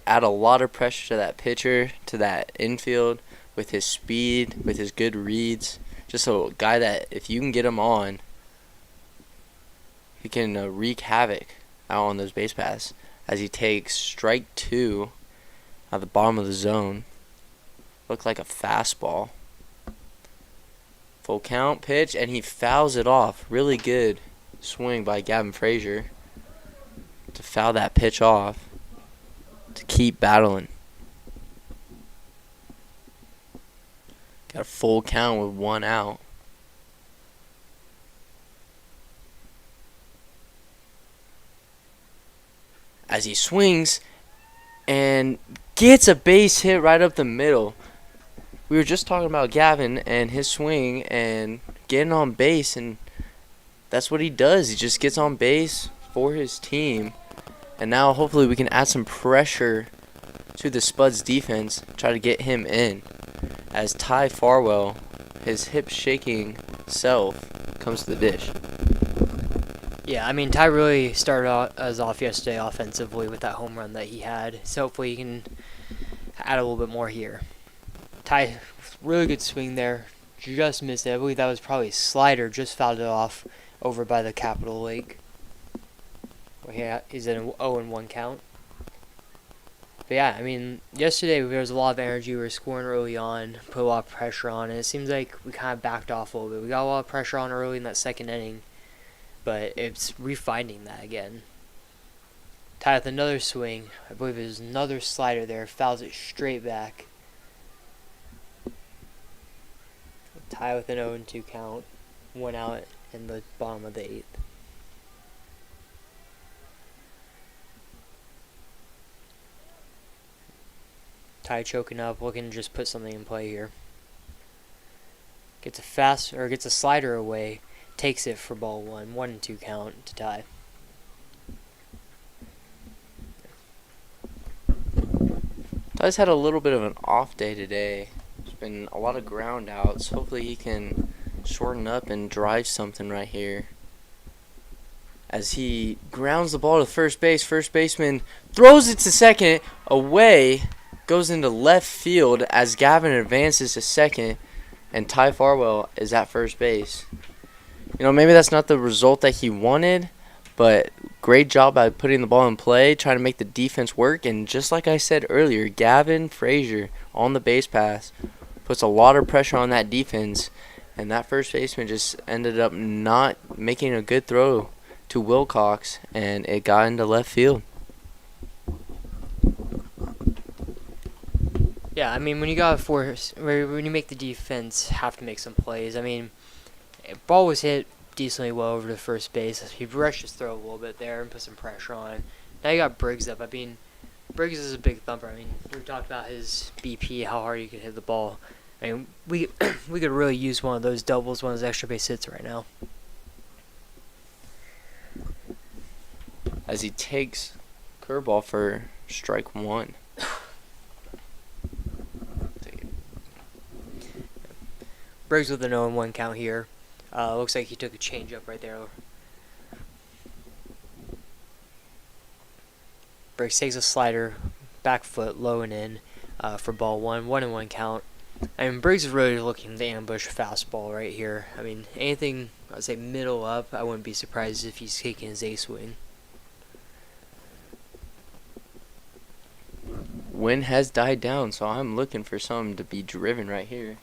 add a lot of pressure to that pitcher, to that infield, with his speed, with his good reads. Just a guy that if you can get him on, he can wreak havoc out on those base paths. As he takes strike 2 at the bottom of the zone. Looked like a fastball. Full count pitch, and he fouls it off. Really good swing by Gavin Frazier to foul that pitch off, to keep battling. Got a full count with 1 out. As he swings and gets a base hit right up the middle. We were just talking about Gavin and his swing and getting on base, and that's what he does. He just gets on base for his team. And now hopefully we can add some pressure to the Spuds defense, try to get him in. As Ty Farwell, his hip shaking self, comes to the dish. Yeah, I mean, Ty really started us off yesterday offensively with that home run that he had. So hopefully he can add a little bit more here. Ty, really good swing there. Just missed it. I believe that was probably a slider. Just fouled it off over by the Capitol Lake. Yeah, he's in an 0-1 count. But yeah, I mean, yesterday there was a lot of energy. We were scoring early on, put a lot of pressure on, and it seems like we kind of backed off a little bit. We got a lot of pressure on early in that second inning, but it's refinding that again. Ty with another swing. I believe there's another slider there. Fouls it straight back. Ty with an 0-2 count. 1 out in the bottom of the 8th. Ty choking up, looking to just put something in play here. Gets a slider away, takes it for ball 1. 1-2 count to Ty. Ty's had a little bit of an off day today. There's been a lot of ground outs. Hopefully he can shorten up and drive something right here. As he grounds the ball to first base, first baseman throws it to second, away, goes into left field as Gavin advances to second, and Ty Farwell is at first base. You know, maybe that's not the result that he wanted, but great job by putting the ball in play, trying to make the defense work, and just like I said earlier, Gavin Frazier on the base pass puts a lot of pressure on that defense, and that first baseman just ended up not making a good throw to Wilcox, and it got into left field. Yeah, I mean, when you got when you make the defense have to make some plays. I mean, ball was hit decently well over to first base. He rushed his throw a little bit there and put some pressure on. Now you got Briggs up. I mean, Briggs is a big thumper. I mean, we talked about his BP, how hard he could hit the ball. I mean, we we could really use one of those doubles, one of those extra base hits right now. As he takes curveball for strike one. Briggs with an 0-1 count here. Looks like he took a changeup right there. Briggs takes a slider, back foot, low and in for ball one. 1-1 count. I mean, Briggs is really looking to ambush fastball right here. I mean, anything, I'd say middle up, I wouldn't be surprised if he's taking his ace swing. Wind has died down, so I'm looking for something to be driven right here.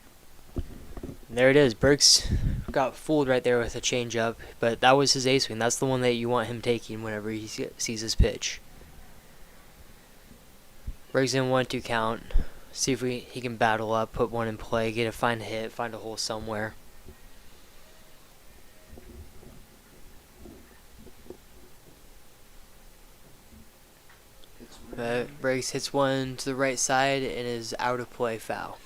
And there it is. Briggs got fooled right there with a changeup, but that was his ace swing. That's the one that you want him taking whenever he sees his pitch. Briggs in 1-2 count. See if he can battle up, put one in play, find a hit, find a hole somewhere. Briggs hits one to the right side and is out of play, foul.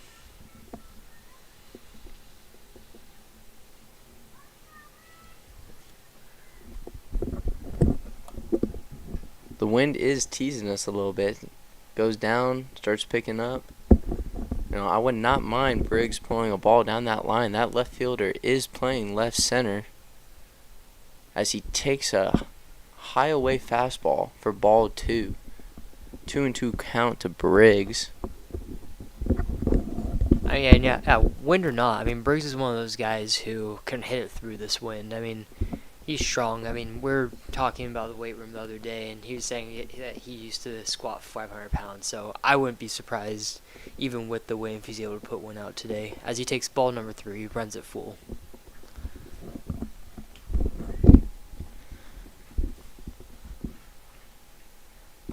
The wind is teasing us a little bit. Goes down, starts picking up. You know, I would not mind Briggs pulling a ball down that line. That left fielder is playing left center as he takes a high away fastball for ball two. 2-2 count to Briggs. Yeah, wind or not, I mean, Briggs is one of those guys who can hit it through this wind. I mean, he's strong. I mean, we're talking about the weight room the other day, and he was saying that he used to squat 500 pounds. So I wouldn't be surprised, even with the wind, if he's able to put one out today. As he takes ball number 3, he runs it full.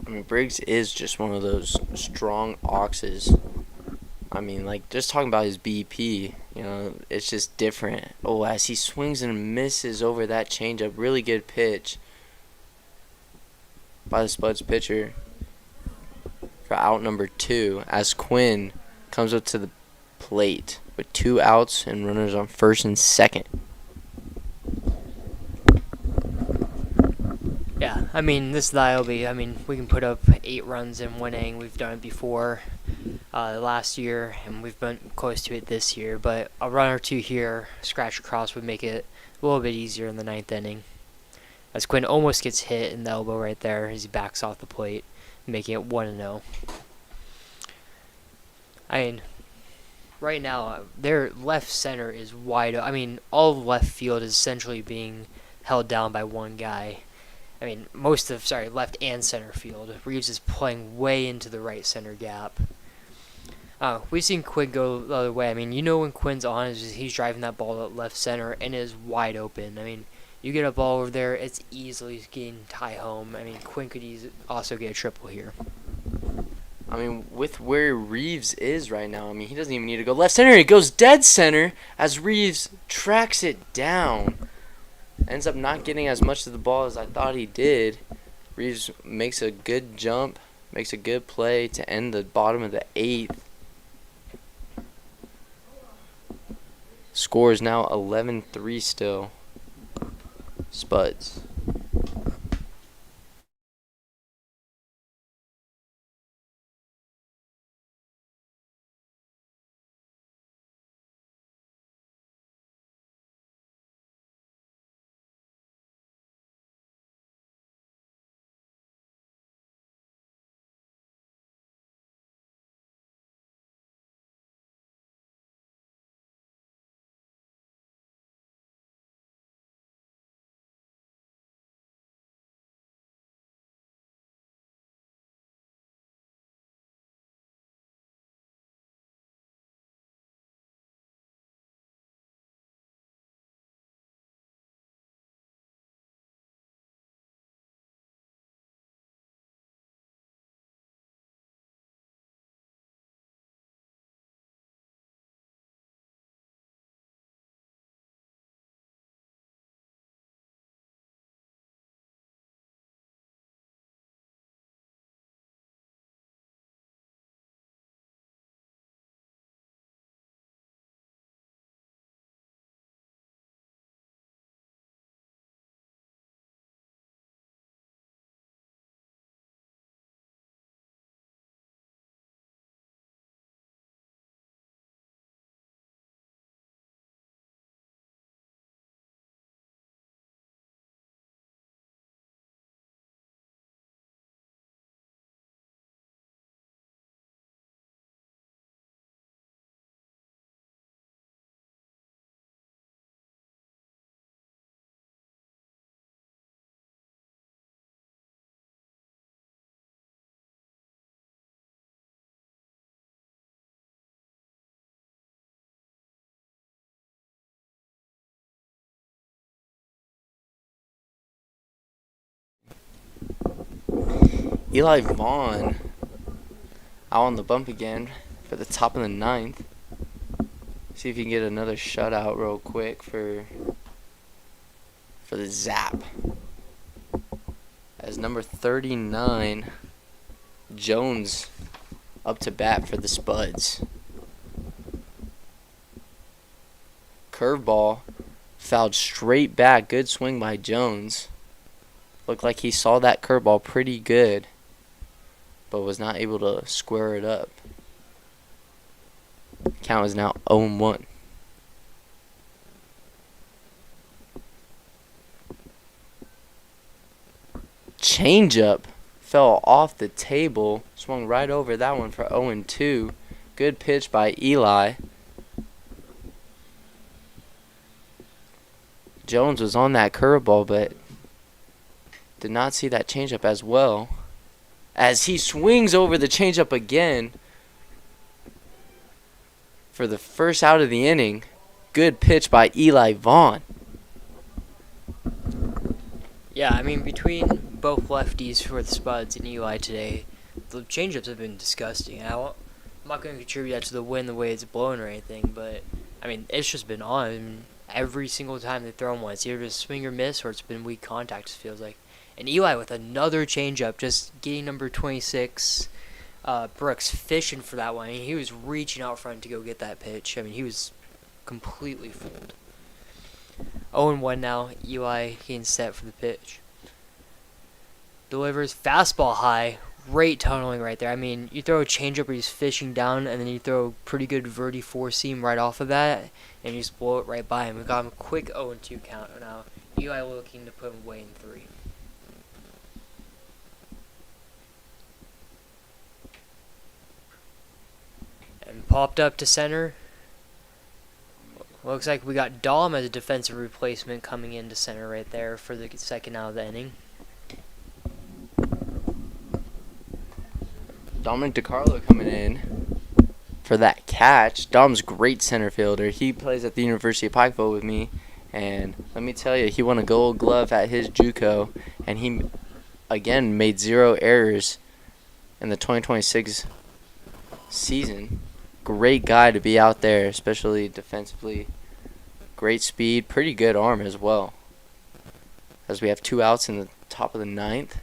I mean, Briggs is just one of those strong oxes. I mean, like, just talking about his BP, you know, it's just different. Oh, as he swings and misses over that changeup, really good pitch by the Spuds pitcher for out number 2 as Quinn comes up to the plate with 2 outs and runners on first and second. Yeah, I mean, this ILB, I mean, we can put up 8 runs in one inning. We've done it before last year, and we've been close to it this year. But a run or 2 here, scratch across, would make it a little bit easier in the 9th inning. As Quinn almost gets hit in the elbow right there as he backs off the plate, making it 1-0. I mean, right now, their left center is wide open. I mean, all of left field is essentially being held down by one guy. I mean, left and center field. Reeves is playing way into the right center gap. We've seen Quinn go the other way. I mean, you know when Quinn's on, he's driving that ball at left center and it is wide open. I mean, you get a ball over there, it's easily getting tie home. I mean, Quinn could also get a triple here. I mean, with where Reeves is right now, I mean, he doesn't even need to go left center. He goes dead center as Reeves tracks it down. Ends up not getting as much of the ball as I thought he did. Reeves makes a good jump, makes a good play to end the bottom of the 8th. Score is now 11-3 still. Spuds. Eli Vaughn out on the bump again for the top of the ninth. See if you can get another shutout real quick for the Zap. As number 39, Jones up to bat for the Spuds. Curveball fouled straight back. Good swing by Jones. Looked like he saw that curveball pretty good, but was not able to square it up. Count is now 0-1. Changeup fell off the table, swung right over that one for 0-2. Good pitch by Eli. Jones was on that curveball, but did not see that changeup as well. As he swings over the changeup again for the first out of the inning. Good pitch by Eli Vaughn. Yeah, I mean, between both lefties for the Spuds and Eli today, the changeups have been disgusting. I'm not going to contribute that to the win the way it's blowing or anything, but, I mean, it's just been on every single time they've thrown one. It's either just swing or miss, or it's been weak contact, it feels like. And Eli with another changeup, just getting number 26, Brooks fishing for that one. He was reaching out front to go get that pitch. I mean, he was completely fooled. 0-1 now. Eli getting set for the pitch. Delivers fastball high. Great tunneling right there. I mean, you throw a changeup where he's fishing down, and then you throw a pretty good verti four seam right off of that, and you just blow it right by him. We got him a quick 0-2 count now. Eli looking to put him away in 3. And popped up to center. Looks like we got Dom as a defensive replacement coming into center right there for the second out of the inning. Dominic DiCarlo coming in for that catch. Dom's great center fielder. He plays at the University of Pikeville with me, and let me tell you, he won a Gold Glove at his JUCO, and he again made 0 errors in the 2026 season. Great guy to be out there, especially defensively. Great speed, pretty good arm as well. As we have 2 outs in the top of the 9th.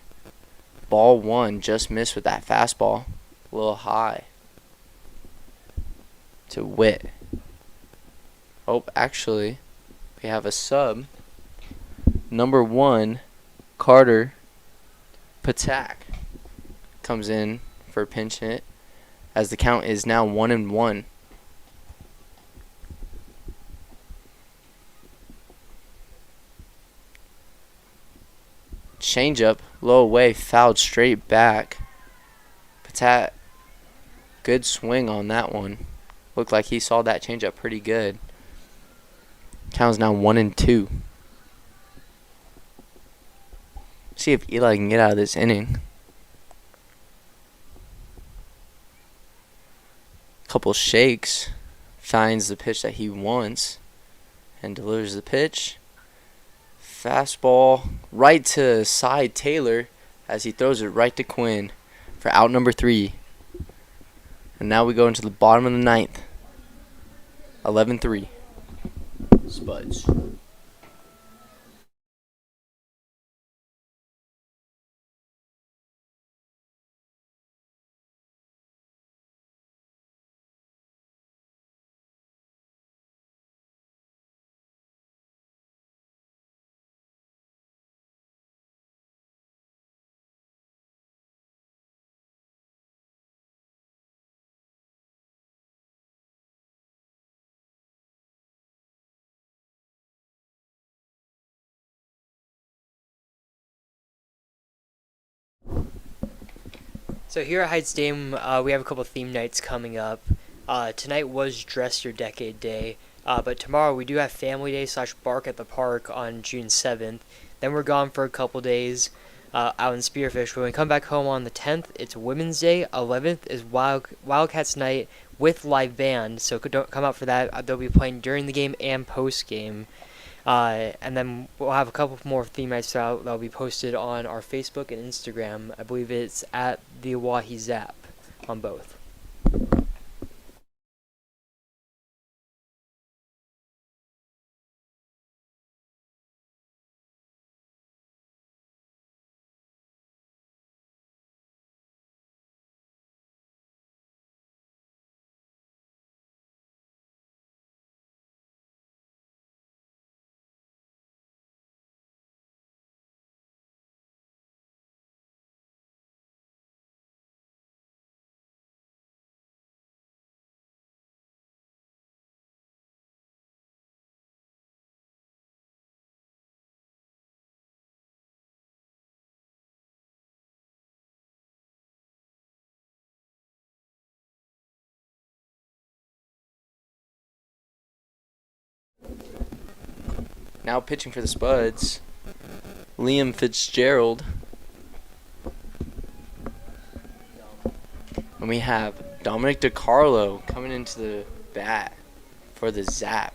Ball 1 just missed with that fastball. A little high. To Witt. Oh, actually, we have a sub. Number 1, Carter Patak comes in for a pinch hit, as the count is now 1-1. Changeup, low away, fouled straight back. Patat, good swing on that one. Looked like he saw that changeup pretty good. Count is now 1-2. See if Eli can get out of this inning. Couple shakes, finds the pitch that he wants, and delivers the pitch. Fastball right to side Taylor as he throws it right to Quinn for out number 3. And now we go into the bottom of the 9th. 11-3. Spuds. So here at Hyde Stadium, we have a couple of theme nights coming up. Tonight was Dress Your Decade Day, but tomorrow we do have Family Day / Bark at the Park on June 7th. Then we're gone for a couple days out in Spearfish. When we come back home on the 10th, it's Women's Day. 11th is Wildcats Night with live band, so don't come out for that. They'll be playing during the game and post game. And then we'll have a couple more theme nights out that'll be posted on our Facebook and Instagram. I believe it's at the Oahe Zap on both. Now pitching for the Spuds, Liam Fitzgerald. And we have Dominic DiCarlo coming into the bat for the Zap.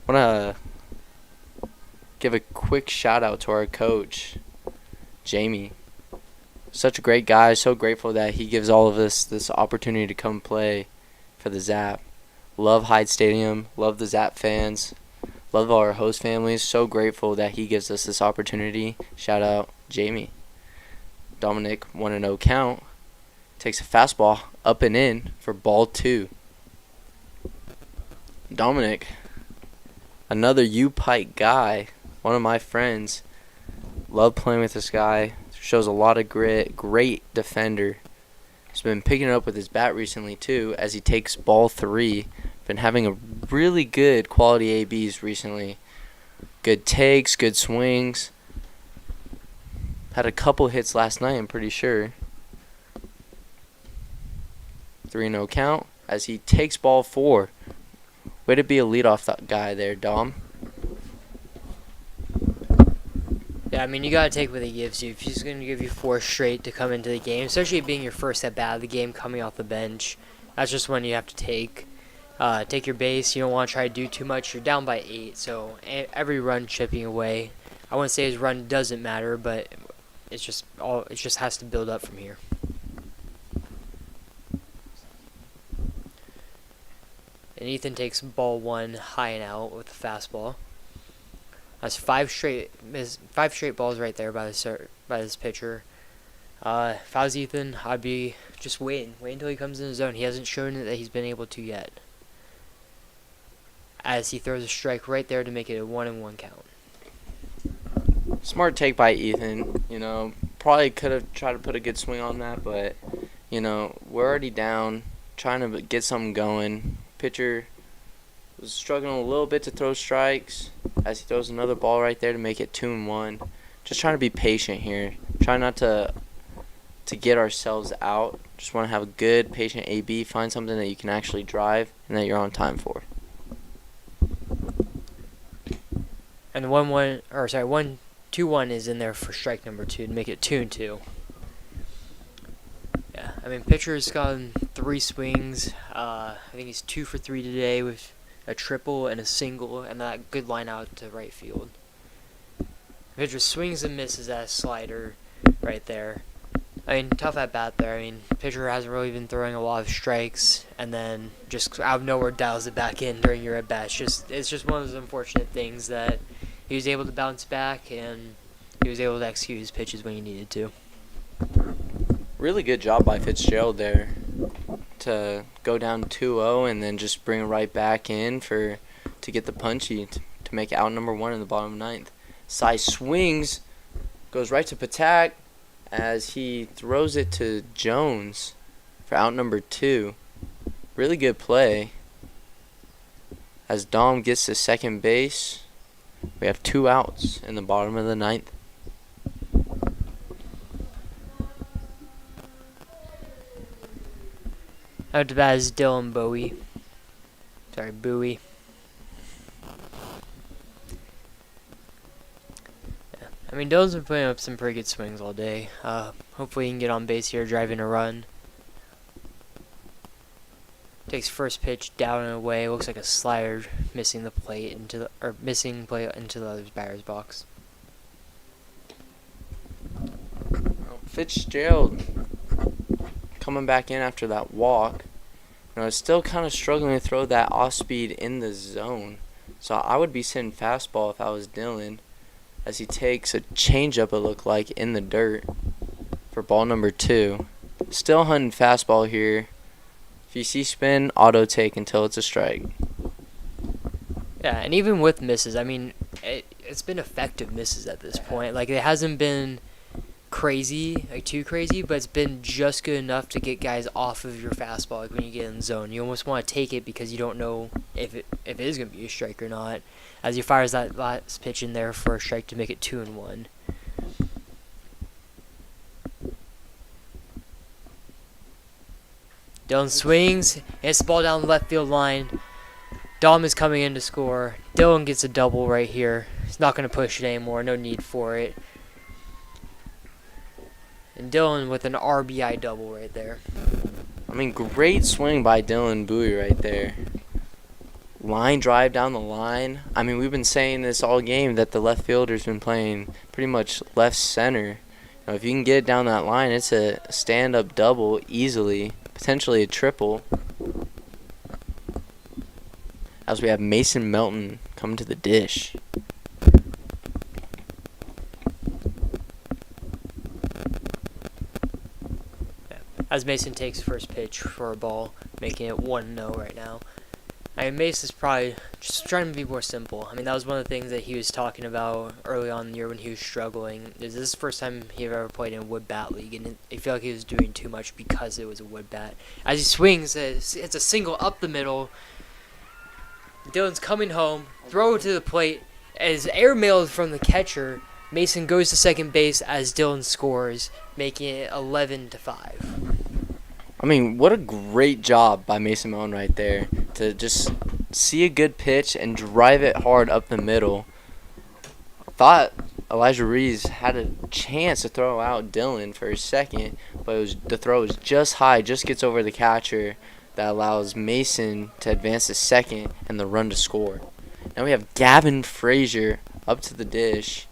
I want to give a quick shout out to our coach, Jamie. Such a great guy, so grateful that he gives all of us this opportunity to come play for the Zap. Love Hyde Stadium, love the Zap fans, love our host families. So grateful that he gives us this opportunity. Shout out Jamie. Dominic 1-0 count. Takes a fastball up and in for ball 2. Dominic, another U-Pike guy, one of my friends. Love playing with this guy. Shows a lot of grit. Great defender. He's been picking it up with his bat recently too, as he takes ball 3. Been having a really good quality ABs recently. Good takes, good swings. Had a couple hits last night, I'm pretty sure. 3-0 count as he takes ball 4. Way to be a leadoff guy there, Dom. Yeah, I mean, you got to take what he gives you. If he's going to give you 4 straight to come into the game, especially it being your first at bat of the game coming off the bench, that's just one you have to take. Take your base. You don't want to try to do too much. You're down by 8, so every run chipping away. I wouldn't say his run doesn't matter, but it just has to build up from here. And Ethan takes ball 1 high and out with a fastball. That's 5 straight balls right there by this pitcher. If I was Ethan, I'd be just wait until he comes in the zone. He hasn't shown it that he's been able to yet. As he throws a strike right there to make it a 1-1 count. Smart take by Ethan. Probably could have tried to put a good swing on that, but we're already down. Trying to get something going. Pitcher was struggling a little bit to throw strikes, as he throws another ball right there to make it 2-1. Just trying to be patient here. Try not to get ourselves out. Just want to have a good patient AB. Find something that you can actually drive and that you're on time for. And 1-2-1 is in there for strike number 2 to make it 2-2. Yeah, I mean, pitcher's gotten 3 swings. I think he's 2 for 3 today with a triple and a single, and that good line out to right field. Pitcher swings and misses that slider right there. I mean, tough at bat there. I mean, pitcher hasn't really been throwing a lot of strikes, and then just out of nowhere dials it back in during your at bat. It's just one of those unfortunate things that he was able to bounce back, and he was able to execute his pitches when he needed to. Really good job by Fitzgerald there to go down 2-0 and then just bring it right back in to get the punchy to make out number 1 in the bottom of the 9th. Sai swings, goes right to Patak as he throws it to Jones for out number 2. Really good play. As Dom gets to second base, we have 2 outs in the bottom of the 9th. Out to bat is Dylan Bowie. Yeah. I mean, Dylan's been putting up some pretty good swings all day. Hopefully he can get on base here, driving a run. takes first pitch down and away. Looks like a slider missing the plate missing play into the other batter's box. Fitzgerald coming back in after that walk. Is still kind of struggling to throw that off speed in the zone. So I would be sitting fastball if I was Dylan, as he takes a changeup, it looked like, in the dirt for ball number 2. Still hunting fastball here. If you see spin, auto take until it's a strike. Yeah, and even with misses, I mean, it's been effective misses at this point. Like, it hasn't been crazy, like too crazy, but it's been just good enough to get guys off of your fastball. Like when you get in the zone, you almost want to take it because you don't know if it is going to be a strike or not, as he fires that last pitch in there for a strike to make it 2-1. Dylan swings, hits the ball down the left field line. Dom is coming in to score. Dylan gets a double right here. He's not going to push it anymore, no need for it. And Dylan with an RBI double right there. I mean, great swing by Dylan Bowie right there. Line drive down the line. I mean, we've been saying this all game that the left fielder's been playing pretty much left center. If you can get it down that line, it's a stand-up double easily, potentially a triple. As we have Mason Melton coming to the dish. As Mason takes first pitch for a ball, making it 1-0 right now. I mean, Mason's probably just trying to be more simple. I mean, that was one of the things that he was talking about early on in the year when he was struggling. This is the first time he ever played in a wood bat league, and I feel like he was doing too much because it was a wood bat. As he swings, it's a single up the middle. Dylan's coming home, throw it to the plate, as airmailed from the catcher. Mason goes to second base as Dylan scores, making it 11-5. I mean, what a great job by Mason Melton right there to just see a good pitch and drive it hard up the middle. I thought Elijah Reeves had a chance to throw out Dylan for a second, but the throw was just high, just gets over the catcher, that allows Mason to advance to second and the run to score. Now we have Gavin Frazier up to the dish.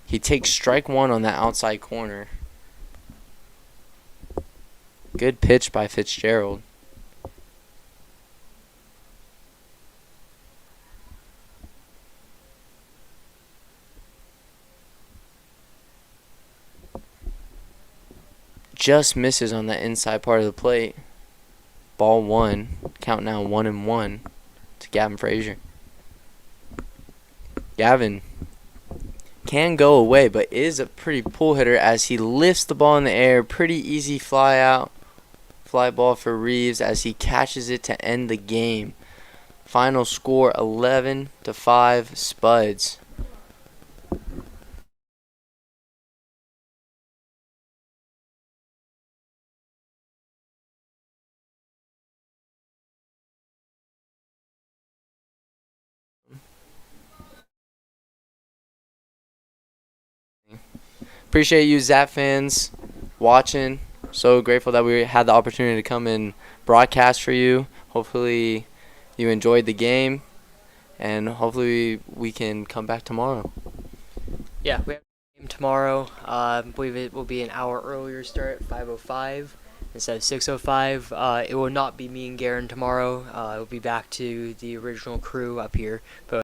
He takes strike 1 on that outside corner. Good pitch by Fitzgerald. Just misses on that inside part of the plate. Ball 1. Count now 1-1 to Gavin Frazier. Gavin can go away, but is a pretty pull hitter as he lifts the ball in the air. Pretty easy fly ball for Reeves as he catches it to end the game. Final score 11-5 Spuds. Appreciate you Zap fans watching. So grateful that we had the opportunity to come and broadcast for you. Hopefully you enjoyed the game, and hopefully we can come back tomorrow. Yeah, we have a game tomorrow. I believe it will be an hour earlier start at 5:05 instead of 6:05. It will not be me and Garen tomorrow. It will be back to the original crew up here. But